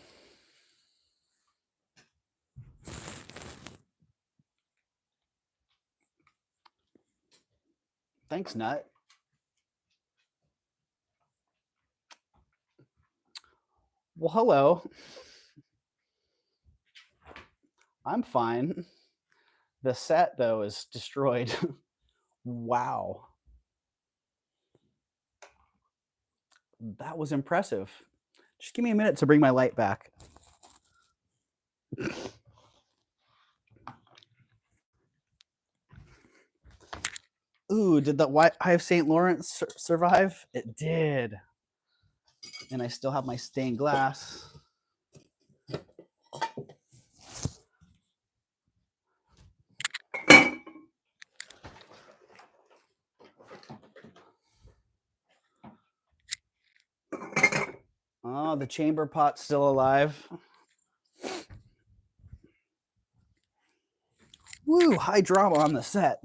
Thanks, Nut. Well, hello. I'm fine. The set, though, is destroyed. Wow. That was impressive. Just give me a minute to bring my light back. Ooh, did the Eye of St. Lawrence survive? It did. And I still have my stained glass. Oh, the chamber pot's still alive. Woo, high drama on the set.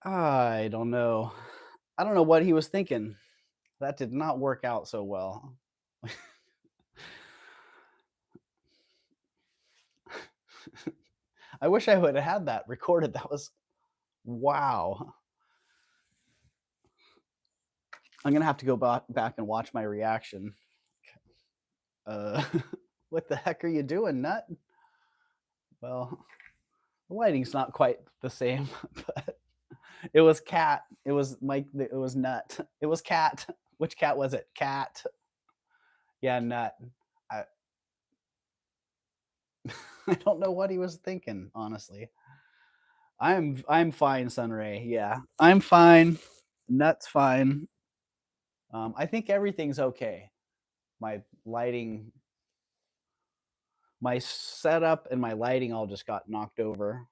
I don't know. I don't know what he was thinking. That did not work out so well. I wish I would have had that recorded. That was, wow. I'm going to have to go back and watch my reaction. What the heck are you doing, Nut? Well, the lighting's not quite the same, but it was Cat. It was Mike. It was Nut. It was Cat. Which cat was it? Cat. Yeah, Nut. I I don't know what he was thinking, honestly. I'm fine, Sunray. Yeah, I'm fine. Nut's fine. I think everything's okay. My lighting, my setup, and my lighting all just got knocked over,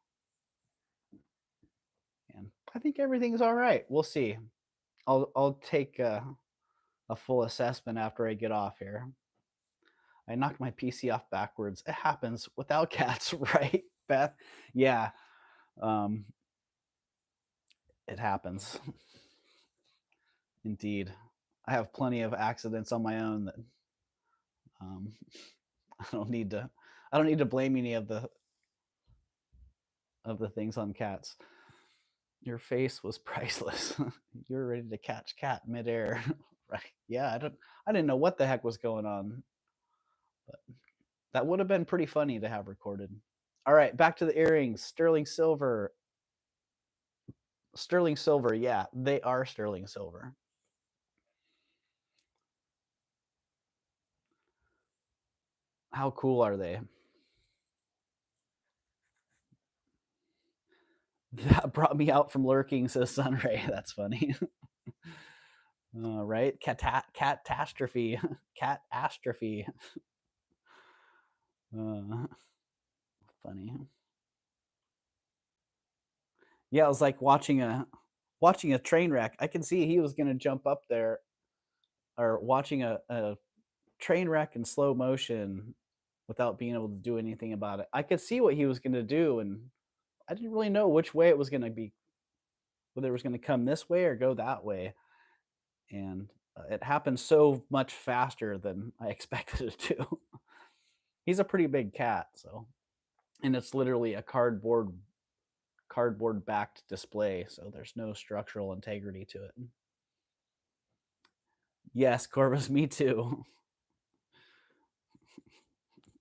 and I think everything's all right. We'll see. I'll take a full assessment after I get off here. I knocked my PC off backwards. It happens without cats, right, Beth? Yeah, it happens. Indeed. I have plenty of accidents on my own that I don't need to blame any of the things on cats. Your face was priceless. You were ready to catch cat midair. Right. Yeah, I didn't know what the heck was going on. But that would have been pretty funny to have recorded. All right, back to the earrings. Sterling silver. Sterling silver, yeah, they are sterling silver. How cool are they? That brought me out from lurking, says Sunray. That's funny. Right? Catastrophe. Catastrophe. Funny. Yeah, it was like watching a train wreck. I can see he was going to jump up there, or watching a train wreck in slow motion without being able to do anything about it. I could see what he was going to do, and I didn't really know which way it was going to be, whether it was going to come this way or go that way. And It happened so much faster than I expected it to. He's a pretty big cat, so and it's literally a cardboard backed display, so there's no structural integrity to it. Yes, Corvus, me too.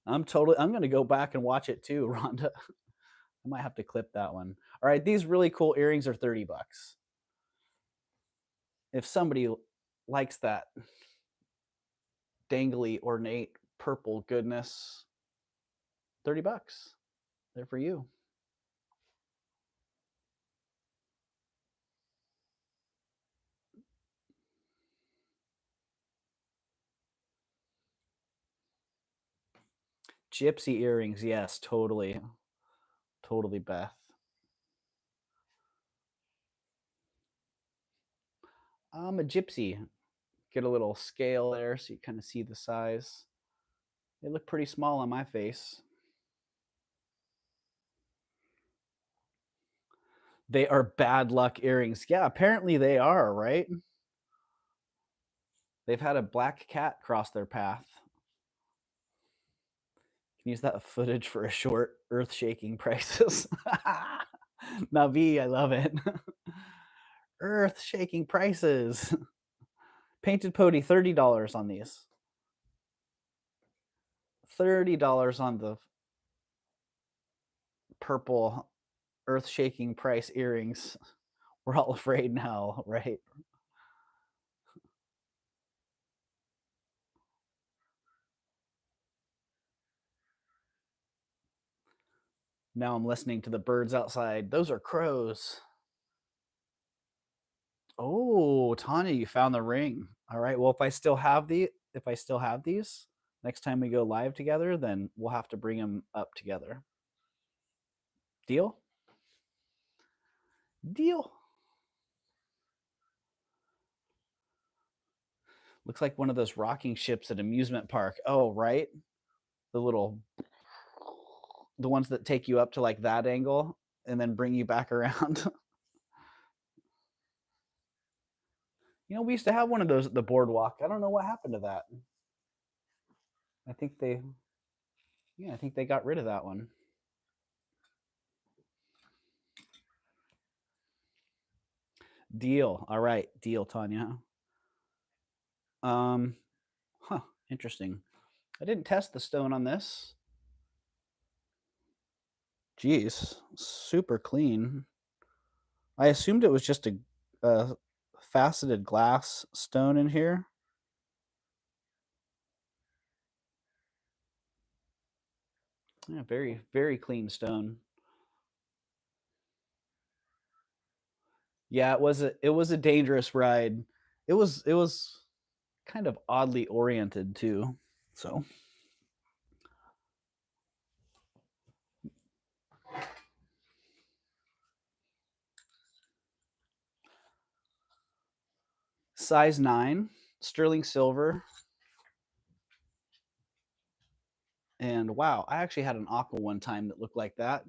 I'm going to go back and watch it too, Rhonda. I might have to clip that one. All right, these really cool earrings are 30 bucks. If somebody likes that dangly, ornate purple goodness, 30 bucks. They're for you. Gypsy earrings, yes, totally. Totally, Beth. I'm a gypsy. Get a little scale there so you kind of see the size. They look pretty small on my face. They are bad luck earrings. Yeah, apparently they are, right? They've had a black cat cross their path. Can use that footage for a short earth-shaking prices. Navi, I love it. Earth-shaking prices. Painted Pody, $30 on these. $30 on the purple earth-shaking price earrings. We're all afraid now, right? Now I'm listening to the birds outside. Those are crows. Oh, Tanya, you found the ring. All right. Well, if I still have these, next time we go live together, then we'll have to bring them up together. Deal? Deal. Looks like one of those rocking ships at amusement park. Oh, right. The ones that take you up to like that angle and then bring you back around. We used to have one of those at the boardwalk. I don't know what happened to that. I think they got rid of that one. Deal. All right, deal, Tanya. Interesting. I didn't test the stone on this. Geez, super clean. I assumed it was just a faceted glass stone in here. Yeah, very, very clean stone. Yeah, it was a dangerous ride. It was kind of oddly oriented too. So size 9, sterling silver. And wow, I actually had an aqua one time that looked like that.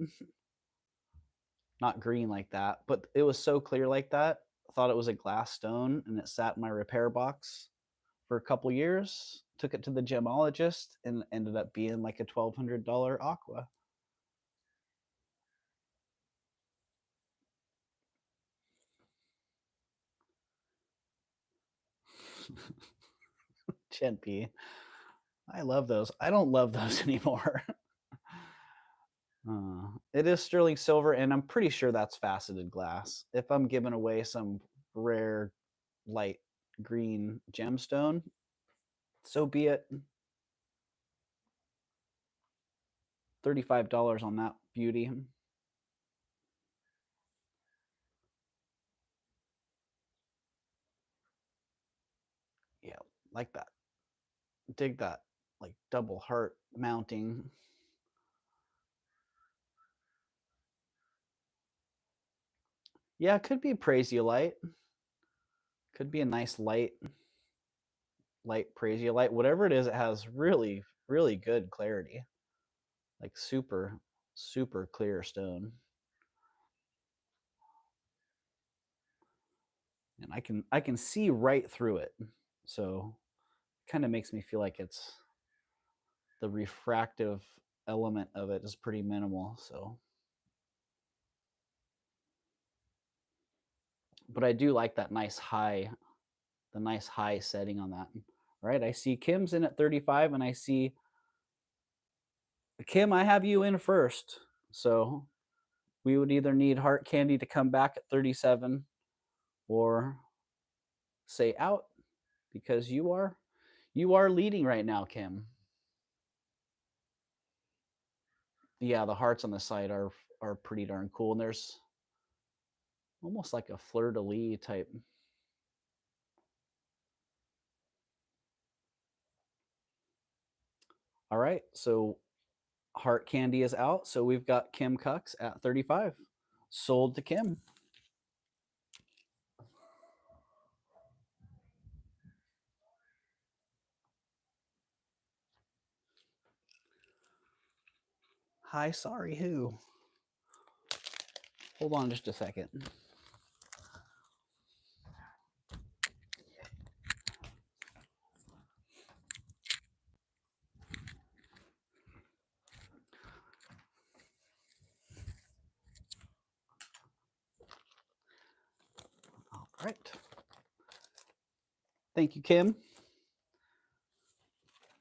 Not green like that, but it was so clear like that. I thought it was a glass stone, and it sat in my repair box for a couple years. Took it to the gemologist, and ended up being like a $1,200 aqua. Chenpy. I love those. I don't love those anymore. It is sterling silver, and I'm pretty sure that's faceted glass. If I'm giving away some rare light green gemstone, so be it. $35 on that beauty. Yeah, like that. Dig that, like double heart mounting. Yeah, it could be prasiolite. Could be a nice light prasiolite. Whatever it is, it has really, really good clarity. Like super, super clear stone. And I can see right through it. So kind of makes me feel like it's the refractive element of it is pretty minimal. So, but I do like that nice high, the nice high setting on that. Right. I see Kim's in at 35 and I see Kim, I have you in first. So we would either need Heart Candy to come back at 37 or say out because you are leading right now, Kim. Yeah, the hearts on the side are pretty darn cool, and there's almost like a fleur-de-lis type. All right, so Heart Candy is out, so we've got Kim Cucks at 35. Sold to Kim. Hi, sorry, who? Hold on just a second. All right. Thank you, Kim.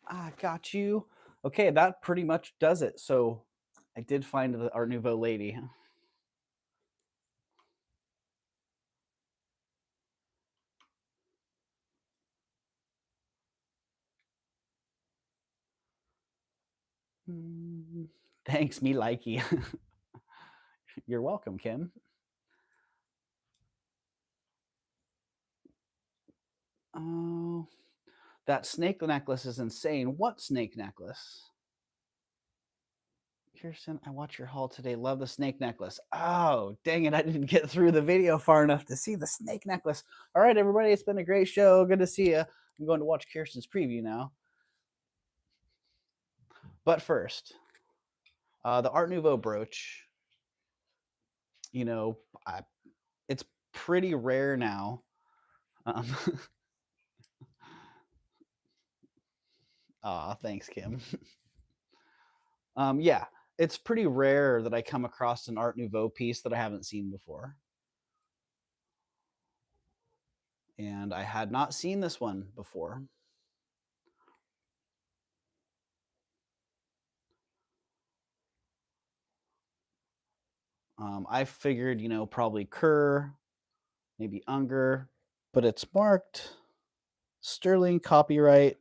I got you. Okay, that pretty much does it. So I did find the Art Nouveau lady. Thanks, me likey. You're welcome, Kim. Oh, that snake necklace is insane. What snake necklace? Kirsten, I watch your haul today. Love the snake necklace. Oh, dang it. I didn't get through the video far enough to see the snake necklace. All right, everybody. It's been a great show. Good to see you. I'm going to watch Kirsten's preview now. But first, the Art Nouveau brooch, you know, it's pretty rare now. Thanks, Kim. Yeah, it's pretty rare that I come across an Art Nouveau piece that I haven't seen before. And I had not seen this one before. I figured, you know, probably Kerr, maybe Unger, but it's marked Sterling copyright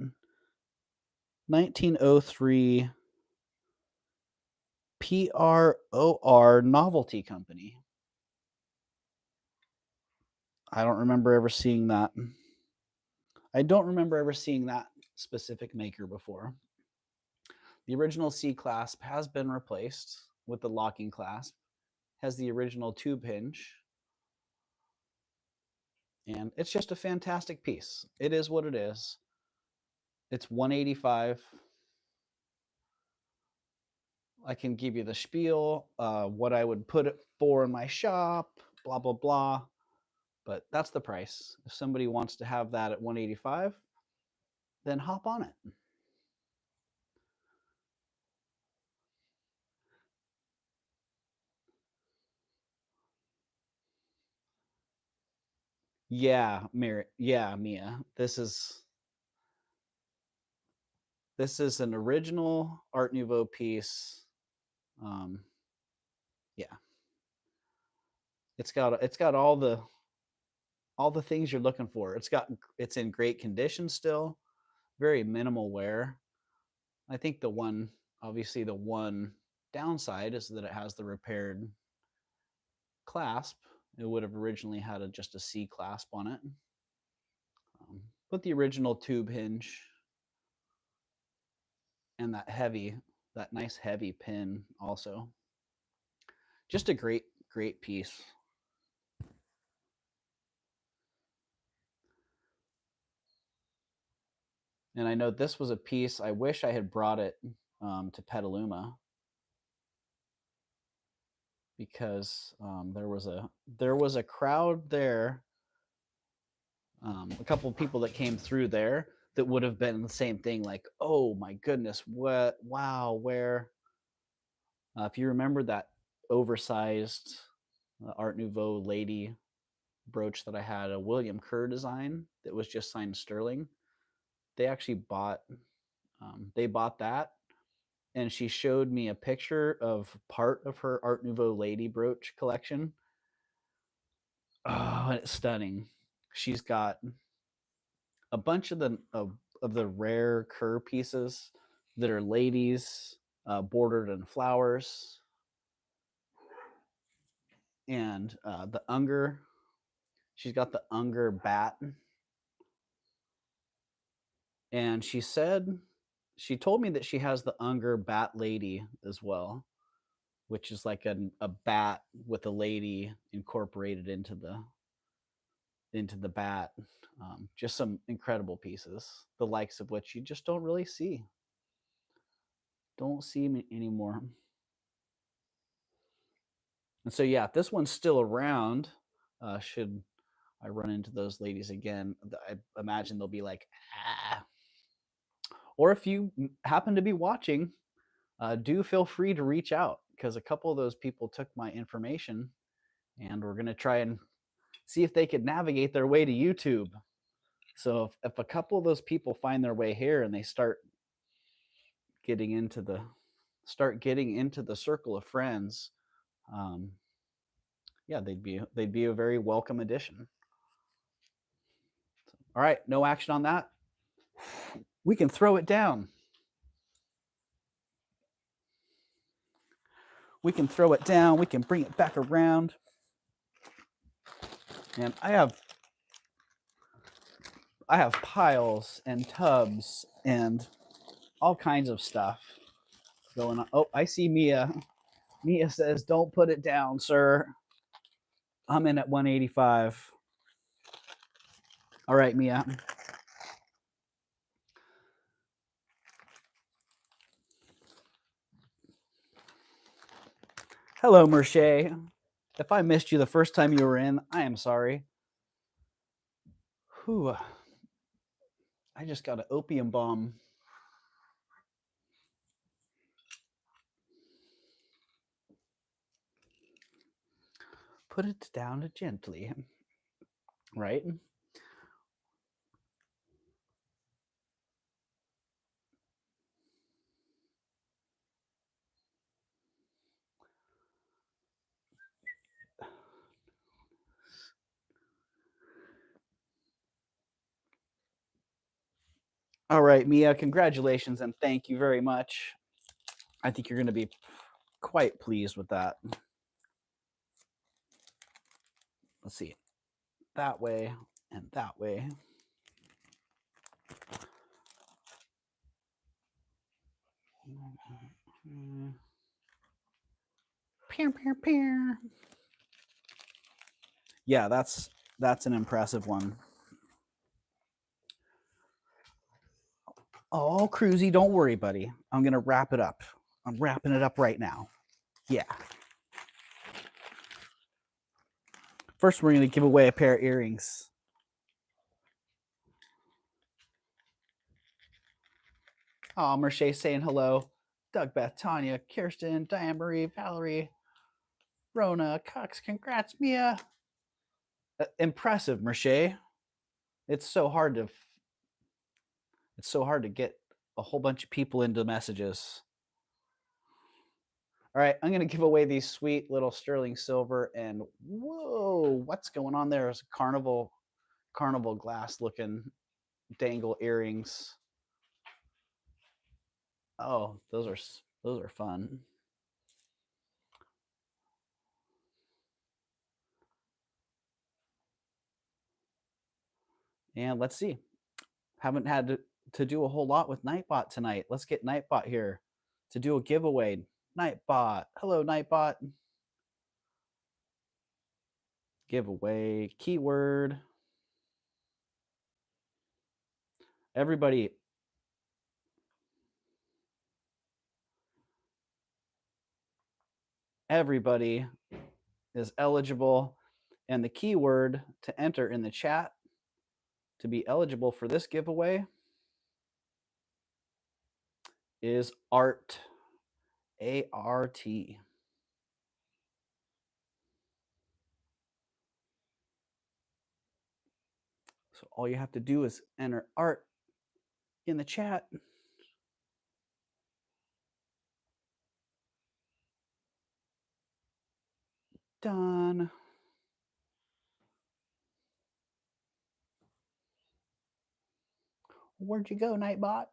1903 PROR Novelty Company. I don't remember ever seeing that. I don't remember ever seeing that specific maker before. The original C clasp has been replaced with the locking clasp, has the original tube hinge, and it's just a fantastic piece. It is what it is. It's 185. I can give you the spiel, what I would put it for in my shop, blah, blah, blah. But that's the price. If somebody wants to have that at 185, then hop on it. Yeah, yeah, Mia. This is an original Art Nouveau piece. Yeah, it's got all the things you're looking for. It's in great condition still, very minimal wear. I think obviously the one downside is that it has the repaired clasp. It would have originally had just a C clasp on it, but the original tube hinge and that nice heavy pin also. Just a great piece. And I know this was a piece. I wish I had brought it to Petaluma because there was a crowd there a couple of people that came through there that would have been the same thing, like, oh my goodness, what, wow, where. If you remember that oversized Art Nouveau lady brooch that I had, a William Kerr design that was just signed sterling, they actually bought that, and she showed me a picture of part of her Art Nouveau lady brooch collection. Oh, it's stunning. She's got a bunch of the rare Kerr pieces that are ladies, bordered in flowers, and the Unger. She's got the Unger bat, and she told me that she has the Unger bat lady as well, which is like a bat with a lady incorporated into the bat. Just some incredible pieces, the likes of which you just don't really see. Don't see them anymore. And so, yeah, if this one's still around, should I run into those ladies again, I imagine they'll be like, ah. Or if you happen to be watching, do feel free to reach out, because a couple of those people took my information, and we're going to try and see if they could navigate their way to YouTube. So if a couple of those people find their way here and they start getting into the circle of friends, yeah, they'd be a very welcome addition. All right, no action on that. We can throw it down. We can throw it down. We can bring it back around. And I have piles and tubs and all kinds of stuff going on. Oh, I see Mia. Mia says, "Don't put it down, sir." I'm in at 185. All right, Mia. Hello, Merche. If I missed you the first time you were in, I am sorry. Whew. I just got an opium bomb. Put it down gently. Right? All right, Mia, congratulations and thank you very much. I think you're going to be quite pleased with that. Let's see. That way and that way. Pew, pew, pew. Yeah, that's an impressive one. Oh, Cruzy, don't worry, buddy. I'm going to wrap it up. I'm wrapping it up right now. Yeah. First, we're going to give away a pair of earrings. Oh, Merche saying hello. Doug, Beth, Tanya, Kirsten, Diane Marie, Valerie, Rona, Cox, congrats, Mia. Impressive, Merche. It's so hard to get a whole bunch of people into messages. All right, I'm going to give away these sweet little sterling silver, and whoa, what's going on there? It's carnival glass looking dangle earrings. Oh, those are fun. And let's see. Haven't had to do a whole lot with Nightbot tonight. Let's get Nightbot here to do a giveaway. Nightbot. Hello, Nightbot. Giveaway keyword. Everybody is eligible, and the keyword to enter in the chat to be eligible for this giveaway is art, A-R-T. So all you have to do is enter art in the chat. Done. Where'd you go, Nightbot?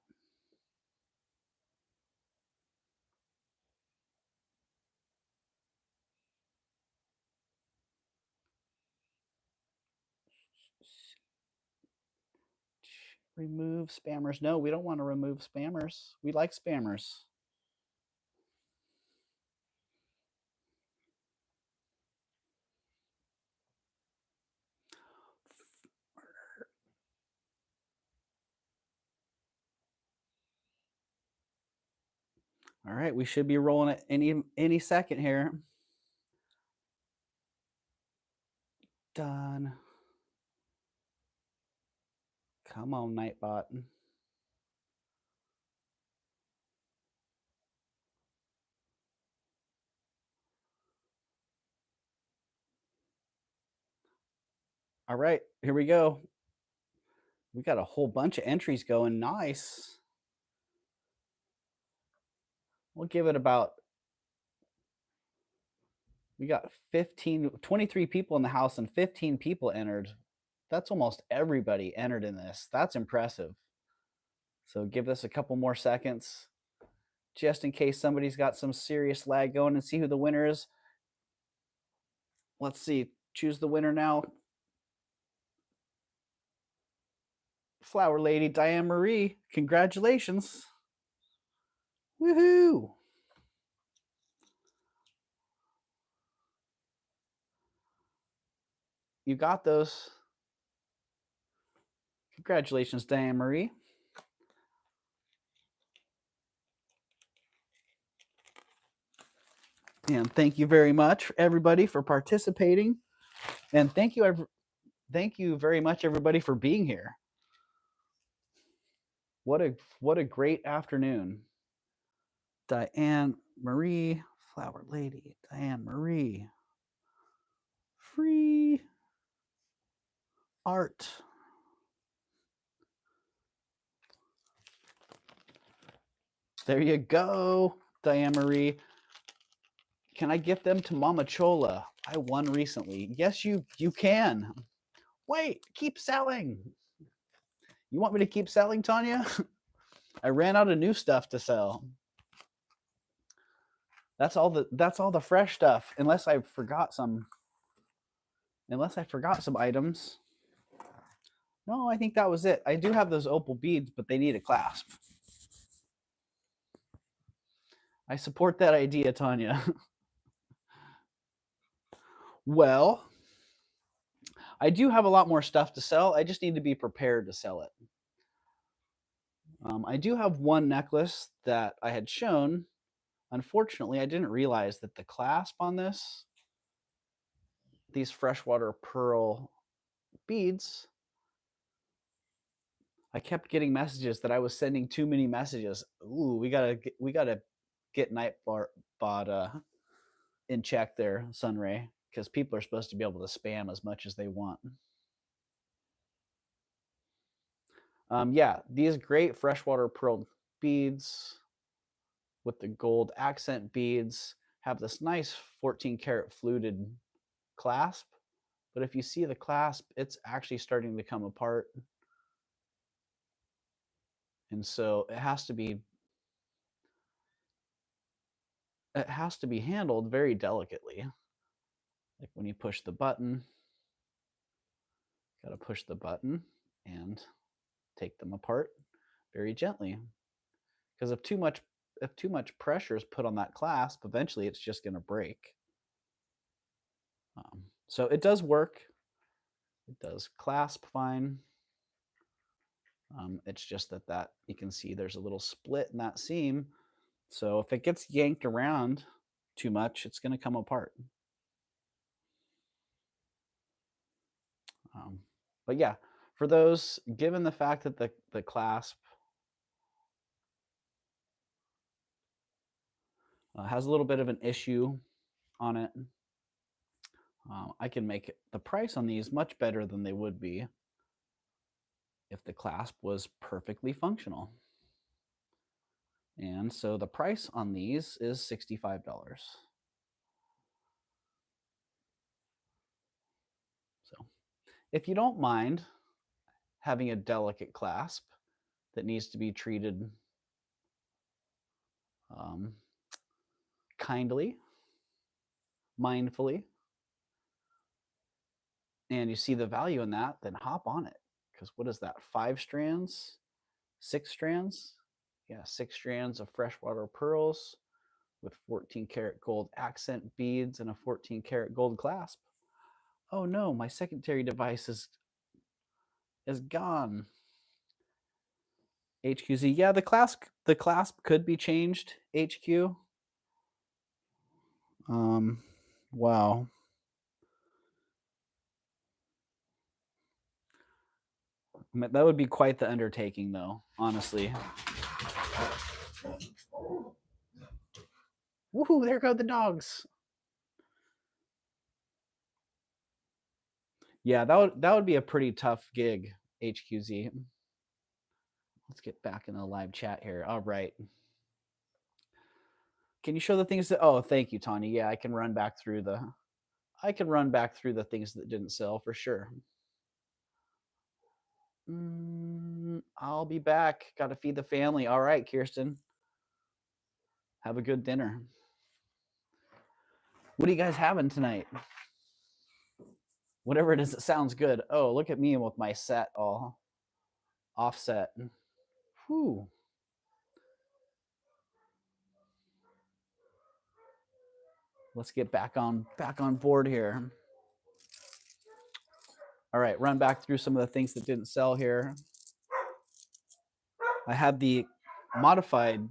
Remove spammers. No, we don't want to remove spammers. We like spammers. All right, we should be rolling it any second here. Done. Come on, Nightbot. All right, here we go. We got a whole bunch of entries going. Nice. We'll give it about, we got 23 people in the house and 15 people entered. That's almost everybody entered in this. That's impressive. So give this a couple more seconds just in case somebody's got some serious lag going, and see who the winner is. Let's see. Choose the winner now. Flower Lady Diane Marie. Congratulations. Woohoo. You got those. Congratulations, Diane Marie. And thank you very much, everybody, for participating. And thank you very much, everybody, for being here. What a great afternoon. Diane Marie, Flower Lady, Diane Marie. Free art. There you go, Diane Marie. Can I gift them to Mama Chola? I won recently. Yes, you can. Wait, keep selling. You want me to keep selling, Tanya? I ran out of new stuff to sell. That's all the fresh stuff, unless I forgot some items. No, I think that was it. I do have those opal beads, but they need a clasp. I support that idea, Tanya. Well, I do have a lot more stuff to sell. I just need to be prepared to sell it. I do have one necklace that I had shown. Unfortunately, I didn't realize that the clasp on these freshwater pearl beads, I kept getting messages that I was sending too many messages. Ooh, we gotta get Nightbot in check there, Sunray, because people are supposed to be able to spam as much as they want. Yeah, these great freshwater pearl beads with the gold accent beads have this nice 14 karat fluted clasp. But if you see the clasp, it's actually starting to come apart. And so it has to be handled very delicately. Like when you push the button, got to push the button and take them apart very gently. Because if too much pressure is put on that clasp, eventually it's just going to break. So it does work. It does clasp fine. It's just that you can see there's a little split in that seam. So if it gets yanked around too much, it's going to come apart. But yeah, For those, given the fact that the clasp has a little bit of an issue on it, I can make the price on these much better than they would be if the clasp was perfectly functional. And so the price on these is $65. So if you don't mind having a delicate clasp that needs to be treated kindly, mindfully, and you see the value in that, then hop on it. Because what is that? 5 strands? 6 strands? Yeah, 6 strands of freshwater pearls with 14 karat gold accent beads and a 14 karat gold clasp. Oh no, my secondary device is gone. HQZ. Yeah, the clasp could be changed, HQ. Wow. That would be quite the undertaking, though, honestly. Woohoo, there go the dogs. Yeah, that would be a pretty tough gig, HQZ. Let's get back in the live chat here. All right. Can you show the things that, oh, thank you, Tanya. Yeah, I can run back through the things that didn't sell for sure. I'll be back. Got to feed the family. All right, Kirsten. Have a good dinner. What are you guys having tonight? Whatever it is, it sounds good. Oh, look at me with my set all offset. Whew. Let's get back on board here. All right, run back through some of the things that didn't sell here. I had the modified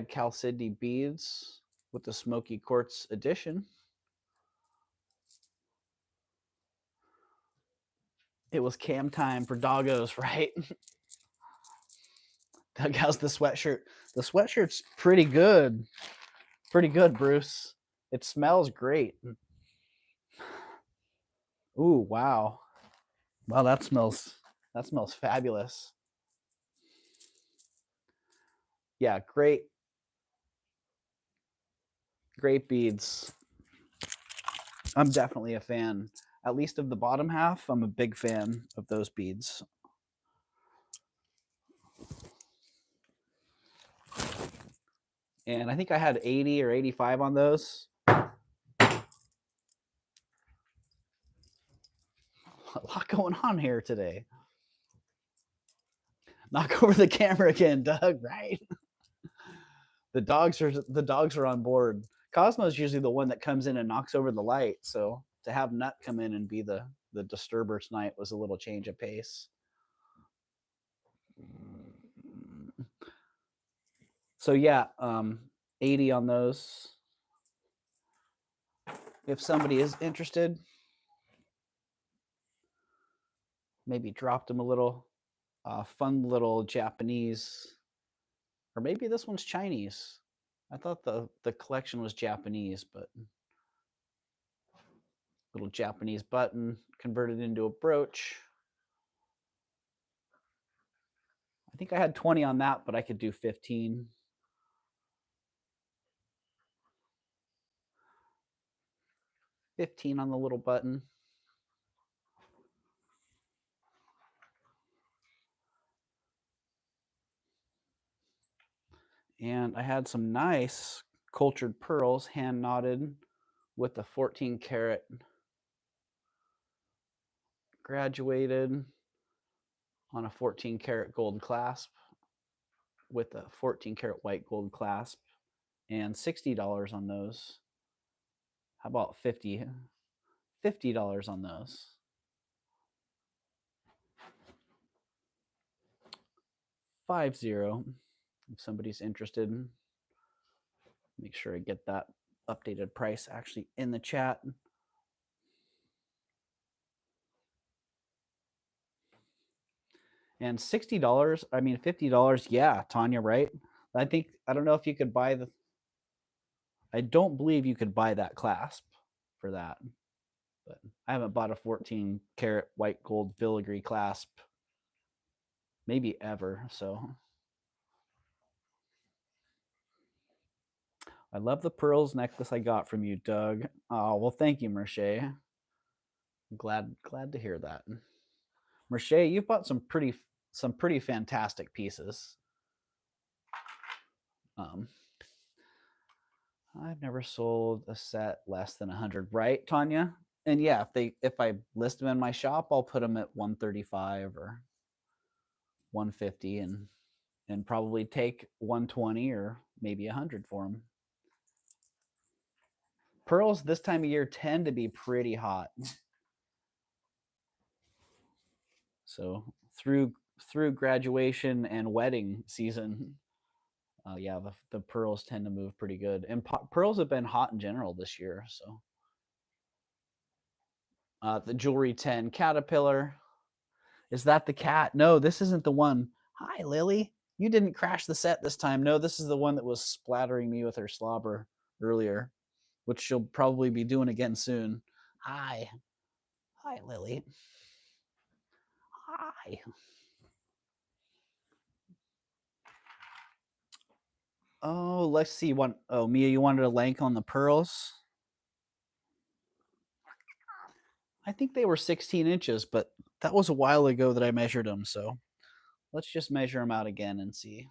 chalcedony beads with the smoky quartz edition. It was cam time for doggos, right? Doug, how's the sweatshirt? The sweatshirt's pretty good. Pretty good, Bruce. It smells great. Ooh, wow. Wow, that smells fabulous. Yeah, great beads. I'm definitely a fan. At least of the bottom half, I'm a big fan of those beads. And I think I had 80 or 85 on those. A lot going on here today. Knock over the camera again, Doug, right? The dogs are on board. Cosmo's usually the one that comes in and knocks over the light, so to have Nut come in and be the disturber tonight was a little change of pace. So yeah, 80 on those. If somebody is interested, maybe drop them a little fun little Japanese, or maybe this one's Chinese. I thought the collection was Japanese, but little Japanese button converted into a brooch. I think I had 20 on that, but I could do 15. $15 on the little button. And I had some nice cultured pearls hand knotted with the 14 karat graduated on a 14 karat gold clasp with a 14 karat white gold clasp, and $60 on those. How about $50 on those? $50 if somebody's interested. Make sure I get that updated price actually in the chat. And $60, I mean $50, yeah, Tanya, right? I don't know if you could buy I don't believe you could buy that clasp for that. But I haven't bought a 14 karat white gold filigree clasp maybe ever, so. I love the pearls necklace I got from you, Doug. Oh, well, thank you, Merche. Glad to hear that. Merche, you've bought some pretty fantastic pieces. I've never sold a set less than 100, right, Tanya? And yeah, if I list them in my shop, I'll put them at 135 or 150 and probably take 120 or maybe 100 for them. Pearls this time of year tend to be pretty hot. So through graduation and wedding season, yeah, the pearls tend to move pretty good. And pearls have been hot in general this year. So the Jewelry 10 Caterpillar. Is that the cat? No, this isn't the one. Hi, Lily. You didn't crash the set this time. No, this is the one that was splattering me with her slobber earlier, which she'll probably be doing again soon. Hi. Hi, Lily. Hi. Oh, let's see. Oh, Mia, you wanted a length on the pearls? I think they were 16 inches, but that was a while ago that I measured them. So let's just measure them out again and see.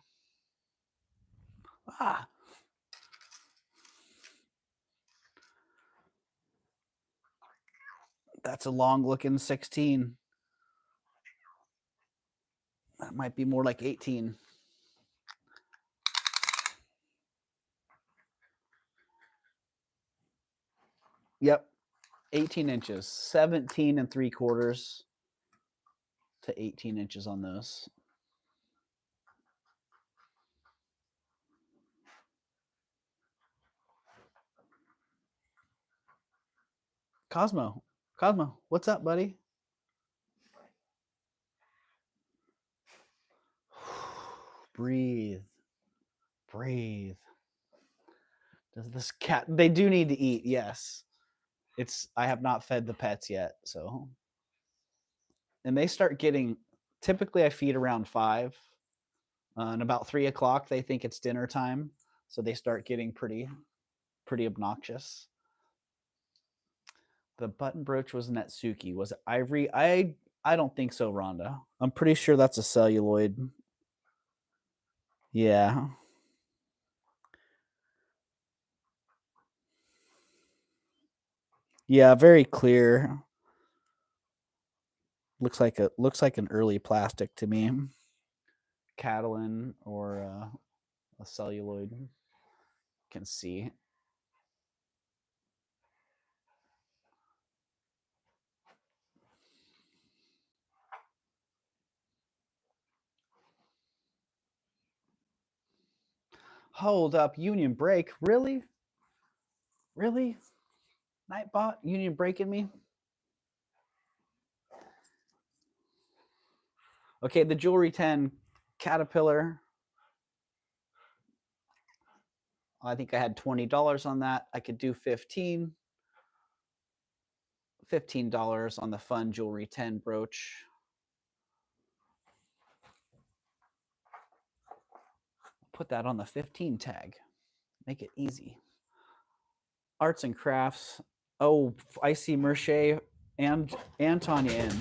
Ah. That's a long looking 16. That might be more like 18. Yep. 18 inches, 17 3/4 to 18 inches on those. Cosmo, what's up, buddy? Breathe. Does this cat, they do need to eat, yes. I have not fed the pets yet, so. And they start getting, typically I feed around 5. And about 3 o'clock, they think it's dinner time. So they start getting pretty obnoxious. The button brooch was Netsuki. Was it ivory? I don't think so, Rhonda. I'm pretty sure that's a celluloid. Yeah. Yeah, very clear. Looks like an early plastic to me. Catalin or a celluloid. Can see. Hold up, Union Break. Really? Really? Nightbot? Union breaking me? Okay, the Jewelry 10 Caterpillar. I think I had $20 on that. I could do 15. $15 on the Fun Jewelry 10 brooch. Put that on the 15 tag. Make it easy. Arts and crafts. Oh, I see Merche and Tanya in.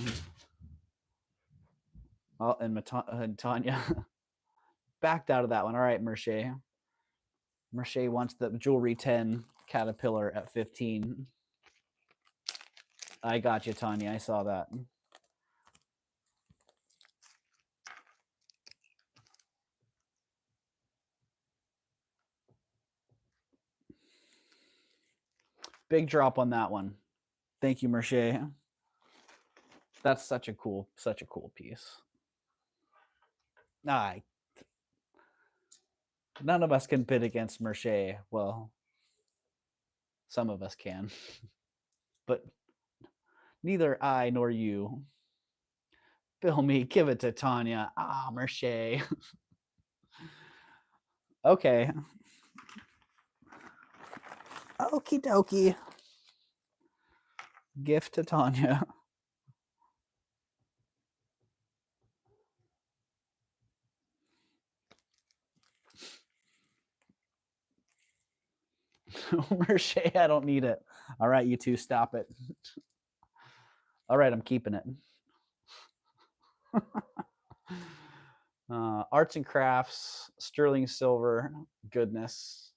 Oh, and Tanya backed out of that one. All right, Merche. Merche wants the Jewelry 10 Caterpillar at 15. I got you, Tanya. I saw that. Big drop on that one. Thank you, Merche. That's such a cool piece. None of us can bid against Merche. Well, some of us can, but neither I nor you. Bill me, give it to Tanya. Ah, Merche. Okay. Okie dokie. Gift to Tanya. Merche, I don't need it. All right, you two, stop it. All right, I'm keeping it. Arts and crafts, sterling silver, goodness.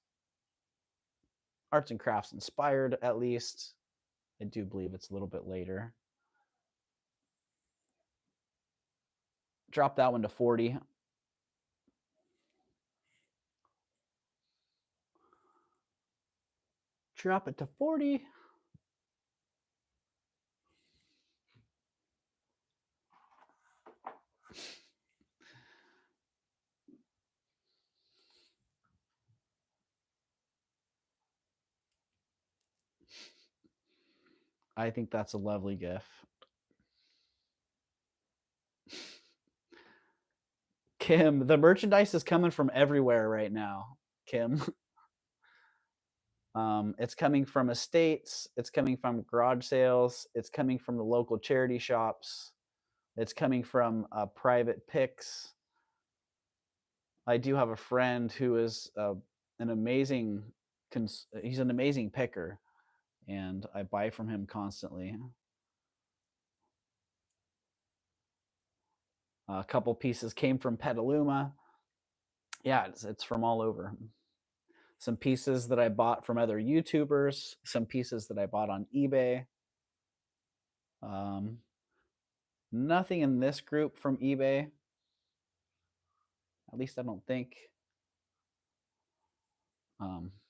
Arts and crafts inspired, at least. I do believe it's a little bit later. Drop that one to 40. Drop it to 40. I think that's a lovely gift. Kim, the merchandise is coming from everywhere right now, Kim. It's coming from estates. It's coming from garage sales. It's coming from the local charity shops. It's coming from private picks. I do have a friend who is an amazing, he's an amazing picker, and I buy from him constantly. A couple pieces came from Petaluma. Yeah, it's from all over. Some pieces that I bought from other YouTubers, some pieces that I bought on eBay. Nothing in this group from eBay. At least I don't think.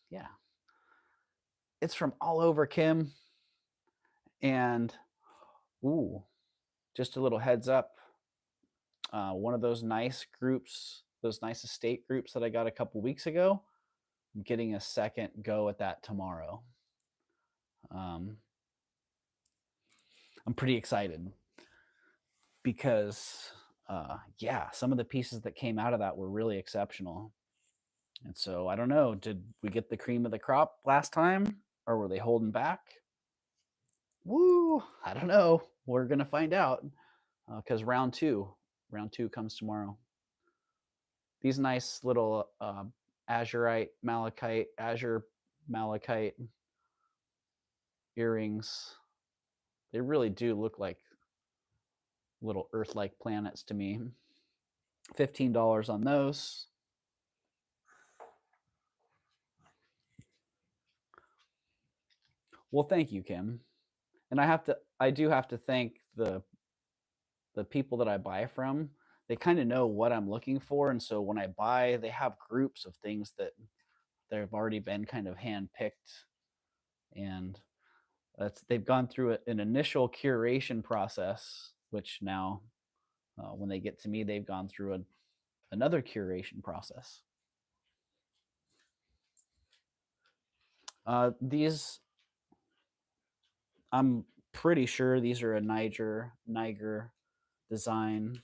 Yeah. It's from all over, Kim. And, ooh, just a little heads up. One of those nice groups, those nice estate groups that I got a couple weeks ago, I'm getting a second go at that tomorrow. I'm pretty excited because, yeah, some of the pieces that came out of that were really exceptional. And so I don't know, did we get the cream of the crop last time, or were they holding back? Woo! I don't know. We're gonna find out because round two comes tomorrow. These nice little Azure Malachite earrings. They really do look like little Earth-like planets to me. $15 on those. Well, thank you, Kim. And I do have to thank the people that I buy from. They kind of know what I'm looking for, and so when I buy, they have groups of things that they've already been kind of hand-picked, and they've gone through an initial curation process, which now when they get to me, they've gone through another curation process. These, I'm pretty sure these are a Niger design.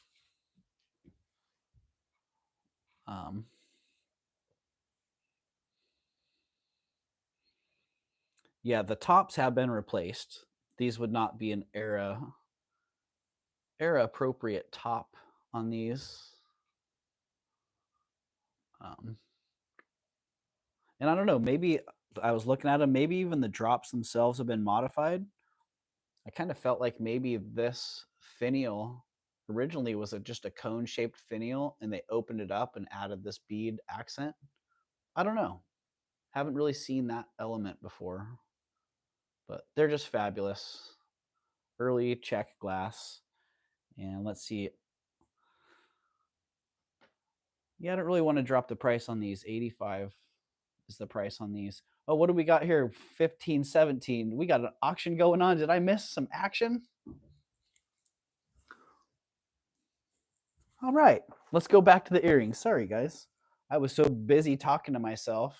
Yeah, the tops have been replaced. These would not be an era appropriate top on these. And I don't know, maybe I was looking at them, maybe even the drops themselves have been modified. I kind of felt like maybe this finial originally was just a cone-shaped finial, and they opened it up and added this bead accent. I don't know. Haven't really seen that element before, but they're just fabulous. Early check glass. And let's see. Yeah, I don't really want to drop the price on these. 85 is the price on these. Oh, what do we got here? 15, 17. We got an auction going on. Did I miss some action? All right, let's go back to the earrings. Sorry, guys. I was so busy talking to myself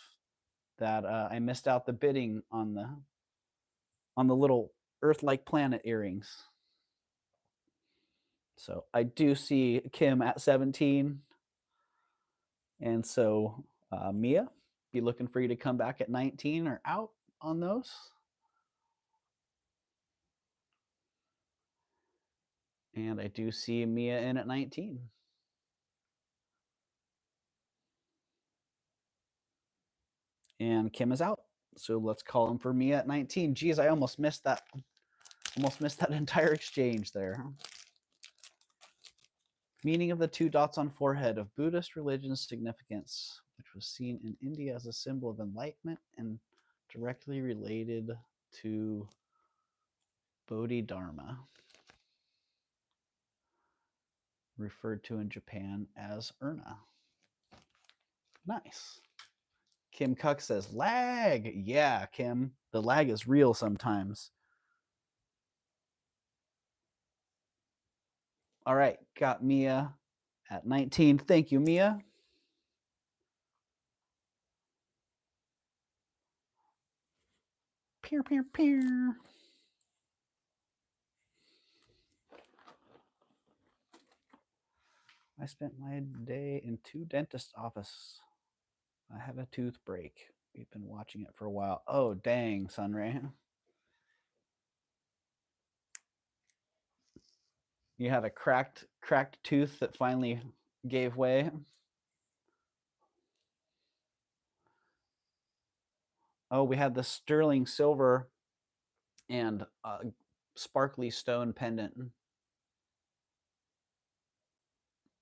that I missed out the bidding on the little Earth-like planet earrings. So I do see Kim at 17. And so Mia, be looking for you to come back at 19 or out on those. And I do see Mia in at 19. And Kim is out. So let's call him for Mia at 19. Geez, I almost missed that. Almost missed that entire exchange there. Meaning of the 2 dots on forehead of Buddhist religion's significance, which was seen in India as a symbol of enlightenment and directly related to Bodhidharma, referred to in Japan as Urna. Nice. Kim Cuck says, lag. Yeah, Kim, the lag is real sometimes. All right, got Mia at 19. Thank you, Mia. Pew, pew, pew. I spent my day in 2 dentist offices. I had a tooth break. We've been watching it for a while. Oh, dang, Sunray. You had a cracked tooth that finally gave way. Oh, we had the sterling silver and sparkly stone pendant.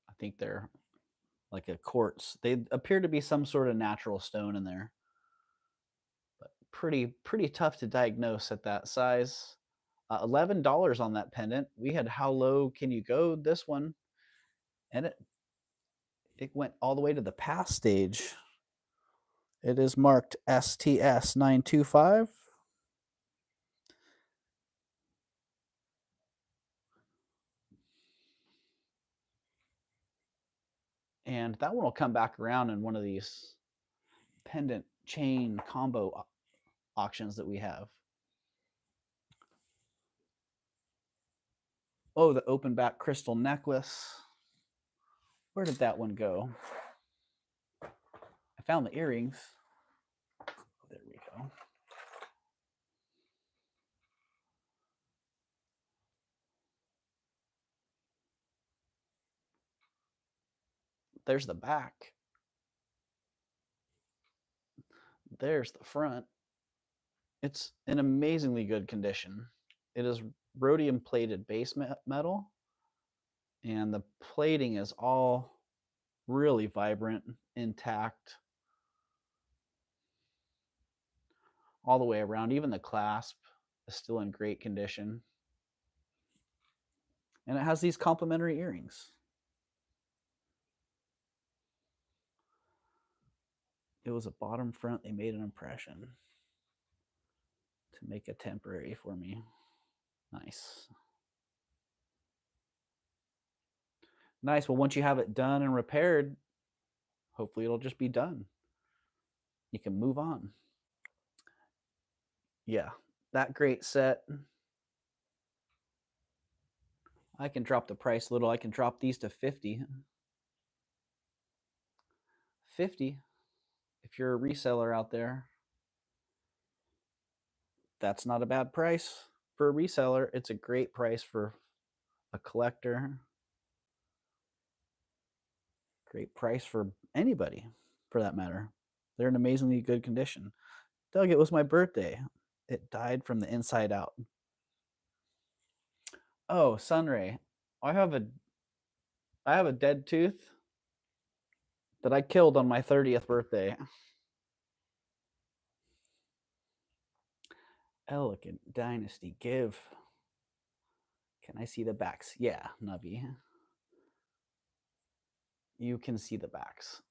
I think they're like a quartz. They appear to be some sort of natural stone in there, but pretty tough to diagnose at that size. $11 on that pendant. We had how low can you go this one, and it went all the way to the pass stage. It is marked STS 925. And that one will come back around in one of these pendant chain combo auctions that we have. Oh, the open back crystal necklace. Where did that one go? I found the earrings. There we go. There's the back. There's the front. It's in amazingly good condition. It is rhodium plated base metal, and the plating is all really vibrant, intact, all the way around. Even the clasp is still in great condition. And it has these complimentary earrings. It was a bottom front. They made an impression to make a temporary for me. Nice. Nice. Well, once you have it done and repaired, hopefully it'll just be done. You can move on. Yeah, that great set. I can drop the price a little. I can drop these to 50. 50 if you're a reseller out there. That's not a bad price for a reseller. It's a great price for a collector. Great price for anybody, for that matter. They're in amazingly good condition. Doug, it was my birthday. It died from the inside out. Oh, Sunray, I have a dead tooth that I killed on my 30th birthday. Elegant Dynasty give. Can I see the backs? Yeah, Nubby. You can see the backs.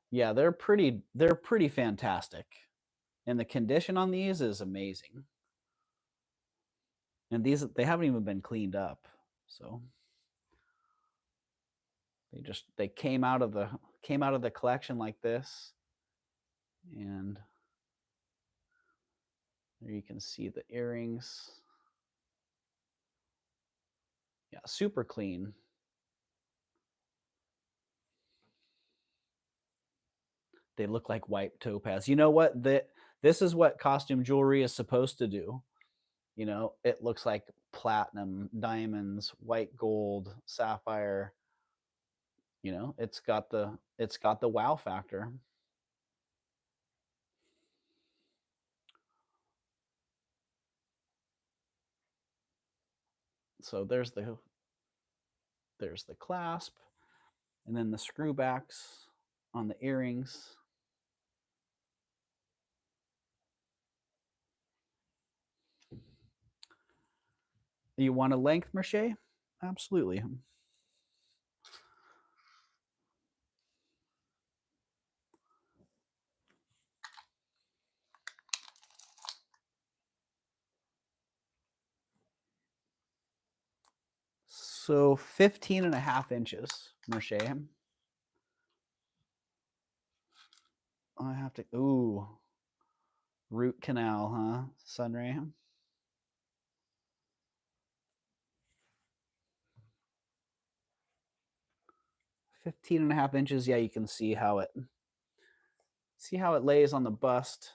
Yeah, they're pretty fantastic. And the condition on these is amazing. And they haven't even been cleaned up. So they came out of the collection like this. And there you can see the earrings. Yeah, super clean. They look like white topaz. You know what? This is what costume jewelry is supposed to do. You know, it looks like platinum, diamonds, white gold, sapphire. You know, it's got the wow factor. So there's the clasp, and then the screw backs on the earrings. You want a length, Merche? Absolutely. So 15 and a half inches, Merche. I have to, ooh, root canal, huh, Sunray? 15 and a half inches. Yeah, you can see how it lays on the bust.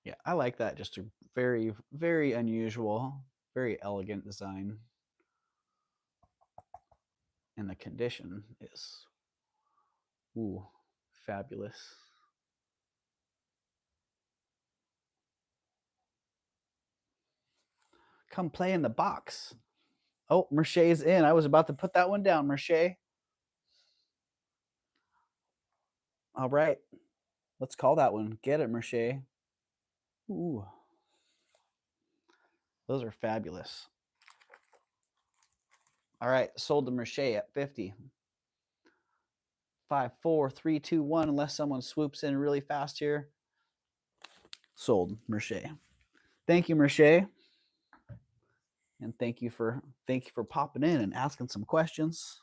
Yeah, I like that. Just a very, very unusual, very elegant design. And the condition is, ooh, fabulous. Come play in the box. Oh, Merche's in. I was about to put that one down, Merche. All right. Let's call that one. Get it, Merche. Ooh. Those are fabulous. All right, sold to Merche at 50. 5, 4, 3, 2, 1. Unless someone swoops in really fast here. Sold, Merche. Thank you, Merche. And thank you for popping in and asking some questions.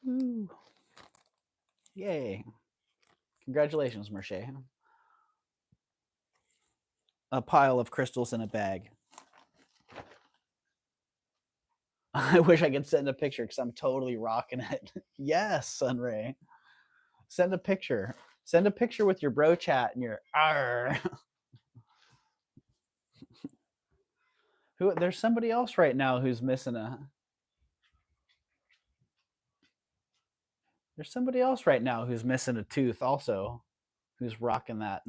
Ooh. Yay. Congratulations, Merche. A pile of crystals in a bag. I wish I could send a picture because I'm totally rocking it. Yes, Sunray. Send a picture. Send a picture with your bro chat and your arr. There's somebody else right now who's missing a. There's somebody else right now who's missing a tooth also, who's rocking that,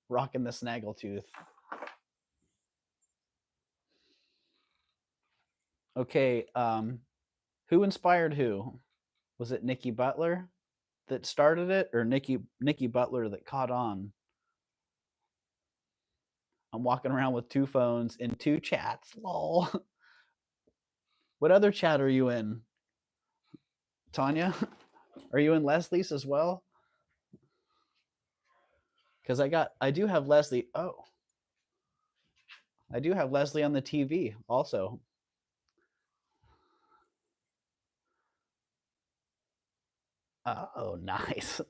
rocking the snaggle tooth. Okay, who inspired who? Was it Nikki Butler that started it, or Nikki Butler that caught on? I'm walking around with 2 phones in 2 chats. Lol. What other chat are you in? Tanya? Are you in Leslie's as well? Because I do have Leslie. Oh, I do have Leslie on the TV also. Oh, nice.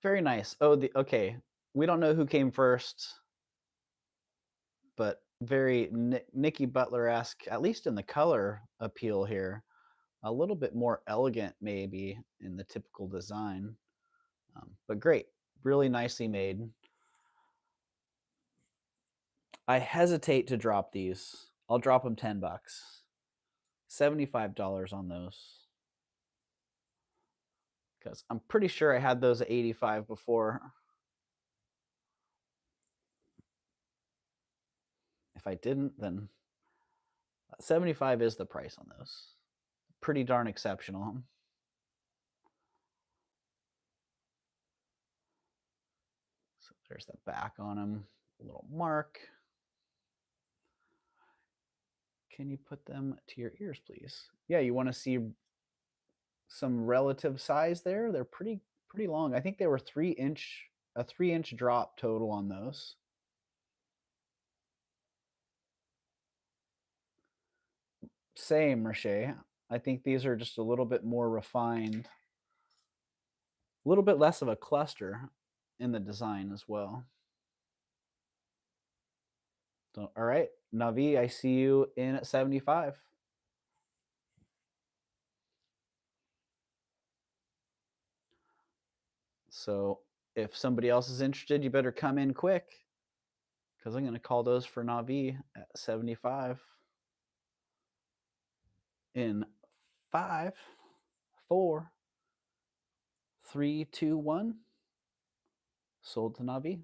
Very nice. Oh, okay. We don't know who came first, but very Nikki Butler-esque, at least in the color appeal here. A little bit more elegant, maybe, in the typical design. But great. Really nicely made. I hesitate to drop these. I'll drop them $10. $75 on those. Because I'm pretty sure I had those at 85 before. If I didn't, then 75 is the price on those. Pretty darn exceptional. So there's the back on them. A little mark. Can you put them to your ears, please? Yeah, you want to see some relative size there. They're pretty long. I think they were a 3-inch drop total on those. Same, Riche. I think these are just a little bit more refined, a little bit less of a cluster in the design as well. So, all right, Navi, I see you in at 75. So if somebody else is interested, you better come in quick, because I'm going to call those for Navi at 75 in 5, 4, 3, 2, 1. Sold to Navi.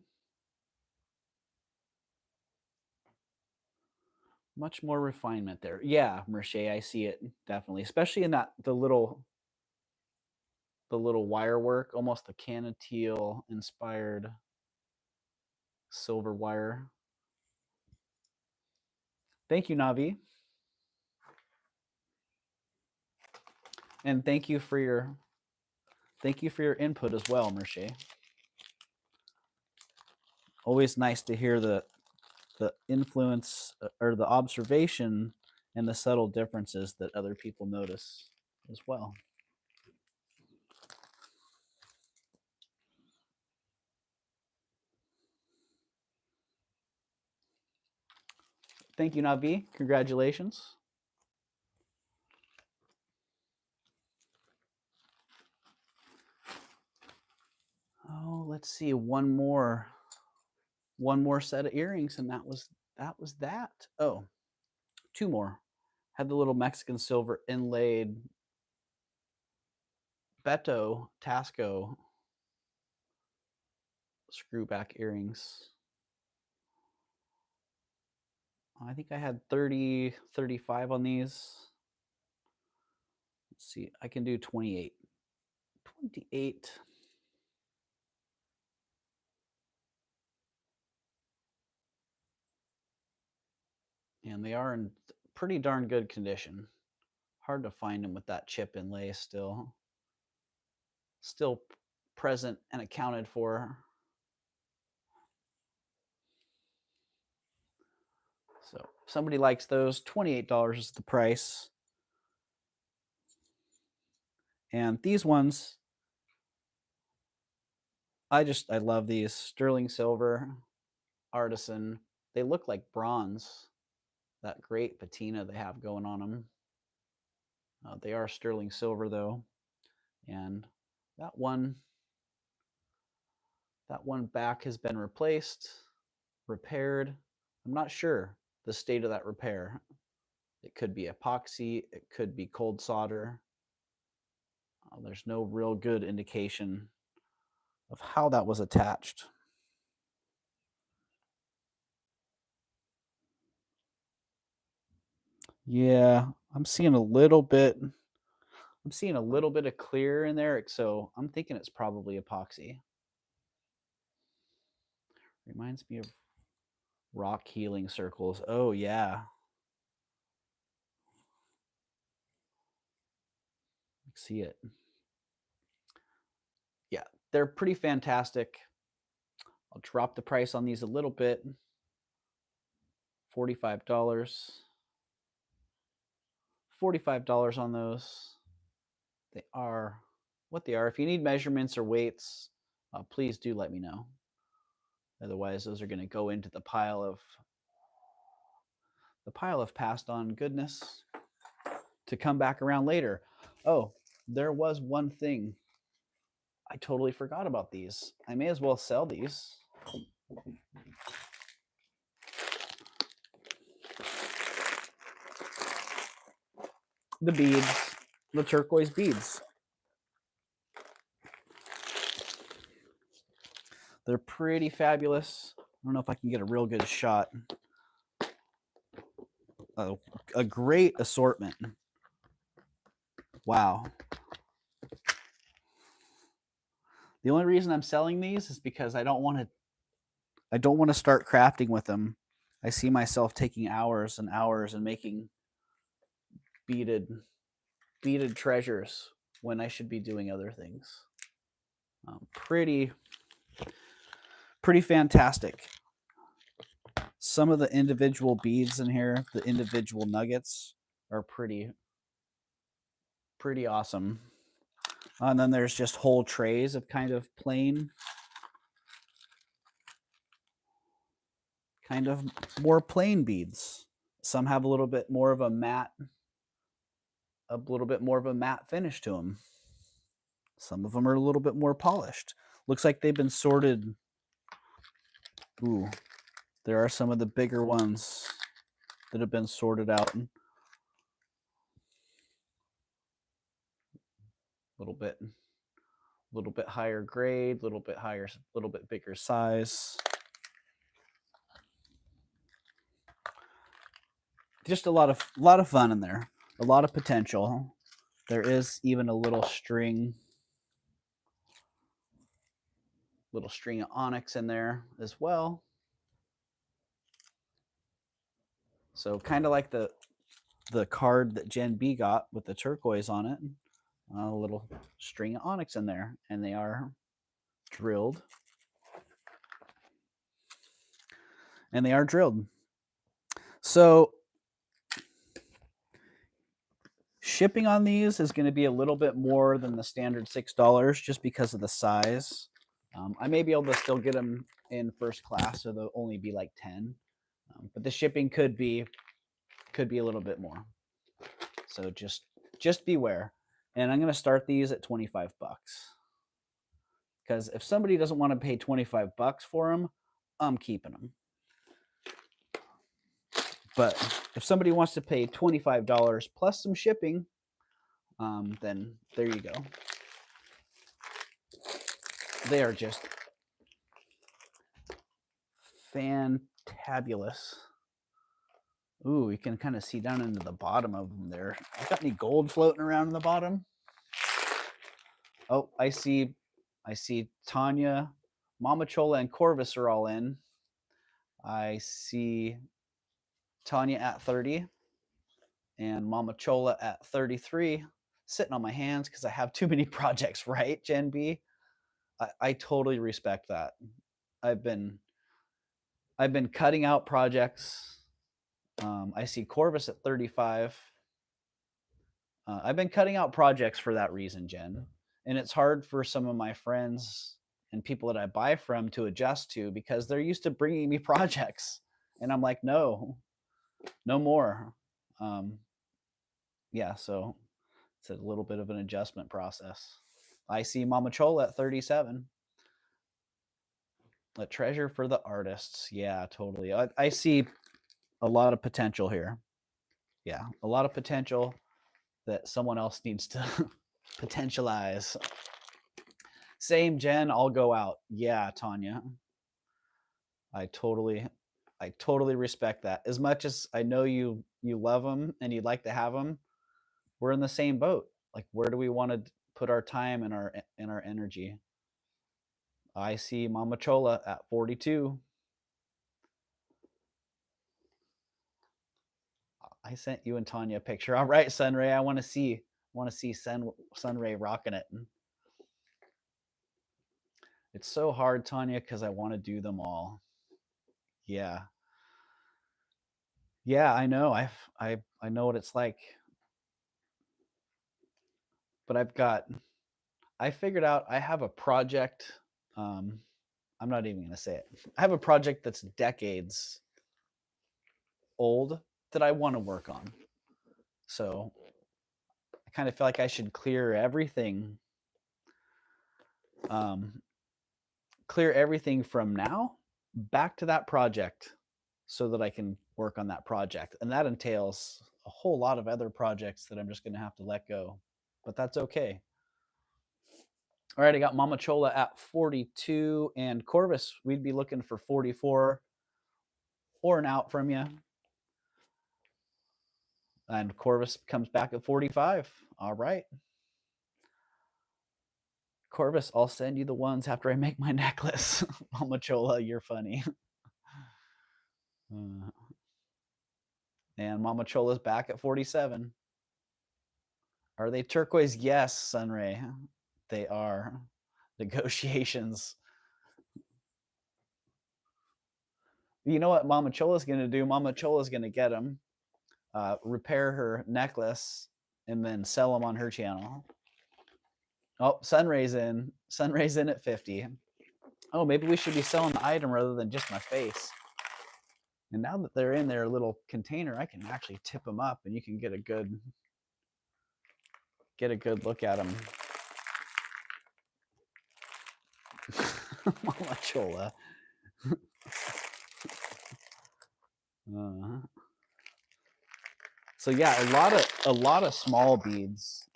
Much more refinement there. Yeah, Merche, I see it definitely, especially in that the little wire work, almost the canateel inspired silver wire. Thank you, Navi. And thank you for your input as well, Merche. Always nice to hear the influence or the observation and the subtle differences that other people notice as well. Thank you, Navi. Congratulations. Oh, let's see, one more set of earrings, and that was that. Oh, 2 more. Had the little Mexican silver inlaid Beto Tasco screw back earrings. I think I had 30, 35 on these. Let's see, I can do 28. 28. And they are in pretty darn good condition. Hard to find them with that chip inlay still present and accounted for. So if somebody likes those, $28 is the price. And these ones, I love these. Sterling silver, artisan. They look like bronze. That great patina they have going on them. They are sterling silver though. And that one back has been replaced, repaired. I'm not sure the state of that repair. It could be epoxy, it could be cold solder. There's no real good indication of how that was attached. Yeah, I'm seeing a little bit of clear in there, so I'm thinking it's probably epoxy. Reminds me of rock healing circles. Oh yeah. See it. Yeah, they're pretty fantastic. I'll drop the price on these a little bit. $45. $45 on those. They are what they are. If you need measurements or weights, please do let me know. Otherwise, those are going to go into the pile of passed on goodness to come back around later. Oh, there was one thing. I totally forgot about these. I may as well sell these. The beads, the turquoise beads. They're pretty fabulous. I don't know if I can get a real good shot. A great assortment. Wow. The only reason I'm selling these is because I don't want to start crafting with them. I see myself taking hours and hours and making beaded treasures when I should be doing other things. Pretty fantastic. Some of the individual beads in here, the individual nuggets, are pretty awesome. And then there's just whole trays of kind of plain, kind of more plain beads. Some have a little bit more of a matte finish to them. Some of them are a little bit more polished. Looks like they've been sorted. Ooh, there are some of the bigger ones that have been sorted out. A little bit higher grade, little bit bigger size. Just a lot of fun in there. A lot of potential. There is even a little string of onyx in there as well. So kind of like the card that Jen B got with the turquoise on it. A little string of onyx in there, and they are drilled. So shipping on these is going to be a little bit more than the standard $6 just because of the size. I may be able to still get them in first class, so they'll only be like 10. But the shipping could be a little bit more. So just beware. And I'm going to start these at 25 bucks. Because if somebody doesn't want to pay 25 bucks for them, I'm keeping them. But if somebody wants to pay $25 plus some shipping, then there you go. They are just fantabulous. Ooh, you can kind of see down into the bottom of them there. I got any gold floating around in the bottom? Oh, I see Tanya, Mama Chola, and Corvus are all in. I see Tanya at 30 and Mama Chola at 33, sitting on my hands because I have too many projects, right, Gen B? I totally respect that. I've been cutting out projects. I see Corvus at 35. I've been cutting out projects for that reason, Jen. And it's hard for some of my friends and people that I buy from to adjust to because they're used to bringing me projects. And I'm like, no more. Yeah, so it's a little bit of an adjustment process. I see Mama Chola at 37. A treasure for the artists. Yeah, totally. I see a lot of potential here. Yeah, a lot of potential that someone else needs to potentialize. Same, Jen, I'll go out. Yeah, Tanya. I totally respect that. As much as I know you love them and you'd like to have them, we're in the same boat. Like, where do we want to put our time and our energy? I see Mama Chola at 42. I sent you and Tanya a picture. All right, Sunray, I want to see Sunray rocking it. It's so hard, Tanya, because I want to do them all. Yeah. Yeah, I know. I know what it's like. But I figured out I have a project. I'm not even going to say it. I have a project that's decades old that I want to work on. So I kind of feel like I should clear everything. Clear everything from now back to that project so that I can work on that project. And that entails a whole lot of other projects that I'm just going to have to let go. But that's okay. All right, I got Mama Chola at 42 and Corvus, we'd be looking for 44 or an out from you. And Corvus comes back at 45. All right. Corvus, I'll send you the ones after I make my necklace. Mama Chola, you're funny. And Mama Chola's back at 47. Are they turquoise? Yes, Sunray. They are. Negotiations. You know what Mama Chola's going to do? Mama Chola's going to get them, repair her necklace, and then sell them on her channel. Oh, Sunray's in. Sunray's in at 50. Oh, maybe we should be selling the item rather than just my face. And now that they're in their little container, I can actually tip them up, and you can get a good look at them. Mama Chola. So yeah, a lot of small beads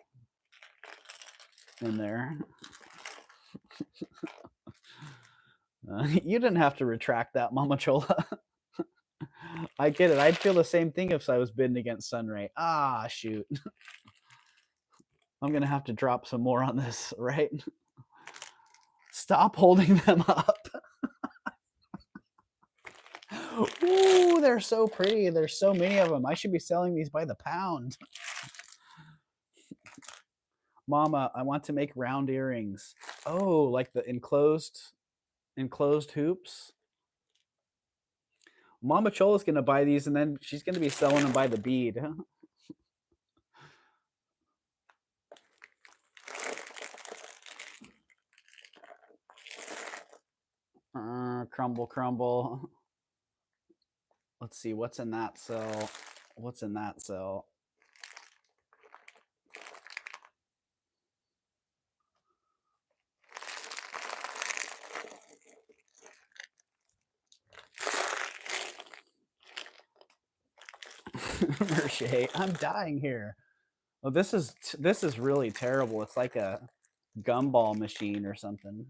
in there. You didn't have to retract that, Mama Chola. I get it. I'd feel the same thing if I was bidding against Sunray. Ah, shoot. I'm gonna have to drop some more on this, right? Stop holding them up. Ooh, they're so pretty. There's so many of them. I should be selling these by the pound. Mama, I want to make round earrings. Oh, like the enclosed hoops. Mama Chola's gonna buy these, and then she's gonna be selling them by the bead. Crumble, crumble. Let's see, what's in that cell? What's in that cell? Mercier, I'm dying here. Oh, this is really terrible. It's like a gumball machine or something.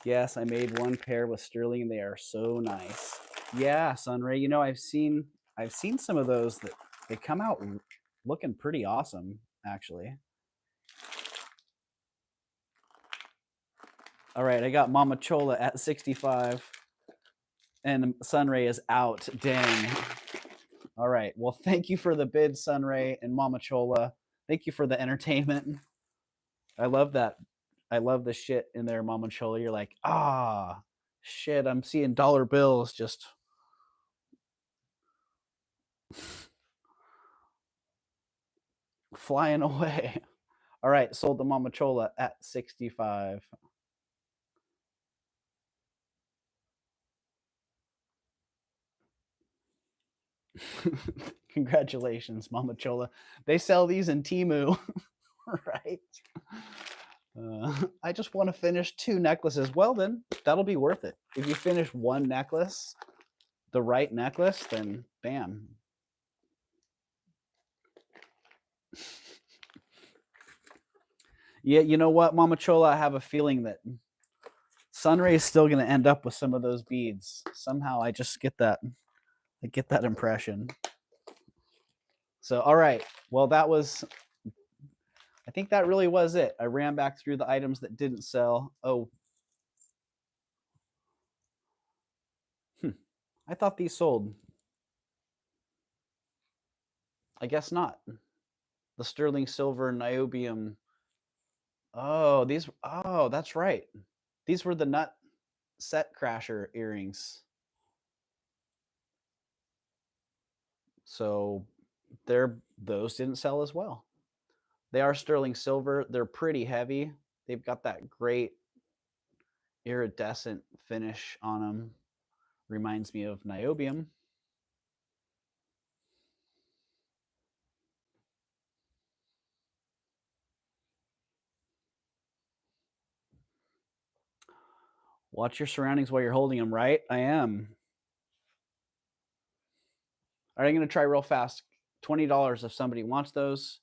Yes, I made one pair with sterling, and they are so nice. Yeah, Sunray. You know, I've seen some of those that they come out looking pretty awesome, actually. All right, I got Mama Chola at 65, and Sunray is out. Dang. All right. Well, thank you for the bid, Sunray and Mama Chola. Thank you for the entertainment. I love that. I love the shit in there, Mama Chola. You're like, ah, shit. I'm seeing dollar bills just flying away. All right, sold the Mama Chola at 65. Congratulations, Mama Chola. They sell these in Temu, right? I just want to finish 2 necklaces. Well, then that'll be worth it. If you finish 1 necklace, the right necklace, then bam. Yeah, you know what, Mama Chola, I have a feeling that Sunray is still going to end up with some of those beads. Somehow I just get that impression. So, all right. Well, I think that really was it. I ran back through the items that didn't sell. Oh. I thought these sold. I guess not. The sterling silver niobium. Oh, that's right. These were the nut set crasher earrings. So those didn't sell as well. They are sterling silver. They're pretty heavy. They've got that great iridescent finish on them. Reminds me of niobium. Watch your surroundings while you're holding them, right? I am. All right, I'm going to try real fast. $20 if somebody wants those.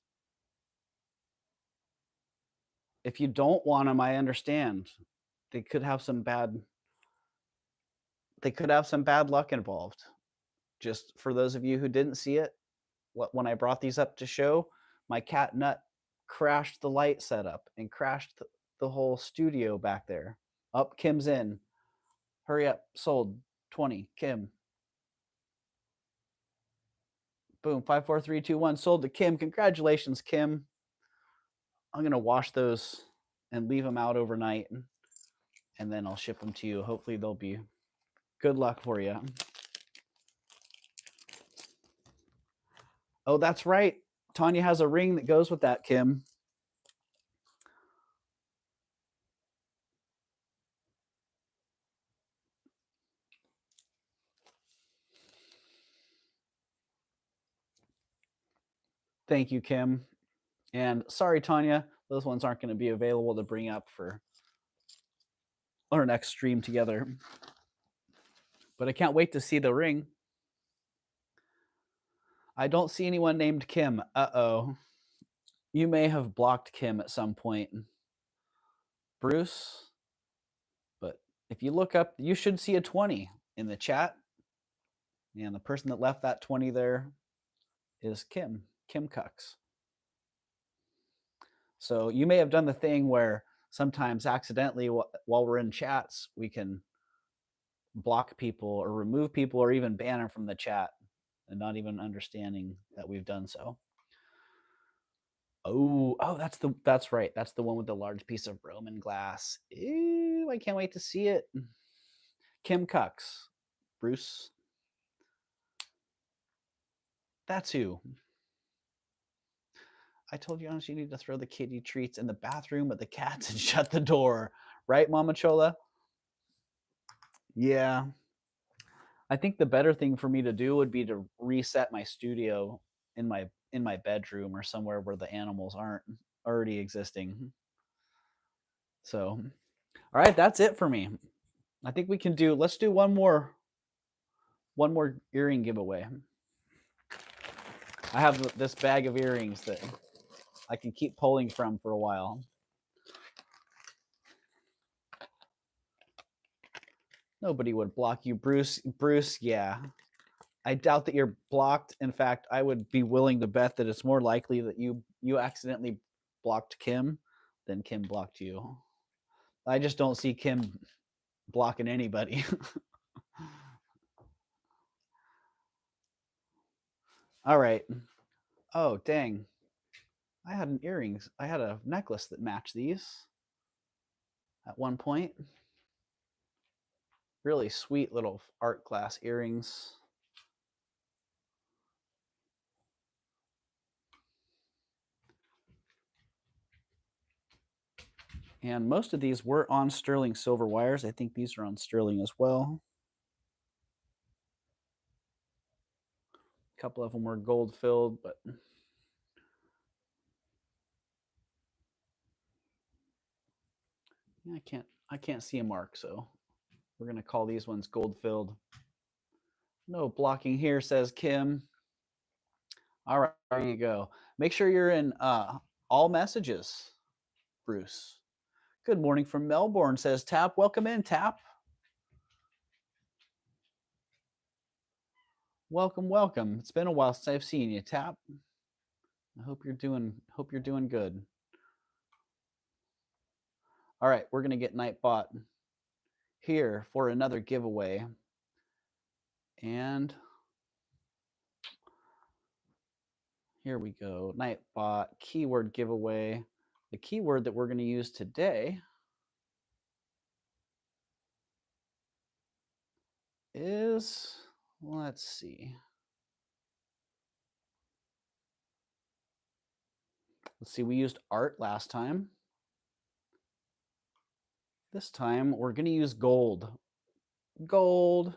If you don't want them, I understand. They could have some bad luck involved. Just for those of you who didn't see it, when I brought these up to show, my cat Nut crashed the light setup and crashed the whole studio back there. Up Kim's in. Hurry up. Sold. 20. Kim. Boom. 5, 4, 3, 2, 1. Sold to Kim. Congratulations, Kim. I'm going to wash those and leave them out overnight, and then I'll ship them to you. Hopefully they'll be good luck for you. Oh, that's right. Tanya has a ring that goes with that, Kim. Thank you, Kim. And sorry, Tanya, those ones aren't going to be available to bring up for our next stream together. But I can't wait to see the ring. I don't see anyone named Kim. Uh-oh. You may have blocked Kim at some point. Bruce, but if you look up, you should see a 20 in the chat. And the person that left that 20 there is Kim Cucks. So you may have done the thing where sometimes accidentally while we're in chats, we can block people or remove people or even ban them from the chat and not even understanding that we've done so. Oh, that's right. That's the one with the large piece of Roman glass. Ew, I can't wait to see it. Kim Cucks. Bruce. That's who. I told you, honestly, you need to throw the kitty treats in the bathroom with the cats and shut the door. Right, Mama Chola? Yeah. I think the better thing for me to do would be to reset my studio in my bedroom or somewhere where the animals aren't already existing. So, all right, that's it for me. I think we can do, let's do one more earring giveaway. I have this bag of earrings that I can keep pulling from for a while. Nobody would block you, Bruce. Bruce, yeah. I doubt that you're blocked. In fact, I would be willing to bet that it's more likely that you accidentally blocked Kim than Kim blocked you. I just don't see Kim blocking anybody. All right. Oh, dang. I had a necklace that matched these at one point. Really sweet little art glass earrings. And most of these were on sterling silver wires. I think these are on sterling as well. A couple of them were gold filled, but I can't see a mark, so we're gonna call these ones gold filled. No blocking here, says Kim. All right, there you go. Make sure you're in all messages, Bruce. Good morning from Melbourne, says Tap. Welcome in, Tap. Welcome, welcome. It's been a while since I've seen you, Tap. I hope you're doing good. All right, we're gonna get Nightbot here for another giveaway. And here we go. Nightbot keyword giveaway. The keyword that we're going to use today is, let's see. Let's see, we used art last time. This time we're going to use gold. Gold.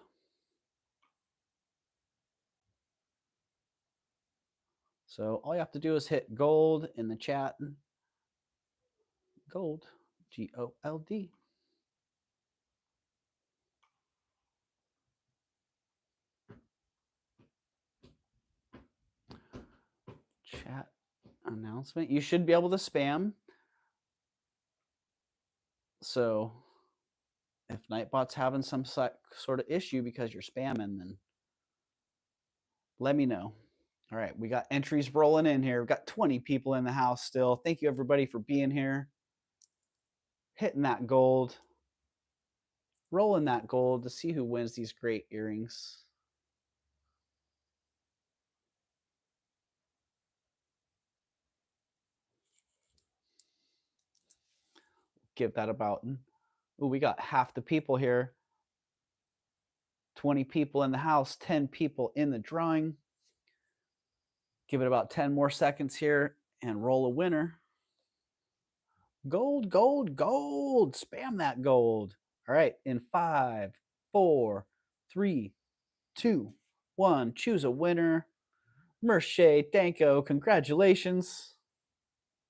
So all you have to do is hit gold in the chat. Gold. G-O-L-D. Chat announcement. You should be able to spam. So if Nightbot's having some sort of issue because you're spamming, then let me know. All right, we got entries rolling in here. We've got 20 people in the house still. Thank you, everybody, for being here. Hitting that gold. roll in that gold to see who wins these great earrings. Give that about, ooh, we got half the people here. 20 people in the house, 10 people in the drawing. Give it about 10 more seconds here and roll a winner. Gold, gold, gold. Spam that gold. All right, in 5, 4, 3, 2, 1. Choose a winner. Merche Danko, congratulations.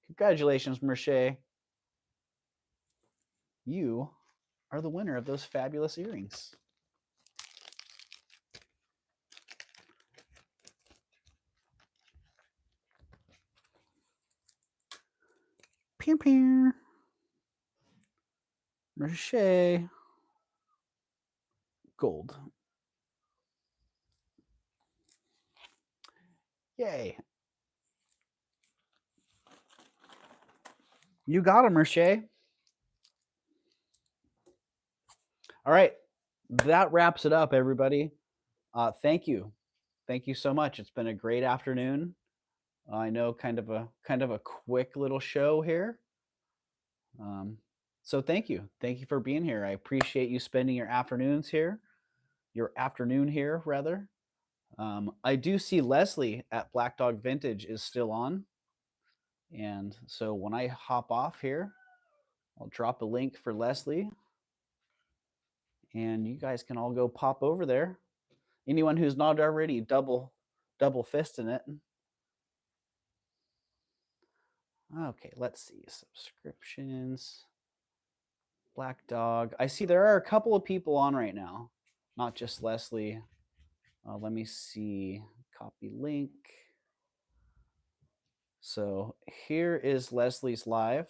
Congratulations, Merche. You are the winner of those fabulous earrings. Pew, pew. Merche. Gold. Yay. You got him, Merche. All right. That wraps it up, everybody. Thank you. Thank you so much. It's been a great afternoon. I know kind of a quick little show here. So thank you. Thank you for being here. I appreciate you spending your afternoon here rather. I do see Leslie at Black Dog Vintage is still on. And so when I hop off here, I'll drop a link for Leslie. And you guys can all go pop over there. Anyone who's not already double fisting it. Okay, let's see. Subscriptions. Black Dog. I see there are a couple of people on right now, not just Leslie. Let me see. Copy link. So here is Leslie's live.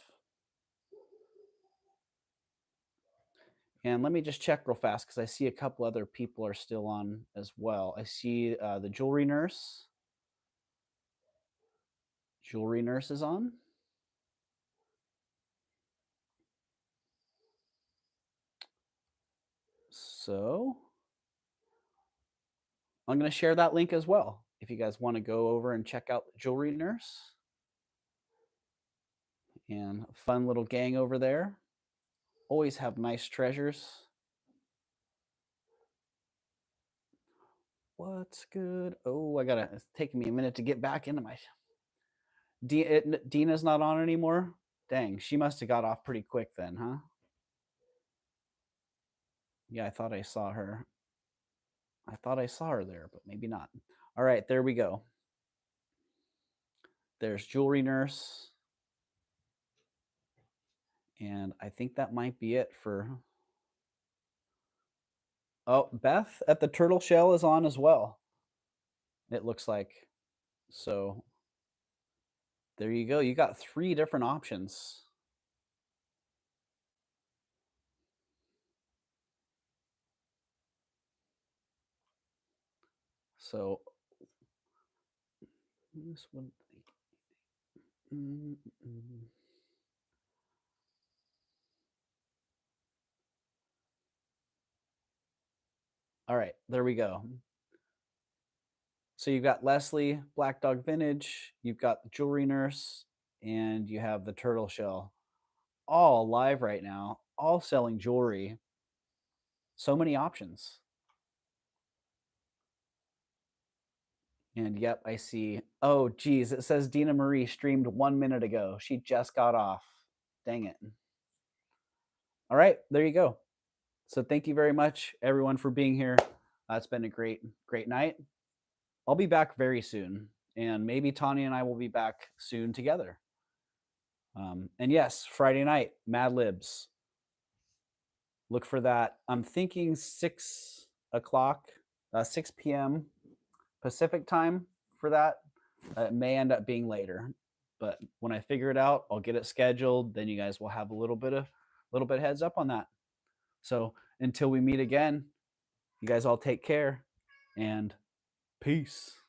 And let me just check real fast because I see a couple other people are still on as well. I see the jewelry nurse. Jewelry nurse is on. So I'm going to share that link as well. If you guys want to go over and check out the jewelry nurse. And a fun little gang over there. Always have nice treasures. What's good? Oh, it's taking me a minute to get back into my... Dina's not on anymore? Dang, she must have got off pretty quick then, huh? Yeah, I thought I saw her. I thought I saw her there, but maybe not. All right, there we go. There's Jewelry Nurse. And I think that might be it for... Oh, Beth at the Turtle Shell is on as well. It looks like. So there you go. You got 3 different options. So this one. All right, there we go. So you've got Leslie, Black Dog Vintage, you've got the Jewelry Nurse, and you have the Turtle Shell. All live right now, all selling jewelry. So many options. And yep, I see. Oh, geez, it says Dina Marie streamed 1 minute ago. She just got off. Dang it. All right, there you go. So thank you very much, everyone, for being here. It's been a great night. I'll be back very soon, and maybe Tanya and I will be back soon together. And yes, Friday night, Mad Libs. Look for that. I'm thinking 6 o'clock, 6 p.m. Pacific time for that. It may end up being later, but when I figure it out, I'll get it scheduled. Then you guys will have a little bit heads up on that. So until we meet again, you guys all take care and peace.